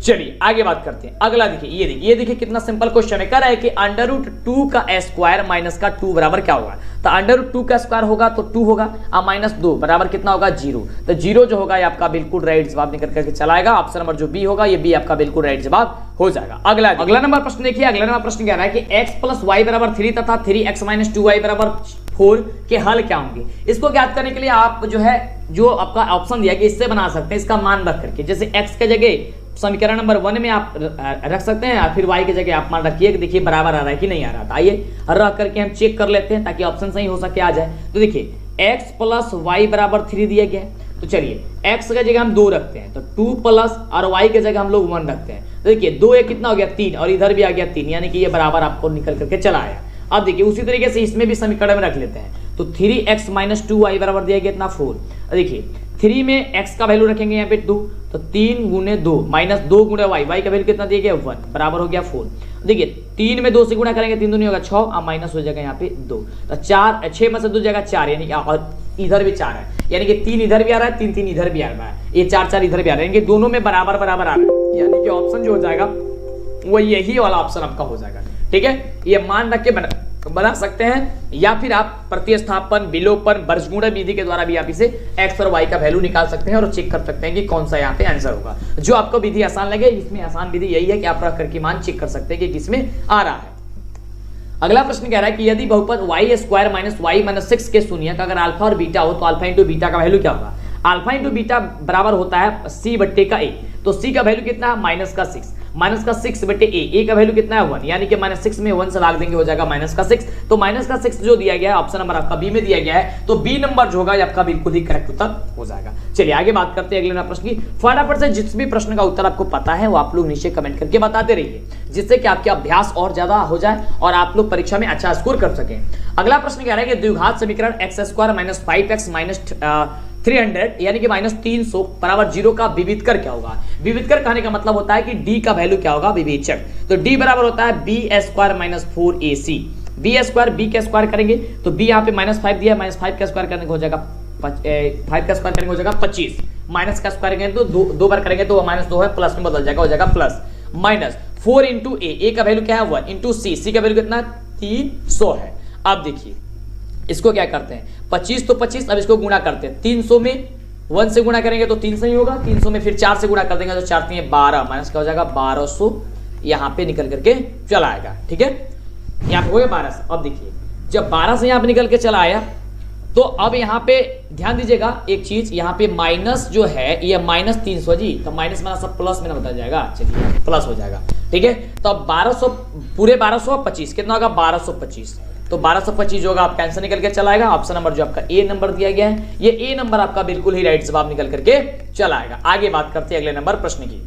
चलिए आगे बात करते हैं। अगला देखिए, ये देखिए कितना सिंपल क्वेश्चन है। कह रहा है कि √2 का स्क्वायर माइनस का 2 बराबर क्या होगा? तो √2 का स्क्वायर होगा तो 2 होगा, और माइनस 2 बराबर कितना होगा? 0। तो 0 जो होगा ये आपका बिल्कुल राइट जवाब निकल करके चलाएगा। ऑप्शन नंबर जो बी होगा ये बी आपका बिल्कुल राइट जवाब हो जाएगा। अगला नंबर प्रश्न देखिए। अगला नंबर प्रश्न कह रहा है कि x प्लस वाई बराबर 3 तथा 3x माइनस 2y बराबर 4 के हल क्या होंगे? इसको ज्ञात करने के लिए आप जो आपका ऑप्शन दिया कि इससे बना सकते हैं, इसका मान रख करके। जैसे x के जगह समीकरण नंबर 1 में आप रख सकते हैं, और फिर y की जगह आप मान रखिए कि देखिए बराबर आ रहा है कि नहीं आ रहा था। आइए रख करके हम चेक कर लेते हैं ताकि ऑप्शन सही हो सके, आ जाए। तो देखिए x प्लस वाई बराबर 3 दिया गया है, तो चलिए x की जगह हम 2 रखते हैं, तो 2 प्लस और y की जगह हम लोग 1 रखते हैं। तो देखिए 2 एक कितना हो गया? 3, और इधर भी आ गया 3, यानी कि ये बराबर आपको निकल करके चला आया। अब देखिए उसी तरीके से इसमें भी समीकरण में रख लेते हैं। तो 3x माइनस 2y बराबर दिया गया इतना 4। देखिए 3 में x का वैल्यू रखेंगे यहाँ पे 2, तो 3 गुने 2 माइनस 2 गुणे y का वैल्यू कितना दिया गया? 1 बराबर हो गया 4। देखिए 3 में 2 से गुणा करेंगे, 3 दूनी होगा 6, और माइनस हो जाएगा यहाँ पे 2। तो 6 में से 2 जाएगा 4, यानी कि और इधर भी 4 है, यानी कि 3 इधर भी आ रहा है, 3 इधर भी आ रहा है, ये 4 इधर भी आ रहा है, यानी कि दोनों में बराबर आ रहा है, यानी कि ऑप्शन जो हो जाएगा वो यही वाला ऑप्शन आपका हो जाएगा। ठीक है, ये मान रख के बना सकते हैं, या फिर आप प्रतिस्थापन, विलोपन, वर्गमूल विधि के द्वारा भी आप इसे x और y का वैल्यू निकाल सकते हैं और चेक कर सकते हैं कि कौन सा यहाँ पे आंसर होगा। जो आपको विधि आसान लगे, इसमें आसान विधि यही है कि आप रख करके मान चेक कर सकते हैं कि किसमें आ रहा है। अगला प्रश्न कह रहा है कि यदि बहुपद y² माइनस y माइनस 6 के शून्य का अगर अल्फा और बीटा हो तो अल्फा इंटू बीटा का वैल्यू क्या होगा? अल्फा इंटू बीटा बराबर होता है c/a। तो c का वैल्यू कितना है? माइनस का 6, माइनस का 6/a। a का वैल्यू कितना है? 1, यानी कि माइनस 6 में 1 से भाग देंगे हो जाएगा माइनस का 6। तो माइनस का 6 जो दिया गया है ऑप्शन नंबर आपका बी में दिया गया है, तो बी नंबर जो होगा आपका बिल्कुल ही करेक्ट उत्तर हो जाएगा। चलिए आगे बात करते हैं अगले प्रश्न की। फटाफट से जिस भी प्रश्न का उत्तर आपको पता है वो आप लोग नीचे कमेंट करके बताते रहिए, जिससे कि आपके अभ्यास और ज्यादा हो जाए और आप लोग परीक्षा में अच्छा स्कोर कर सकें। अगला प्रश्न कह रहा है कि द्विघात समीकरण x² माइनस 5x माइनस 300 यानी कि -300 बराबर 0 का विविधकर क्या होगा? विविधकर कहने का मतलब होता है कि d का वैल्यू क्या होगा? विवेचक। तो d बराबर होता है b² - 4ac। b² b का स्क्वायर करेंगे तो b यहाँ पे -5 दिया, -5 का स्क्वायर करने को हो जाएगा 5 का स्क्वायर करेंगे हो जाएगा 25, माइनस का स्क्वायर करेंगे तो दो बार करेंगे तो -2 है, प्लस में बदल जाएगा, हो जाएगा प्लस, माइनस 4 इंटू ए का वैल्यू क्या है 1 इंटू सी का वैल्यू कितना 300 है। अब देखिए इसको क्या करते हैं 25 तो 25, अब इसको गुणा करते हैं 300 में 1 से गुणा करेंगे तो 300 ही होगा, 300 में फिर 4 से गुणा कर देंगे तो 4 3 12, माइनस का हो जाएगा 1200, यहाँ पे निकल करके चला आएगा। ठीक है, यहाँ पे हो गया 1200। अब देखिए जब 12 से यहाँ पे निकल के चला आया तो अब यहाँ पे ध्यान दीजिएगा एक चीज, यहाँ पे माइनस जो है ये -300 जी, तो माइनस में सब प्लस में ना बदल जाएगा, चलिए प्लस हो जाएगा। ठीक है, तो अब 1200 पूरे 1225 कितना होगा 1225, तो 1225 होगा आपका आंसर निकल के चला आएगा। ऑप्शन नंबर जो आपका ए नंबर दिया गया है ये ए नंबर आपका बिल्कुल ही राइट जवाब निकल करके चला आएगा। आगे बात करते हैं अगले नंबर प्रश्न की।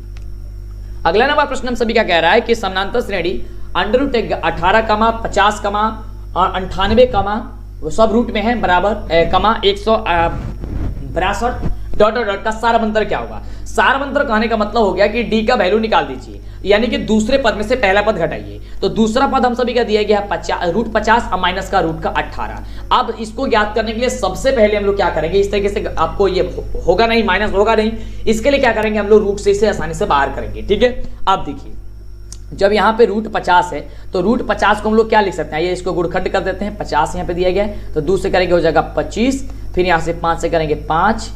अगला नंबर प्रश्न हम सभी का कह रहा है कि समानांतर श्रेणी √18, 50, और 98, वो सब रूट में है बराबर 162 डॉट का सारमंतर क्या होगा? सारमंतर कहने का मतलब हो गया कि डी का वैल्यू निकाल दीजिए, यानी कि दूसरे पद में से पहला पद घटाइए। तो दूसरा पद हम सभी का दिया गया है √50 और माइनस का √18। अब इसको ज्ञात करने के लिए सबसे पहले हम लोग क्या करेंगे, इस तरीके से आपको ये होगा नहीं, माइनस होगा नहीं, इसके लिए क्या करेंगे हम लोग रूट से इसे आसानी से बाहर करेंगे। ठीक है, अब देखिए जब यहाँ पे √50 है तो √50 को हम लोग क्या लिख सकते हैं, ये इसको गुणखंड कर देते हैं, 50 यहाँ पे दिया गया है तो 2 से करेंगे हो जाएगा 25, फिर यहाँ से 5 से करेंगे 5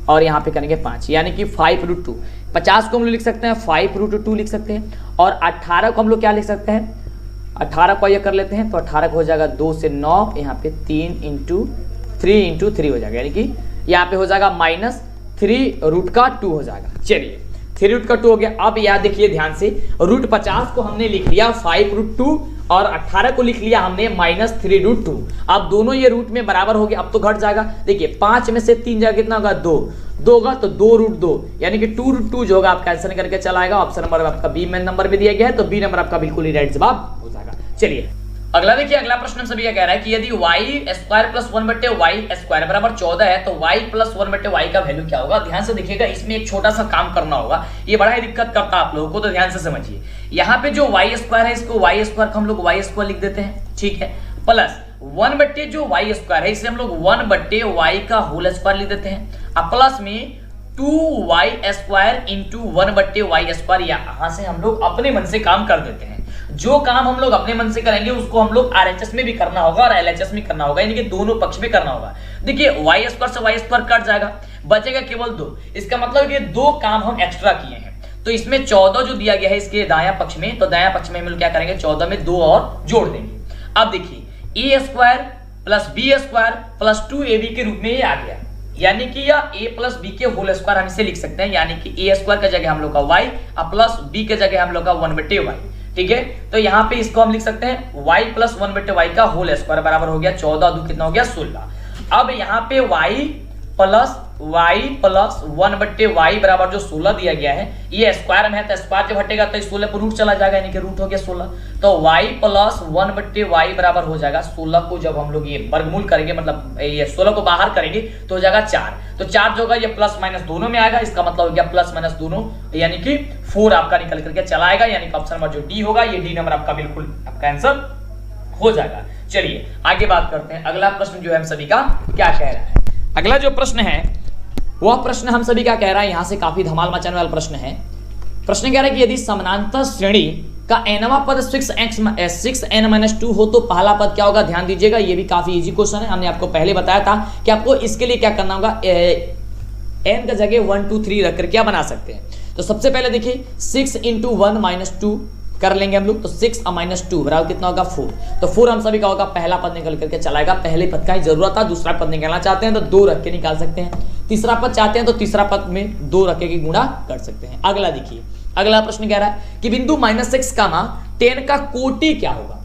और यहाँ पे करेंगे 5, यानी कि 5√2। 50 को हम लोग लिख सकते हैं 5√2 लिख सकते हैं, और 18 को हम लोग क्या लिख सकते हैं, 18 को ये कर लेते हैं तो 18 को हो जाएगा 2 से 9, यहाँ पे 3 इंटू 3 हो जाएगा, यानी कि यहाँ पे हो जाएगा -3√2 हो जाएगा। चलिए 3√2 हो गया। अब याद देखिए ध्यान से, √50 को हमने लिख लिया 5√2 और 18 को लिख लिया हमने -3√2। अब दोनों ये रूट में बराबर हो गया, अब तो घट जाएगा। देखिए 5 में से 3 जाएगा कितना होगा 2 होगा, तो 2√2 यानी कि 2√2 जो होगा आपका आंसर करके चला आएगा। ऑप्शन नंबर आपका बी में नंबर भी दिया गया है, तो बी नंबर आपका बिल्कुल ही राइट जवाब हो जाएगा। चलिए अगला देखिए, अगला प्रश्न हम सभी का कह रहा है कि यदि y² + 1/y² बराबर 14 है तो y + 1/y का वैल्यू क्या होगा? ध्यान से देखिएगा, इसमें एक छोटा सा काम करना होगा, ये बड़ा ही दिक्कत करता है आप लोगों को, तो ध्यान से समझिए। यहाँ पे जो y² है इसको y² को हम लोग y² लिख देते हैं, ठीक है, प्लस 1/, जो y² है इसे हम लोग 1/y का होल स्क्वायर लिख देते हैं, अब प्लस में 2y² इंटू 1/y², यहाँ से हम लोग अपने मन से काम कर देते हैं। जो काम हम लोग अपने मन से करेंगे उसको हम लोग RHS में भी करना होगा और LHS में करना होगा, यानी कि दोनों पक्ष में करना होगा। देखिए y² से y² कट जाएगा, बचेगा केवल 2, इसका मतलब कि 2 काम हम एक्स्ट्रा किए हैं। तो इसमें 14 जो दिया गया है इसके दायां पक्ष में, तो दायां पक्ष में हम लोग क्या करेंगे 14 में 2 और जोड़ देंगे। अब देखिए a² + b² + 2ab के रूप में ये आ गया, यानी कि या a + b के होल स्क्वायर हम इसे लिख सकते हैं, यानी कि a² का जगह हम लोग का y और प्लस b के जगह हम लोग का 1/y। ठीक है, तो यहाँ पे इसको हम लिख सकते हैं y + 1/y का होल स्क्वायर बराबर हो गया 14, 2 कितना हो गया 16। अब यहाँ पे y + 1/y बराबर जो 16 दिया गया है, ये स्क्वायर में है तो स्क्वायर जब हटेगा तो 16 पर रूट चला जाएगा, यानी कि रूट हो गया 16, तो y + 1/y बराबर हो जाएगा 16 को जब हम लोग ये वर्गमूल करेंगे, मतलब ये 16 को बाहर करेंगे तो हो जाएगा 4, तो 4 जो होगा ये प्लस माइनस दोनों में आएगा, इसका मतलब हो गया प्लस माइनस दोनों, यानी कि 4 आपका निकल करके चला आएगा, यानी कि ऑप्शन नंबर जो डी होगा ये डी नंबर आपका बिल्कुल आपका आंसर हो जाएगा। चलिए आगे बात करते हैं, अगला प्रश्न जो है हम सभी का क्या कह रहा है। अगला जो प्रश्न है वह प्रश्न हम सभी का कह रहा है, यहां से काफी धमाल मचाने वाला प्रश्न है। प्रश्न कह रहा है कि यदि समानांतर श्रेणी का nवां पद 6n-2 हो तो पहला पद क्या होगा? ध्यान दीजिएगा, ये भी काफी इजी क्वेश्चन है, हमने आपको पहले बताया था कि आपको इसके लिए क्या करना होगा, n का जगह 1 2 3 रख कर क्या बना सकते हैं। तो सबसे पहले देखिए 6 × 1 - 2 कर लेंगे हम लोग, तो 6 और -2 बराबर कितना होगा 4, तो 4 हम सभी का होगा, पहला पद निकल करके चलाएगा, पहले पद का ही जरूरत था, दूसरा पद निकालना चाहते हैं तो 2 रख के निकाल सकते हैं, तीसरा पद चाहते हैं तो तीसरा पद में 2 रख के गुणा कर सकते हैं। अगला देखिए, अगला प्रश्न कह रहा है कि बिंदु -6, 10 का कोटि क्या होगा?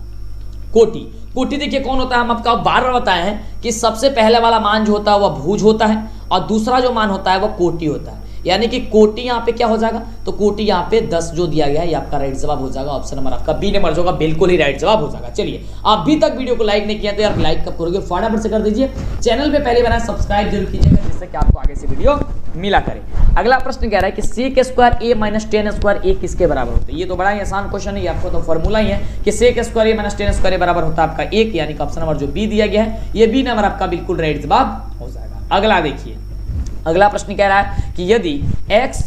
कोटि देखिए कौन होता है, हम आपको बार बार बताए हैं कि सबसे पहले वाला मान जो होता है वह भुज होता है और दूसरा जो मान होता है वह कोटि होता है, यानी कि कोटि यहाँ पे क्या हो जाएगा, तो कोटि यहाँ पे 10 जो दिया गया है ये आपका राइट जवाब हो जाएगा। ऑप्शन नंबर आपका बी नंबर जो होगा बिल्कुल ही राइट जवाब हो जाएगा। चलिए, अभी तक वीडियो को लाइक नहीं किया तो यार लाइक कब करोगे, फटाफट से कर दीजिए। चैनल पे पहले बनाए सब्सक्राइब जरूर कीजिएगा जिससे कि आपको आगे से वीडियो मिला करे। अगला प्रश्न कह रहा है कि sec square a minus 10 square a किसके बराबर होता है। ये तो बड़ा ही आसान क्वेश्चन है, आपको तो फॉर्मूला ही है कि sec square a minus 10 square a बराबर होता है आपका 1, यानी कि ऑप्शन नंबर जो बी दिया गया है ये बी नंबर आपका बिल्कुल राइट जवाब हो जाएगा। अगला देखिए, अगला प्रश्न कह रहा है कि यदि x,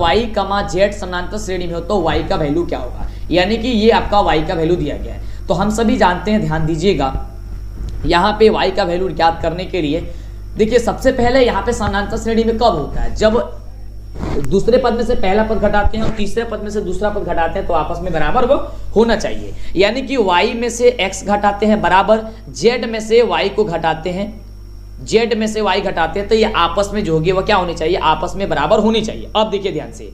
y, z समानांतर श्रेणी में हो तो y का वैल्यू क्या होगा। यानी कि ये आपका y का वैल्यू दिया गया है। तो हम सभी जानते हैं, ध्यान दीजिएगा, यहाँ पे y का वैल्यू ज्ञात करने के लिए देखिए सबसे पहले यहाँ पे समानांतर श्रेणी में कब होता है, जब दूसरे पद में से पहला पद घटाते हैं और तीसरे पद में से दूसरा पद घटाते हैं तो आपस में बराबर वो होना चाहिए। यानी कि y में से x घटाते हैं बराबर z में से y को घटाते हैं, z में से y घटाते हैं, तो ये आपस में जो होगी वो क्या होनी चाहिए, आपस में बराबर होनी चाहिए। अब देखिए ध्यान से,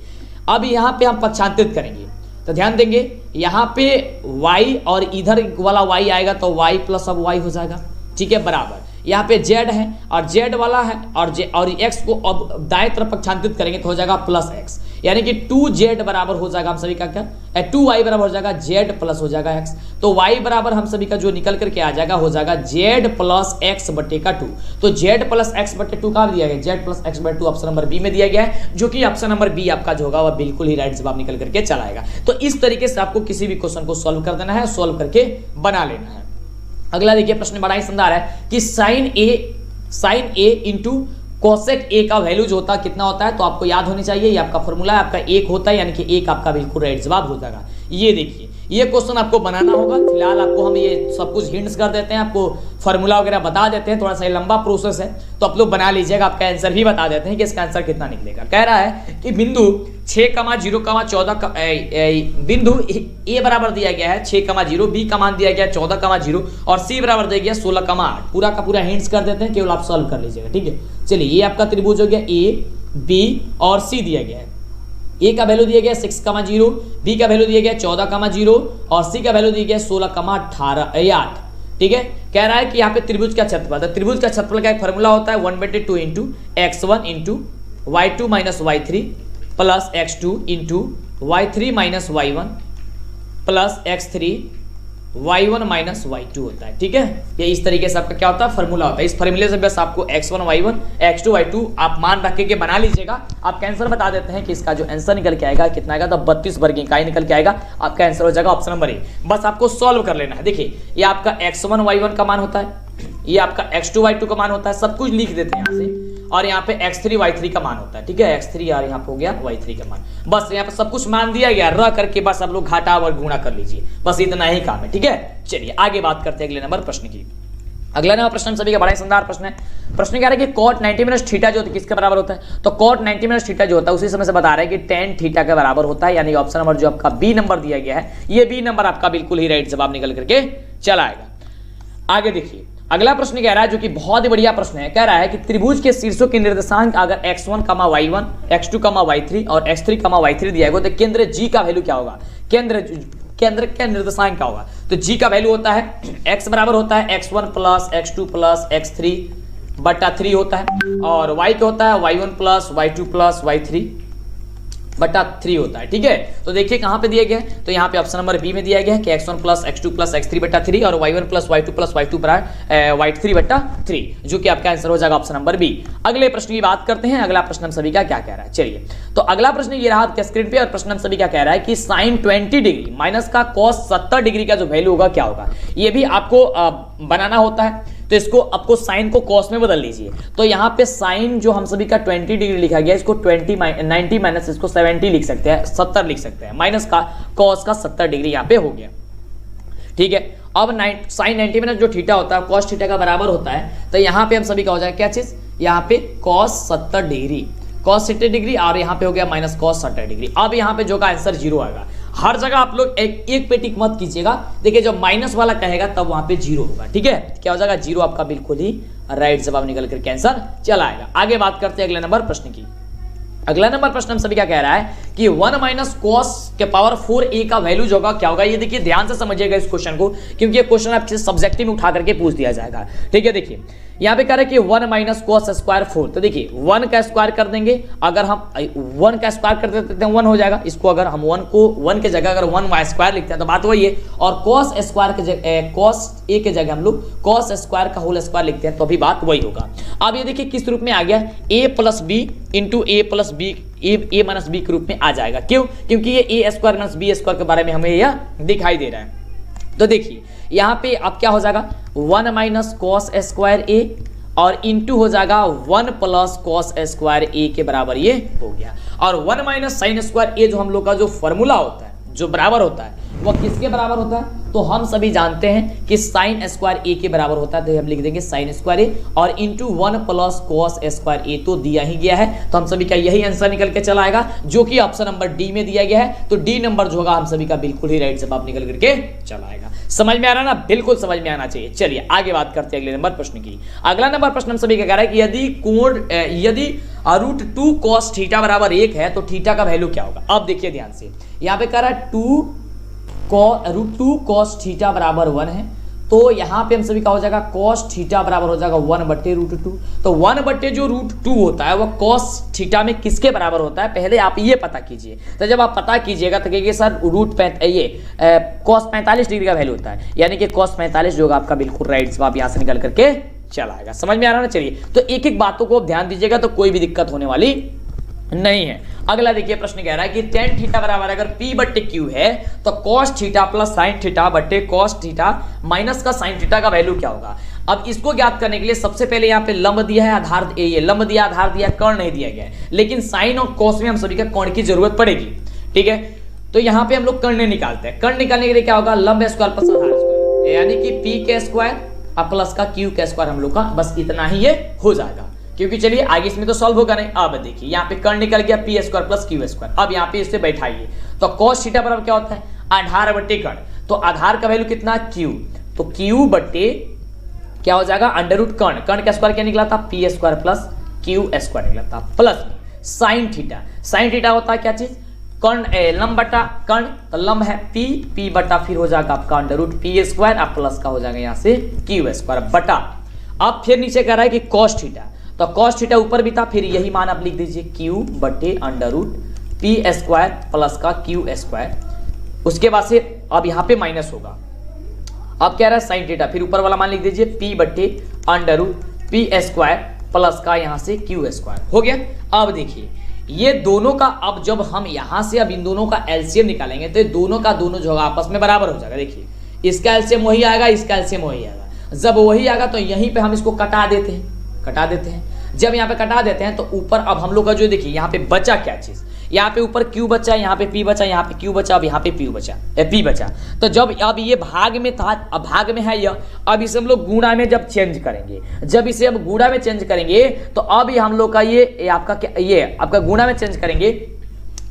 अब यहाँ पे हम पक्षांतरित करेंगे तो ध्यान देंगे, यहाँ पे y और इधर वाला y आएगा तो y प्लस अब y हो जाएगा, ठीक है, बराबर। यहाँ पे z है और z वाला है और x को अब दाएं तरफ पक्षांतरित करेंगे तो हो जाएगा प्लस x, यानी कि 2z बराबर हो जाएगा हम सभी का क्या, 2y बराबर हो जाएगा z प्लस हो जाएगा x। तो y बराबर हम सभी का जो निकल करके आ जाएगा हो जाएगा z प्लस x बटे का 2। तो z प्लस x बटे 2 कहाँ दिया गया, z प्लस x बटे 2 ऑप्शन नंबर बी में दिया गया है, जो कि ऑप्शन नंबर बी आपका जो होगा वह बिल्कुल ही राइट जवाब निकल करके चला आएगा। तो इस तरीके से आपको किसी भी क्वेश्चन को सॉल्व कर देना है, सॉल्व करके बना लेना है। अगला देखिए प्रश्न बड़ा ही शानदार है कि sine A into cosec A का वैल्यू जो होता है कितना होता है, तो आपको याद होनी चाहिए, ये आपका फॉर्मूला है, आपका 1 होता है, यानी कि 1 आपका बिल्कुल राइट जवाब हो जाएगा। ये देखिए ये क्वेश्चन आपको बनाना होगा, फिलहाल आपको हम ये सब कुछ हिंट्स कर देते हैं, आपको फॉर्मूला वगैरह बता देते हैं, थोड़ा सा लंबा प्रोसेस है तो आप लोग बना लीजिएगा। आपका आंसर भी बता देते हैं कि इसका आंसर कितना निकलेगा। कह रहा है कि बिंदु 6,0,14 बिंदु ए बराबर दिया गया है 6,0, बी का मान दिया गया है 14,0 और सी बराबर दिया गया 16,8। पूरा का पूरा हिंट्स कर देते हैं, केवल आप सॉल्व कर लीजिएगा, ठीक है। चलिए, ये आपका त्रिभुज हो गया, ए बी और सी दिया गया है। ए का वैल्यू दिया गया 6,0, बी का वैल्यू दिया गया 14,0 और सी का वैल्यू दिया गया 16,8, ठीक है। कह रहा है कि यहाँ पे त्रिभुज का क्षेत्रफल, तो त्रिभुज का क्षेत्रफल का एक फॉर्मूला होता है 1/2 into x1 into y2 minus y3 plus x2 into y3 minus y1 plus x3 y1 minus y2 होता है, ठीक है। ये इस तरीके से आपका क्या होता है, फॉर्मूला होता है। इस फॉर्मूले से बस आपको x1 y1 x2 y2 आप मान रख के बना लीजिएगा। आपका आंसर बता देते हैं कि इसका जो आंसर निकल के आएगा कितना आएगा, तो 32 वर्ग इकाई निकल के आएगा। आपका आंसर हो जाएगा ऑप्शन नंबर ए। बस आपको सॉल्व कर लेना है। देखिए, ये आपका x1 y1 का मान होता है, ये आपका x2 y2 का मान होता है, सब कुछ लिख देते हैं यहाँ से, और यहाँ पे x3 y3 का मान होता है, ठीक है। x3 यार यहाँ पे हो गया y3 का मान, बस यहाँ पे सब कुछ मान दिया गया, रह करके बस आप लोग घाटा और गुणा कर लीजिए, बस इतना ही काम है, ठीक है। चलिए आगे बात करते हैं अगले नंबर प्रश्न की। अगला नंबर प्रश्न सभी का बड़ा ही शानदार प्रश्न है। प्रश्न कह रहा है कि cot 90 माइनस थीटा जो होता है किसके बराबर होता है, तो cot 90 माइनस थीटा जो होता है उसी समय से बता रहा है कि tan थीटा के बराबर होता है, यानी ऑप्शन नंबर जो आपका बी नंबर दिया गया है ये बी नंबर आपका बिल्कुल ही राइट जवाब निकल करके चला आएगा। आगे देखिए, अगला प्रश्न कह रहा है जो कि बहुत ही बढ़िया प्रश्न है। कह रहा है कि त्रिभुज के शीर्षों के निर्देशांक अगर x1, y1, x2, y3 और x3, y3 दिया गया तो केंद्र G का वैल्यू क्या होगा, केंद्र का निर्देशांक क्या होगा, तो G का वैल्यू होता है x बराबर होता है x1 plus x2 plus x3 बटा 3 होता है, और y क्या होता है y1 plus y2 plus y3 बटा 3 होता है, ठीक है। तो देखिए कहां पे दिया गया है, तो यहाँ पे ऑप्शन नंबर बी में दिया गया है कि x1 plus x2 plus x3 बटा 3 और y1 plus y2 plus y2 y3 बटा 3, जो कि आपका आंसर हो जाएगा ऑप्शन नंबर बी। अगले प्रश्न की बात करते हैं। अगला प्रश्न हम सभी का क्या कह रहा है, चलिए। तो अगला प्रश्न ये रहा आपके स्क्रीन पे, और प्रश्न हम सभी का कह रहा है कि साइन 20 डिग्री माइनस का कॉस 70 डिग्री का जो वैल्यू होगा क्या होगा। ये भी आपको बनाना होता है, तो इसको आपको साइन को कॉस में बदल लीजिए। तो यहाँ पे साइन जो हम सभी का 20 डिग्री लिखा गया, इसको 90 माइनस इसको 70 लिख सकते हैं, 70 लिख सकते हैं, माइनस का कॉस का 70 डिग्री यहाँ पे हो गया, ठीक है। अब साइन 90 माइनस जो थीटा होता है कॉस थीटा का बराबर होता है, तो यहाँ पे हम सभी का हो जाएगा क्या चीज, यहाँ पे कॉस 70 डिग्री, कॉस 70 डिग्री, और यहाँ पे हो गया माइनस कॉस 70 डिग्री। अब यहाँ पे जो का आंसर 0 आएगा। हर जगह आप लोग एक पे टिक मत कीजिएगा, देखिए जब माइनस वाला कहेगा तब वहां पे 0 होगा, ठीक है। क्या हो जाएगा 0, आपका बिल्कुल ही राइट जवाब निकल कर आंसर चला आएगा। आगे बात करते हैं अगले नंबर प्रश्न की। अगला नंबर प्रश्न हम सभी क्या कह रहा है कि 1 माइनस कॉस के पावर 4a का वैल्यू जो होगा क्या होगा। ये देखिए ध्यान से समझिएगा इस क्वेश्चन को, क्योंकि ये क्वेश्चन आपके सब्जेक्टिव में उठा करके पूछ दिया जाएगा। ठीक है, देखिए यहाँ पे कह रहा है कि 1 माइनस कॉस स्क्वायर 4, तो देखिए 1 का स्क्वायर कर देंगे, अगर हम 1 का स्क्वायर कर देते हैं 1 हो जाएगा। इसको अगर हम 1 को 1 के जगह अगर 1 वाई स्क्वायर लिखते हैं तो बात वही है, और कॉस स्क्वायर के जगह कॉस ए के जगह हम लोग कॉस स्क्वायर का होल स्क्वायर लिखते हैं तो अभी बात वही होगा। अब ये देखिए किस रूप में आ गया, a plus B into A plus B A minus B के रूप में आ जाएगा। क्यों? क्योंकि ये A square minus B square के बारे में हमें यह दिखाई दे रहा है। तो देखिए यहाँ पे अब क्या हो जाएगा, 1 माइनस कॉस स्क्वायर ए और इंटू हो जाएगा 1 प्लस कॉस स्क्वायर ए के बराबर ये हो गया। और 1 माइनस साइन स्क्वायर ए जो हम लोग का जो फॉर्मूला होता है, जो बराबर होता है, वह किसके बराबर होता है? तो हम सभी जानते हैं कि साइन स्क्वायर ए के बराबर होता है, तो हम लिख देंगे साइन स्क्वायर ए और इंटू 1 प्लस कॉस स्क्वायर ए, तो दिया ही गया है। तो हम सभी का यही आंसर निकल के चला आएगा, जो कि ऑप्शन नंबर डी में दिया गया है। तो डी नंबर जो होगा हम सभी का बिल्कुल ही राइट जवाब निकल करके चला आएगा। समझ में आ रहा ना? बिल्कुल समझ में आना चाहिए। चलिए आगे बात करते हैं अगले नंबर प्रश्न की। अगला नंबर प्रश्न हम सभी का कह रहा है कि यदि रूट 2 कॉस थीटा बराबर 1 है तो थीटा का वैल्यू क्या होगा। अब देखिए ध्यान से, यहाँ पे कह रहा है रूट 2 कॉस थीटा बराबर 1 है, तो यहाँ पे हम सभी का हो जाएगा कॉस थीटा बराबर हो जाएगा 1 बट्टे रूट 2। तो 1 बट्टे जो रूट 2 होता है वह कॉस थीटा में किसके बराबर होता है, पहले आप ये पता कीजिए। तो जब आप पता कीजिएगा तो कहिए सर कॉस 45 डिग्री का वैल्यू होता है, यानी कि कॉस 45 जो होगा आपका बिल्कुल राइट जवाब यहाँ से निकल करके चला आएगा। समझ में आ रहा ना? चलिए तो एक एक बातों को ध्यान दीजिएगा तो कोई भी दिक्कत होने वाली नहीं है। अगला देखिए प्रश्न कह रहा है कि tan थीटा बराबर अगर p बट्टे q है तो cos theta plus sine theta बट्टे cos थीटा माइनस का साइन थीटा का वैल्यू क्या होगा। अब इसको ज्ञात करने के लिए सबसे पहले यहाँ पे लंब दिया है, आधार ये लंब दिया, आधार दिया, कर्ण नहीं दिया गया है, लेकिन साइन और cos में हम सभी का कर्ण की जरूरत पड़ेगी। ठीक है, तो यहाँ पे हम लोग कर्ण निकालते हैं। कर्ण निकालने के लिए क्या होगा, लंब स्क्वायर प्लस आधार स्क्वायर, यानी कि p के स्क्वायर और प्लस का q के स्क्वायर हम लोग का, बस इतना ही ये हो जाएगा। क्योंकि चलिए आगे इसमें तो सॉल्व होगा नहीं। अब देखिए यहाँ पे कर्ण निकल गया P square plus Q square. अब यहाँ पे इससे बैठाइए तो cos थीटा बराबर क्या होता है, आधार बट्टे कर्ण, तो आधार का वैल्यू कितना, q, तो q बट्टे क्या हो जाएगा अंडर रूट कर्ण, कर्ण का स्क्वायर क्या निकला था, P square plus Q square निकला था, plus sine theta. Sine theta होता है क्या चीज, कर्ण लंब बटा कर्ण, तो लंब है p बटा फिर हो जाएगा आपका अंडर रूट पी स्क्वायर और प्लस का हो जाएगा यहाँ से क्यू स्क्वायर बटा। अब फिर नीचे कह रहा है कि cos थीटा, तो cos थीटा ऊपर भी था, फिर यही मान आप लिख दीजिए q बटे under root P square plus का क्यू स्क्वायर। उसके बाद से अब यहाँ पे माइनस होगा। अब कह रहा है साइन थीटा, फिर ऊपर वाला मान लिख दीजिए p बटे under root P square plus का यहाँ से क्यू स्क्वायर हो गया। अब देखिए ये दोनों का, अब जब हम यहाँ से अब इन दोनों का एलसीएम निकालेंगे तो दोनों का दोनों जो आपस में बराबर हो जाएगा। देखिए इसका एलसीएम वही आएगा, इसका एलसीएम वही आएगा। जब वही आएगा तो यहीं पे हम इसको कटा देते हैं। जब यहाँ पे कटा देते हैं तो ऊपर अब हम लोग का जो देखिए यहाँ पे बचा क्या चीज, यहाँ पे ऊपर q बचा, यहाँ पे p बचा, यहाँ पे q बचा, अब यहाँ पे p बचा। तो जब अब ये भाग में था, अब भाग में है यह, अब इसे हम लोग गुणा में जब चेंज करेंगे, जब इसे अब गुणा में चेंज करेंगे तो अब हम लोग का ये आपका क्या, ये आपका गुणा में चेंज करेंगे,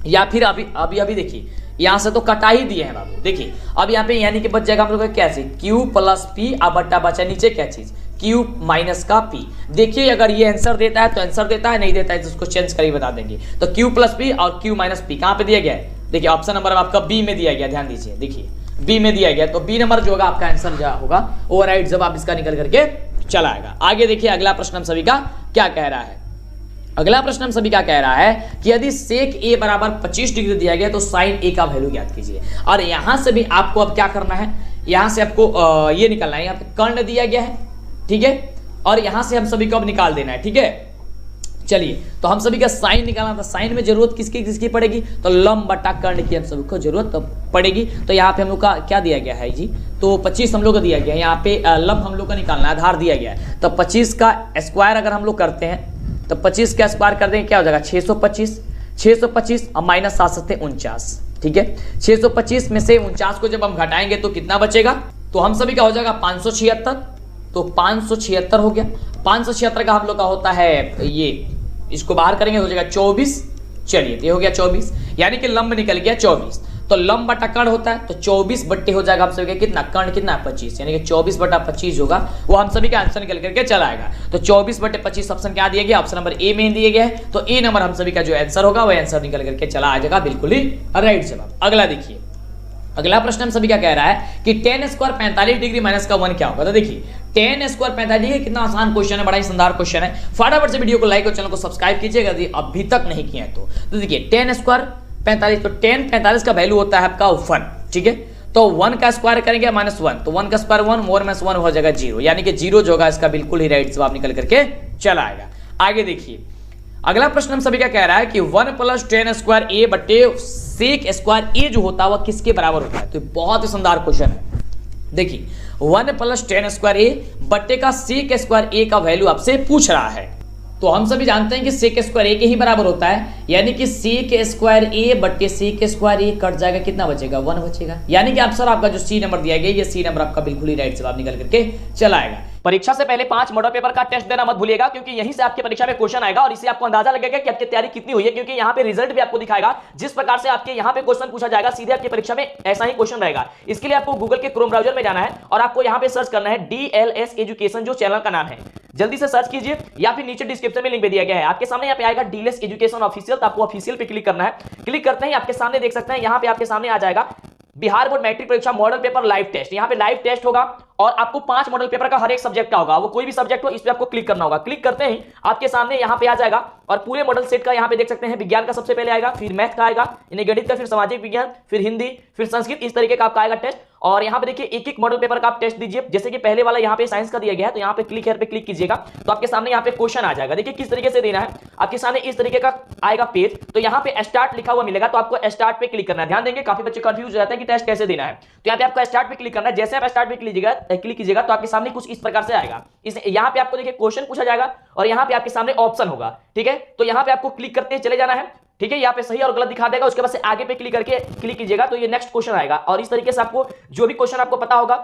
या फिर अभी देखिए यहाँ से तो कटा ही दिए हैं बाबू। देखिए अब यहाँ पे यानी कि बच जाएगा हम लोग का कैसे, q प्लस p, अब बट्टा बचा नीचे क्या चीज, q माइनस का p। देखिए अगर ये आंसर देता है तो आंसर देता है, नहीं देता है तो उसको चेंज करके बता देंगे। तो q प्लस p और q माइनस p कहाँ पे दिया गया है, देखिए ऑप्शन नंबर आपका b में दिया गया, ध्यान दीजिए, देखिए b में दिया गया, तो b नंबर जो होगा आपका आंसर जो होगा वो राइट जवाब इसका निकल करके चला आएगा। आगे देखिए अगला प्रश्न हम सभी का क्या कह रहा है। अगला प्रश्न हम सभी क्या कह रहा है कि यदि सेक ए बराबर 25 डिग्री दिया गया तो साइन ए का वैल्यू ज्ञात कीजिए। और यहां से भी आपको अब क्या करना है, यहां से आपको ये निकालना है, यहाँ पे कर्ण दिया गया है, ठीक है, और यहां से हम सभी को अब निकाल देना है। ठीक है, चलिए तो हम सभी का साइन निकालना था, साइन में जरूरत किसकी पड़ेगी, तो लंब बटा कर्ण की हम सभी को जरूरत पड़ेगी। तो यहाँ पे हम लोग का क्या दिया गया है जी, तो 25 हम लोग को दिया गया है, यहाँ पे लंब हम लोग का निकालना है, आधार दिया गया है। तो 25 का स्क्वायर अगर हम लोग करते हैं तो 25 का स्क्वायर कर देंगे क्या हो जाएगा 625 और माइनस 749। ठीक है, 625 में से 49 को जब हम घटाएंगे तो कितना बचेगा, तो हम सभी का हो जाएगा 576। तो 576 हो गया, 576 का हम लोग का होता है ये, इसको बाहर करेंगे हो जाएगा 24। चलिए ये हो गया 24, यानी कि लंब निकल गया 24। तो लंब बटा कर्ण होता है, तो 24 बट्टे हो जाएगा आप सभी का कितना, कर्ण कितना 25, यानी कि 24 बटा 25 होगा, वो हम सभी का आंसर निकल करके चला आएगा। तो 24 बटे 25 ऑप्शन क्या दिया गया, ऑप्शन नंबर ए में दिया गया है। तो ए नंबर हम सभी का जो आंसर होगा वो आंसर निकल करके चला आ जाएगा, बिल्कुल ही राइट जवाब। अगला देखिए, अगला प्रश्न हम सभी का कह रहा है कि tan स्क्वायर 45 डिग्री माइनस का 1 क्या होगा। तो देखिए tan स्क्वायर 45 डिग्री, कितना आसान क्वेश्चन है, बड़ा ही शानदार क्वेश्चन है। फटाफट से वीडियो को लाइक और चैनल को सब्सक्राइब कीजिएगा यदि अभी तक नहीं किया है तो देखिए tan स्क्वायर 45, तो tan 45 का वैल्यू होता है आपका 1, ठीक है। तो 1 का स्क्वायर करेंगे -1, तो 1 का स्क्वायर 1, और -1 हो जाएगा 0, यानी कि 0 जो होगा इसका बिल्कुल ही राइट जवाब निकल करके चला आएगा। आगे देखिए, अगला प्रश्न हम सभी का कह रहा है कि 1 + tan स्क्वायर a बटे sec स्क्वायर a जो होता है वह किसके बराबर होता है। तो बहुत ही शानदार क्वेश्चन है। देखिए 1 + tan स्क्वायर a बटे का sec स्क्वायर a का वैल्यू आपसे पूछ रहा है। तो हम सभी जानते हैं कि sec स्क्वायर a के ही बराबर होता है, यानी कि sec स्क्वायर a बटे sec स्क्वायर a कट जाएगा, कितना बचेगा, 1 बचेगा, यानी कि आंसर आपका जो सी नंबर दिया गया ये सी नंबर आपका बिल्कुल ही राइट जवाब निकल करके चला आएगा। परीक्षा से पहले 5 मॉडल पेपर का टेस्ट देना मत भूलिएगा, क्योंकि यहीं से आपकी परीक्षा में क्वेश्चन आएगा और इससे आपको अंदाजा लगेगा कि आपकी तैयारी कितनी हुई है, क्योंकि यहाँ पे रिजल्ट भी आपको दिखाएगा। जिस प्रकार से आपके यहाँ पे क्वेश्चन पूछा जाएगा सीधे आपकी परीक्षा में ऐसा ही क्वेश्चन रहेगा। इसके लिए आपको गूगल के क्रोम ब्राउजर में जाना है और आपको यहाँ पे सर्च करना है DLS एजुकेशन, जो चैनल का नाम है, जल्दी से सर्च कीजिए, या फिर नीचे डिस्क्रिप्शन में लिंक दिया गया है। आपके सामने यहाँ पे आएगा DLS एजुकेशन ऑफिशियल, तो आपको ऑफिशियल पे क्लिक करना है। क्लिक करते ही आपके सामने देख सकते हैं, यहाँ पे आपके सामने आ जाएगा बिहार बोर्ड मैट्रिक परीक्षा मॉडल पेपर लाइव टेस्ट। यहाँ पे लाइव टेस्ट होगा और आपको 5 मॉडल पेपर का हर एक सब्जेक्ट का होगा, वो कोई भी सब्जेक्ट हो, इस पे आपको क्लिक करना होगा। क्लिक करते ही आपके सामने यहाँ पे आ जाएगा और पूरे मॉडल सेट का यहाँ पे देख सकते हैं, विज्ञान का सबसे पहले आएगा, फिर मैथ का आएगा, यानी गणित का, फिर सामाजिक विज्ञान, फिर हिंदी, फिर संस्कृत, इस तरीके का आपका आएगा टेस्ट। और यहाँ पे देखिए एक एक मॉडल पेपर का आप टेस्ट दीजिए। जैसे कि पहले वाला यहाँ पे साइंस का दिया गया है, तो यहाँ पे क्लिक पे क्लिक कीजिएगा तो आपके सामने यहाँ पे क्वेश्चन आ जाएगा। देखिए किस तरीके से देना है, आपके सामने इस तरीके का आएगा पेज, तो यहाँ पे स्टार्ट लिखा हुआ मिलेगा, तो आपको स्टार्ट पे क्लिक करना है। ध्यान देंगे काफी बच्चे कंफ्यूज हो जाते हैं कि टेस्ट कैसे देना है, तो यहाँ पे आपको स्टार्ट पे क्लिक करना है। जैसे आप स्टार्ट पे क्लिक कीजिएगा तो आपके सामने कुछ इस प्रकार से आएगा। यहाँ पे आपको देखिए क्वेश्चन पूछा जाएगा और यहाँ पे आपके सामने ऑप्शन होगा, ठीक है। तो यहाँ पे आपको क्लिक करते चले जाना है, ठीक है। यहाँ पे सही और गलत दिखा देगा, उसके बाद से आगे पे क्लिक कीजिएगा तो ये नेक्स्ट क्वेश्चन आएगा। और इस तरीके से आपको जो भी क्वेश्चन आपको पता होगा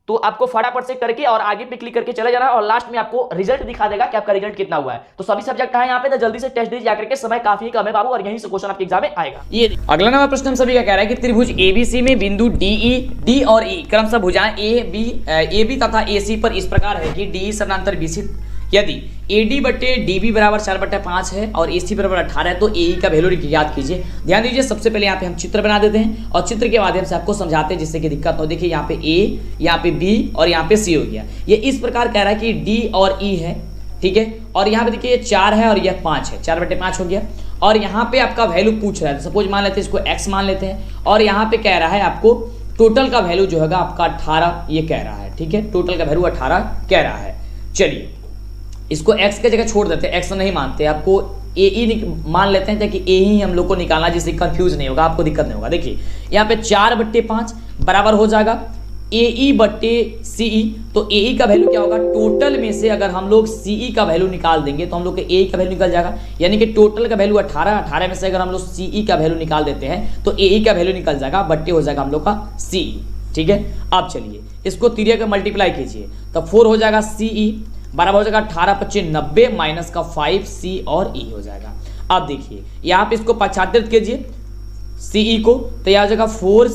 तो आपको फटाफट से करके और आगे पे क्लिक करके चले जाना है और लास्ट में आपको रिजल्ट दिखा देगा कि आपका रिजल्ट कितना हुआ है। तो सभी सब्जेक्ट है यहाँ पे, तो जल्दी से टेस्ट दीजिए जाकर के, समय काफी कम है बाबू, और यहीं से क्वेश्चन आपके एग्जाम में आएगा। ये अगला नंबर प्रश्न हम सभी का कह रहा है कि त्रिभुज ABC में बिंदु D और E क्रमशः भुजाएं AB तथा AC पर इस प्रकार है कि DE समानांतर BC, यदि AD बटे DB बराबर 4/5 है और AC बराबर 18 है तो AE का वैल्यू याद कीजिए। ध्यान दीजिए, सबसे पहले यहाँ पे हम चित्र बना देते हैं और चित्र के माध्यम से आपको समझाते हैं जिससे कि दिक्कत हो। देखिए यहाँ पे A, यहाँ पे B और यहाँ पे C हो गया। ये इस प्रकार कह रहा है कि D और E है, ठीक है। और यहाँ पे देखिए 4 है और यह 5 है, 4/5 हो गया। और यहाँ पे आपका वैल्यू पूछ रहा है, सपोज मान लेते हैं इसको X मान लेते हैं, और यहाँ पे कह रहा है आपको टोटल का वैल्यू जो होगा आपका 18 ये कह रहा है, ठीक है। टोटल का वैल्यू 18 कह रहा है। चलिए इसको x के जगह छोड़ देते हैं, x नहीं मानते, आपको AE मान लेते हैं ताकि A ही हम लोग को निकालना, जिससे कंफ्यूज नहीं होगा, आपको दिक्कत नहीं होगा। देखिए यहाँ पे 4/5 बराबर हो जाएगा AE बटे CE, तो AE का वैल्यू क्या होगा, टोटल में से अगर हम लोग CE का वैल्यू निकाल देंगे तो हम लोग के AE का वैल्यू निकल जाएगा, यानी कि टोटल का वैल्यू 18 में से अगर हम लोग CE का वैल्यू निकाल देते हैं तो AE का वैल्यू निकल जाएगा, बट्टे हो जाएगा हम लोग का CE, ठीक है। अब चलिए इसको 3 का मल्टीप्लाई कीजिए तो 4 हो जाएगा CE बराबर हो जाएगा 18×5 90 माइनस का 5 C और E हो जाएगा। अब देखिए यहाँ पे इसको पश्चात कीजिए CE को, तो यह हो जाएगा 4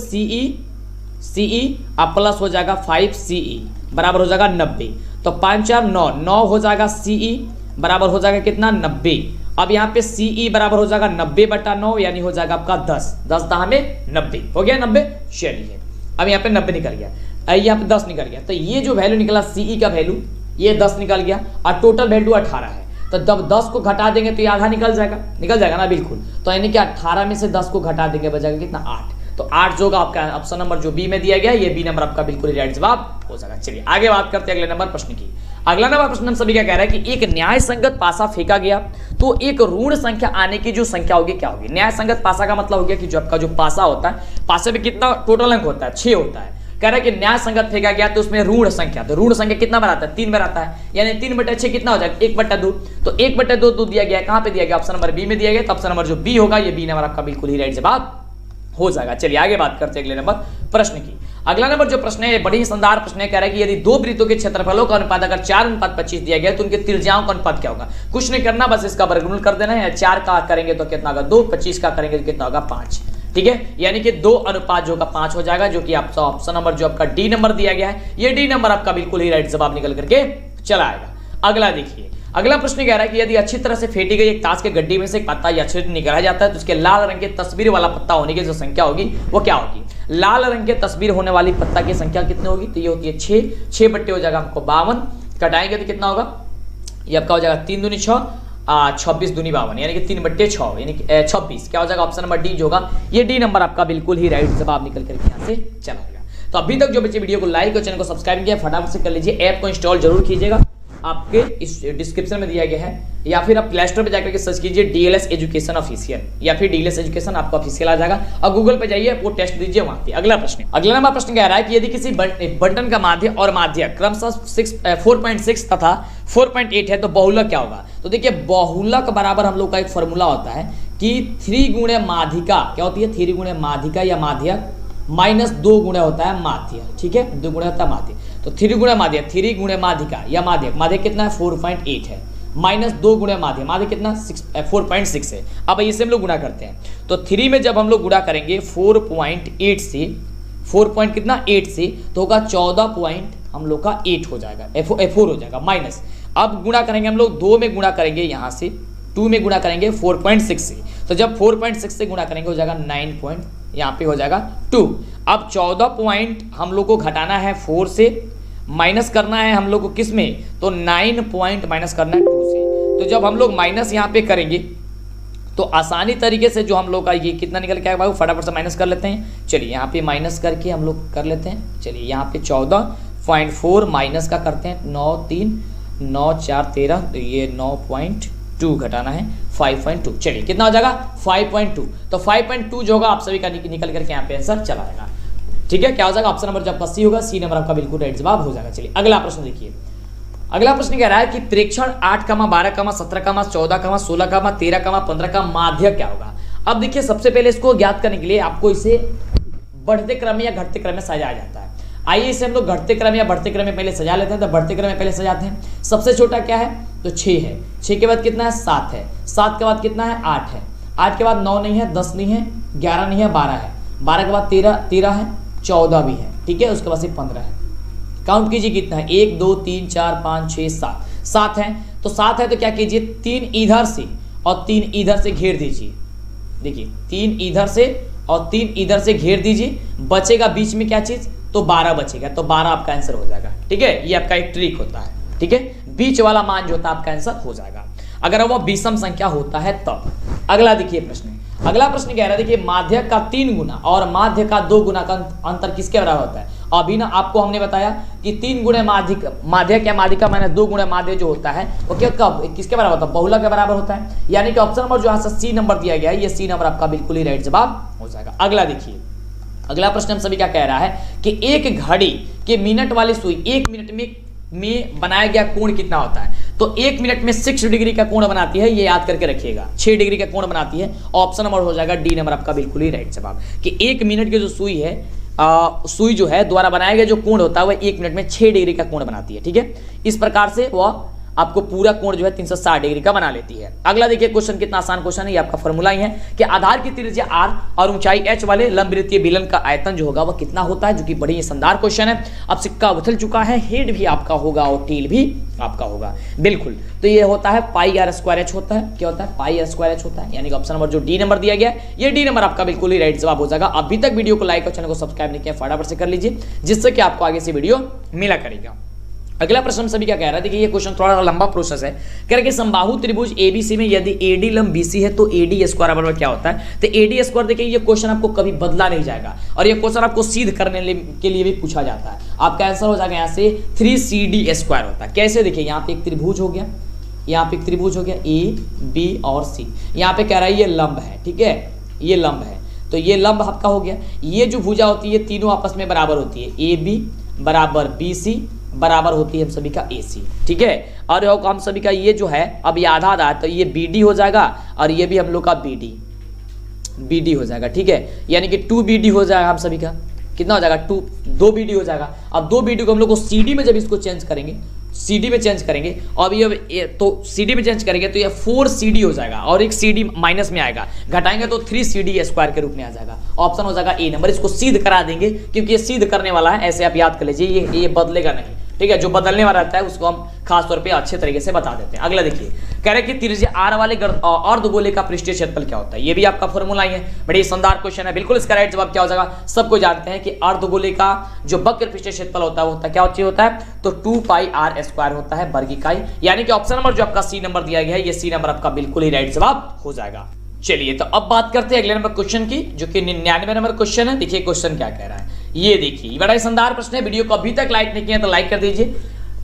CE अब प्लस हो जाएगा 5 CE बराबर हो जाएगा 90, तो 5 4 9 हो जाएगा CE बराबर हो जाएगा कितना 90। अब यहाँ पे CE बराबर हो जाएगा 90/9, यानी हो जाएगा आपका 10 हमें 90 हो गया 90। चलिए अब यहाँ पे 90 निकल गया, यहाँ पे 10 निकल गया, तो ये जो वैल्यू निकला CE का वैल्यू ये 10 निकल गया और टोटल वैल्यू 18 है। तो जब 10 को घटा देंगे तो ये आधा निकल जाएगा ना, बिल्कुल। तो यानी कि 18 में से 10 को घटा देंगे बचेगा कितना 8, तो 8 जो होगा आपका ऑप्शन नंबर जो बी में दिया गया, ये बी नंबर आपका बिल्कुल राइट जवाब हो जाएगा। चलिए आगे बात करते हैं अगले नंबर प्रश्न की। अगला नंबर प्रश्न हम सभी क्या कह रहा है कि एक न्याय संगत पासा फेंका गया तो एक ऋण संख्या आने की जो संख्या होगी क्या होगी। न्याय संगत पासा का मतलब हो गया कि जो आपका जो पासा होता है, पासे में कितना टोटल अंक होता है 6 होता है। कह रहा है कि न्याय संगत फेंका गया तो उसमें ऋण संख्या, तो ऋण संख्या कितना बनाता है 3 बनाता है, यानी 3/6 कितना हो जाएगा 1/2, तो 1/2 दिया गया, कहां पे दिया गया ऑप्शन नंबर बी में दिया गया, तो ऑप्शन नंबर जो बी होगा ये बी नंबर आपका बिल्कुल ही राइट जवाब हो जाएगा। चलिए आगे बात करते हैं अगले नंबर प्रश्न की। अगला नंबर जो प्रश्न है बड़ी ही शानदार प्रश्न है, कह रहा है कि यदि 2 वृत्तों के क्षेत्रफलों का अनुपात अगर 4:25 दिया गया तो उनके त्रिज्याओं का अनुपात क्या होगा। कुछ नहीं करना, बस इसका वर्गमूल कर देना है। 4 का करेंगे तो कितना होगा 2, 25 का करेंगे तो कितना होगा 5, ठीक है, यानी कि 2:5 जो का 5 हो जाएगा, जो कि आपका ऑप्शन नंबर जो आपका डी नंबर दिया गया है, ये डी नंबर आपका बिल्कुल ही राइट जवाब निकल करके चला आएगा। अगला देखिए, अगला प्रश्न कह रहा है कि यदि अच्छी तरह से फेंटी गई एक ताश के गड्ढे में से एक पत्ता या छिद्र निकाला जाता है तो उसके लाल रंग के तस्वीर वाला पत्ता होने की जो संख्या होगी वो क्या होगी? लाल रंग के तस्वीर होने वाली पत्ता की संख्या कितनी होगी? तो ये होती है 6 बट्टे हो जाएगा हमको 52, कटाएंगे तो कितना होगा? ये आपका हो जाएगा 3 दूनी 6, 26 दूनी 52, यानी कि 3 बट्टे 6 यानी कि 26। क्या हो जाएगा? ऑप्शन नंबर डी जो होगा, ये डी नंबर आपका बिल्कुल ही राइट जवाब निकल करके यहाँ से चला आएगा। तो अभी तक जो बच्चे वीडियो को लाइक और चैनल को सब्सक्राइब किया फटाफट से कर लीजिए। ऐप को इंस्टॉल जरूर कीजिएगा, आपके इस डिस्क्रिप्शन में दिया गया है, या फिर आप प्ले स्टोर पर जाकर के सर्च कीजिए डीएलएस एजुकेशन ऑफिशियल, या फिर डीएलएस एजुकेशन आपका ऑफिशियल आ जाएगा, और गूगल पे जाइए वो टेस्ट दीजिए वहां पे। अगला नंबर प्रश्न कह रहा है कि यदि किसी बंटन का माध्य और माध्य क्रमशः 4.6 तथा 4.8 है तो बहुलक क्या होगा? तो देखिए बहुलक बराबर हम लोग का एक फॉर्मूला होता है कि 3 गुणे माध्यिका क्या होती है? 3 गुणे माध्यिका या माध्यक माइनस 2 गुणे होता है माध्य, ठीक है, 2 गुणे होता है माध्य। तो 3 गुणे माध्य, 3 गुणे माध्यिका या माध्यक, माध्यक कितना है? 4.8 है, माइनस 2 गुणे माध्य, माध्य कितना? 4.6 है। अब इसे हम लोग गुणा करते हैं, तो 3 में जब हम लोग गुणा करेंगे 4.8 से, 4.8 से तो होगा 14 पॉइंट हम लोग का 8 हो जाएगा, 4 हो जाएगा माइनस। अब गुणा करेंगे हम लोग 2 में गुणा करेंगे, यहाँ से 2 में गुणा करेंगे 4.6 से, तो जब 4.6 से गुणा करेंगे हो जाएगा 9 पॉइंट, यहाँ पे हो जाएगा 2। अब 14 पॉइंट हम लोग को घटाना है 4 से, माइनस करना है हम लोग को किस में? तो 9 पॉइंट माइनस करना है 2 से। तो जब हम लोग माइनस यहाँ पे करेंगे तो आसानी तरीके से जो हम लोग का ये कितना निकल के आएगा फटाफट से माइनस कर लेते हैं। चलिए यहाँ पे माइनस करके हम लोग कर लेते हैं। चलिए यहाँ पे 14.4 माइनस का करते हैं, 9 3 9 4 13, तो ये 9.2 घटाना है 5.2। चलिए कितना हो जाएगा? 5.2। तो 5.2 जो होगा आप सभी का निकल करके यहाँ पे आंसर चला आएगा, ठीक है। क्या हो जाएगा? ऑप्शन नंबर जो आपका सी होगा, सी नंबर आपका बिल्कुल राइट जवाब हो जाएगा। चलिए अगला प्रश्न देखिए। अगला प्रश्न कह रहा है कि प्रेक्षण 8, 12, 17, 14, 16, 13, 15 का माध्य क्या होगा? अब देखिए सबसे पहले इसको ज्ञात करने के लिए आपको इसे बढ़ते क्रम या घटते क्रम में सजाया जाता है। आइए इसे हम लोग घटते क्रम या बढ़ते क्रम में पहले सजा लेते हैं। तो बढ़ते क्रम में पहले सजाते हैं। सबसे छोटा क्या है? तो 6 है। 6 के बाद कितना है? 7 है। 7 के बाद कितना है? 8 है। 8 के बाद 9 नहीं है, 10 नहीं है, 11 नहीं है, 12 है। 12 के बाद 13 है, 14 भी है, ठीक है। उसके बाद से 15 है। काउंट कीजिए कितना है? 1 2 3 4 5 6 7, 7 है। तो 7 है तो क्या कीजिए? 3 इधर से और 3 इधर से घेर दीजिए। देखिए 3 इधर से और 3 इधर से घेर दीजिए, बचेगा बीच में क्या चीज? तो 12 बचेगा। तो 12 आपका आंसर हो जाएगा, ठीक है। ये आपका एक ट्रिक होता है, ठीक है। बीच वाला मान जो होता है आपका आंसर हो जाएगा अगर वो विषम संख्या होता है तब। अगला देखिए प्रश्न। अगला प्रश्न कह रहा है देखिए माध्यक का 3 गुना और माध्य का 2 गुना का अंतर किसके बराबर होता है? अभी ना आपको हमने बताया कि 3 गुणे माध्यक या माध्यिका माइनस 2 गुणे माध्य जो होता है वो क्या कब किसके बराबर होता है? बहुलक के बराबर होता है। यानी कि ऑप्शन नंबर जो यहाँ से सी नंबर दिया गया है, ये सी नंबर आपका बिल्कुल ही राइट जवाब हो जाएगा। अगला देखिए। अगला प्रश्न हम सभी क्या कह रहा है कि एक घड़ी के मिनट वाली सुई 1 मिनट में बनाया गया कोण कितना होता है? तो 1 मिनट में 6 डिग्री का कोण बनाती है, ये याद करके रखिएगा। 6 डिग्री का कोण बनाती है। ऑप्शन नंबर हो जाएगा डी नंबर आपका बिल्कुल ही राइट जवाब कि 1 मिनट की जो सुई है सुई जो है द्वारा बनाया गया जो कोण होता है वह 1 मिनट में 6 डिग्री का कोण बनाती है, ठीक है। इस प्रकार से वह आपको पूरा कोण जो है 360 डिग्री का बना लेती है। अगला देखिए क्वेश्चन कितना आसान क्वेश्चन है। ये आपका फॉर्मूला ही है कि आधार की त्रिज्या r और ऊंचाई h वाले लंबवृत्तीय बेलन का आयतन जो होगा वह कितना होता है, जो कि बड़ी ही शानदार क्वेश्चन है। अब सिक्का उछल चुका है, हेड भी आपका होगा और टेल भी आपका होगा, बिल्कुल। तो ये होता है पाई r स्क्वायर h होता है। क्या होता है? पाई r स्क्वायर h होता है। यानी कि ऑप्शन नंबर जो डी नंबर दिया गया है, ये डी नंबर आपका बिल्कुल ही राइट जवाब हो जाएगा। अभी तक वीडियो को लाइक और चैनल को सब्सक्राइब नहीं किया फटाफट से कर लीजिए, जिससे कि आपको आगे से वीडियो मिला करेगा। अगला प्रश्न हम सभी क्या कह रहा है? देखिए ये क्वेश्चन थोड़ा लंबा प्रोसेस है। कह रहा है कि समबाहु त्रिभुज एबीसी में यदि एडी लंब बीसी है तो एडी स्क्वायर बराबर क्या होता है? तो एडी स्क्वायर देखिए ये क्वेश्चन आपको कभी बदला नहीं जाएगा और ये क्वेश्चन आपको सिद्ध करने के लिए भी पूछा जाता है। आपका आंसर हो जाएगा यहाँ से 3CD स्क्वायर होता है। कैसे? देखिए यहाँ पे एक त्रिभुज हो गया, यहाँ पे एक त्रिभुज हो गया ए बी और सी। यहाँ पे कह रहा है ये लंब है, ठीक है, ये लंब है। तो ये लंब आपका हो गया। ये जो भुजा होती है तीनों आपस में बराबर होती है, ए बी बराबर बी सी बराबर होती है हम सभी का AC, ठीक है। और हम सभी का ये जो है अब ये आधा आधा है तो ये BD हो जाएगा और ये भी हम लोग का BD हो जाएगा, ठीक है। यानी कि 2BD हो जाएगा हम सभी का। कितना हो जाएगा? 2BD हो जाएगा। अब 2BD को हम लोग को CD में जब इसको चेंज करेंगे, CD में चेंज करेंगे और ये तो CD में चेंज करेंगे तो ये 4CD हो जाएगा और एक CD माइनस में आएगा, घटाएंगे तो 3CD स्क्वायर के रूप में आ जाएगा। ऑप्शन हो जाएगा ए नंबर। इसको सिद्ध करा देंगे क्योंकि ये सिद्ध करने वाला है, ऐसे आप याद कर लीजिए, ये बदलेगा नहीं, ठीक है। जो बदलने वाला रहता है उसको हम खास तौर पे अच्छे तरीके से बता देते हैं। अगला देखिए, कह रहे कि त्रिज्या r वाले अर्धगोले का पृष्ठीय क्षेत्रफल क्या होता है। ये भी आपका फॉर्मूला ही है, बड़ी शानदार क्वेश्चन है। बिल्कुल इसका राइट जवाब क्या हो जाएगा, सबको जानते हैं कि अर्धगोले का जो वक्र पृष्ठीय क्षेत्रफल होता है वो होता है क्या होता है, तो 2πr² होता है वर्ग इकाई। यानी कि ऑप्शन नंबर जो आपका सी नंबर दिया गया है, ये सी नंबर आपका बिल्कुल ही राइट जवाब हो जाएगा। चलिए तो अब बात करते हैं अगले नंबर क्वेश्चन की, जो कि 99 नंबर क्वेश्चन है। देखिए क्वेश्चन क्या कह रहा है, ये देखिए बड़ा ही शानदार प्रश्न है। वीडियो को अभी तक लाइक नहीं किया तो लाइक कर दीजिए।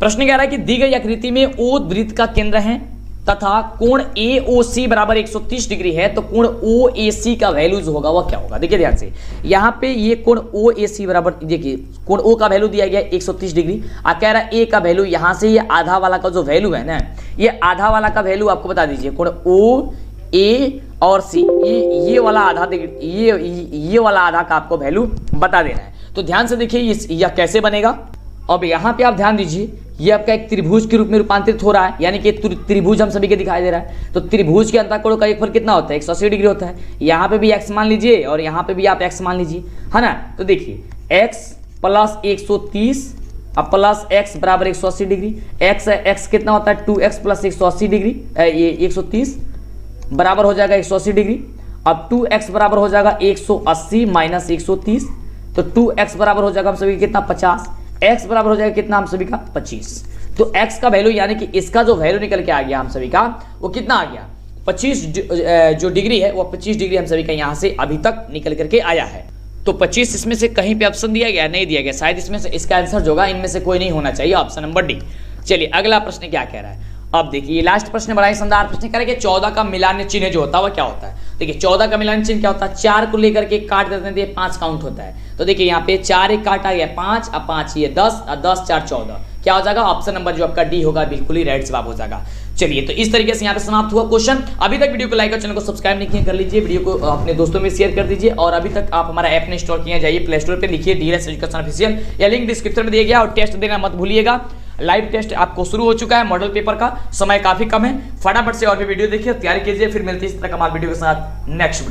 प्रश्न कह रहा है कि दी गई आकृति में O वृत्त का केंद्र है तथा कोण AOC बराबर 130 डिग्री है, तो कोण OAC का वैल्यू जो होगा वह क्या होगा। देखिए ध्यान से, यहाँ पे ये कोण OAC बराबर, देखिए कोण O का वैल्यू दिया गया है 130 डिग्री, और कह रहा है A का वैल्यू, यहाँ से ये आधा वाला का जो वैल्यू है ना, ये आधा वाला का वैल्यू आपको बता दीजिए। कोण OA और C, ये वाला आधा, ये वाला आधा का आपको वैल्यू बता देना है। तो ध्यान से देखिए यह कैसे बनेगा। अब यहाँ पे आप ध्यान दीजिए, ये आपका एक त्रिभुज के रूप में रूपांतरित हो रहा है, यानी कि त्रिभुज हम सभी के दिखाई दे रहा है। तो त्रिभुज के अंतःकोण का योगफल कितना होता है, 180 डिग्री होता है। यहाँ पे भी x मान लीजिए और यहाँ पे भी आप x मान लीजिए, है ना। तो देखिए x प्लस 130 अब प्लस x बराबर 180 डिग्री, x कितना होता है 2x प्लस 180 डिग्री, ये 130 बराबर हो जाएगा 180 डिग्री। अब 2x बराबर हो जाएगा 180 माइनस 130, तो 2x बराबर हो जाएगा हम सभी कितना 50, x बराबर हो जाएगा कितना हम सभी का 25। तो x का वैल्यू यानी कि इसका जो वैल्यू निकल के आ गया हम सभी का, वो कितना आ गया 25 जो डिग्री है वो 25 डिग्री हम सभी का यहाँ से अभी तक निकल करके आया है। तो 25 इसमें से कहीं पे ऑप्शन दिया गया, नहीं दिया गया, शायद इसमें से इसका आंसर जो होगा इनमें से कोई नहीं होना चाहिए, ऑप्शन नंबर डी। चलिए अगला प्रश्न क्या कह रहा है। अब देखिए लास्ट प्रश्न बड़ा ही शानदार प्रश्न कह रहा है कि 14 का मिलान चिन्ह जो होता है वह क्या होता है। देखिए 14 का मिलान चिन्ह क्या होता है, 4 को लेकर के काट देते हैं तो 5 काउंट होता है। तो देखिए यहाँ पे 4 एक काटा गया 5, अब 5 ये 10, और 10 4 14, क्या हो जाएगा ऑप्शन नंबर जो आपका डी होगा बिल्कुल ही राइट जवाब हो जाएगा। चलिए तो इस तरीके से यहाँ पे समाप्त हुआ क्वेश्चन। अभी तक वीडियो को लाइक और चैनल को सब्सक्राइब नहीं किया कर लीजिए, वीडियो को अपने दोस्तों में शेयर कर दीजिए, और अभी तक आप हमारा ऐप ने इंस्टॉल किया जाइए प्ले स्टोर पे, लिखिए DLS एजुकेशन ऑफिशियल, या लिंक डिस्क्रिप्शन में दिया गया। और टेस्ट देना मत भूलिएगा, लाइव टेस्ट आपको शुरू हो चुका है, मॉडल पेपर का समय काफी कम है, फटाफट से और भी वीडियो देखिए, तैयारी कीजिए। फिर मिलती है इस तरह कमाल वीडियो के साथ नेक्स्ट वीडियो।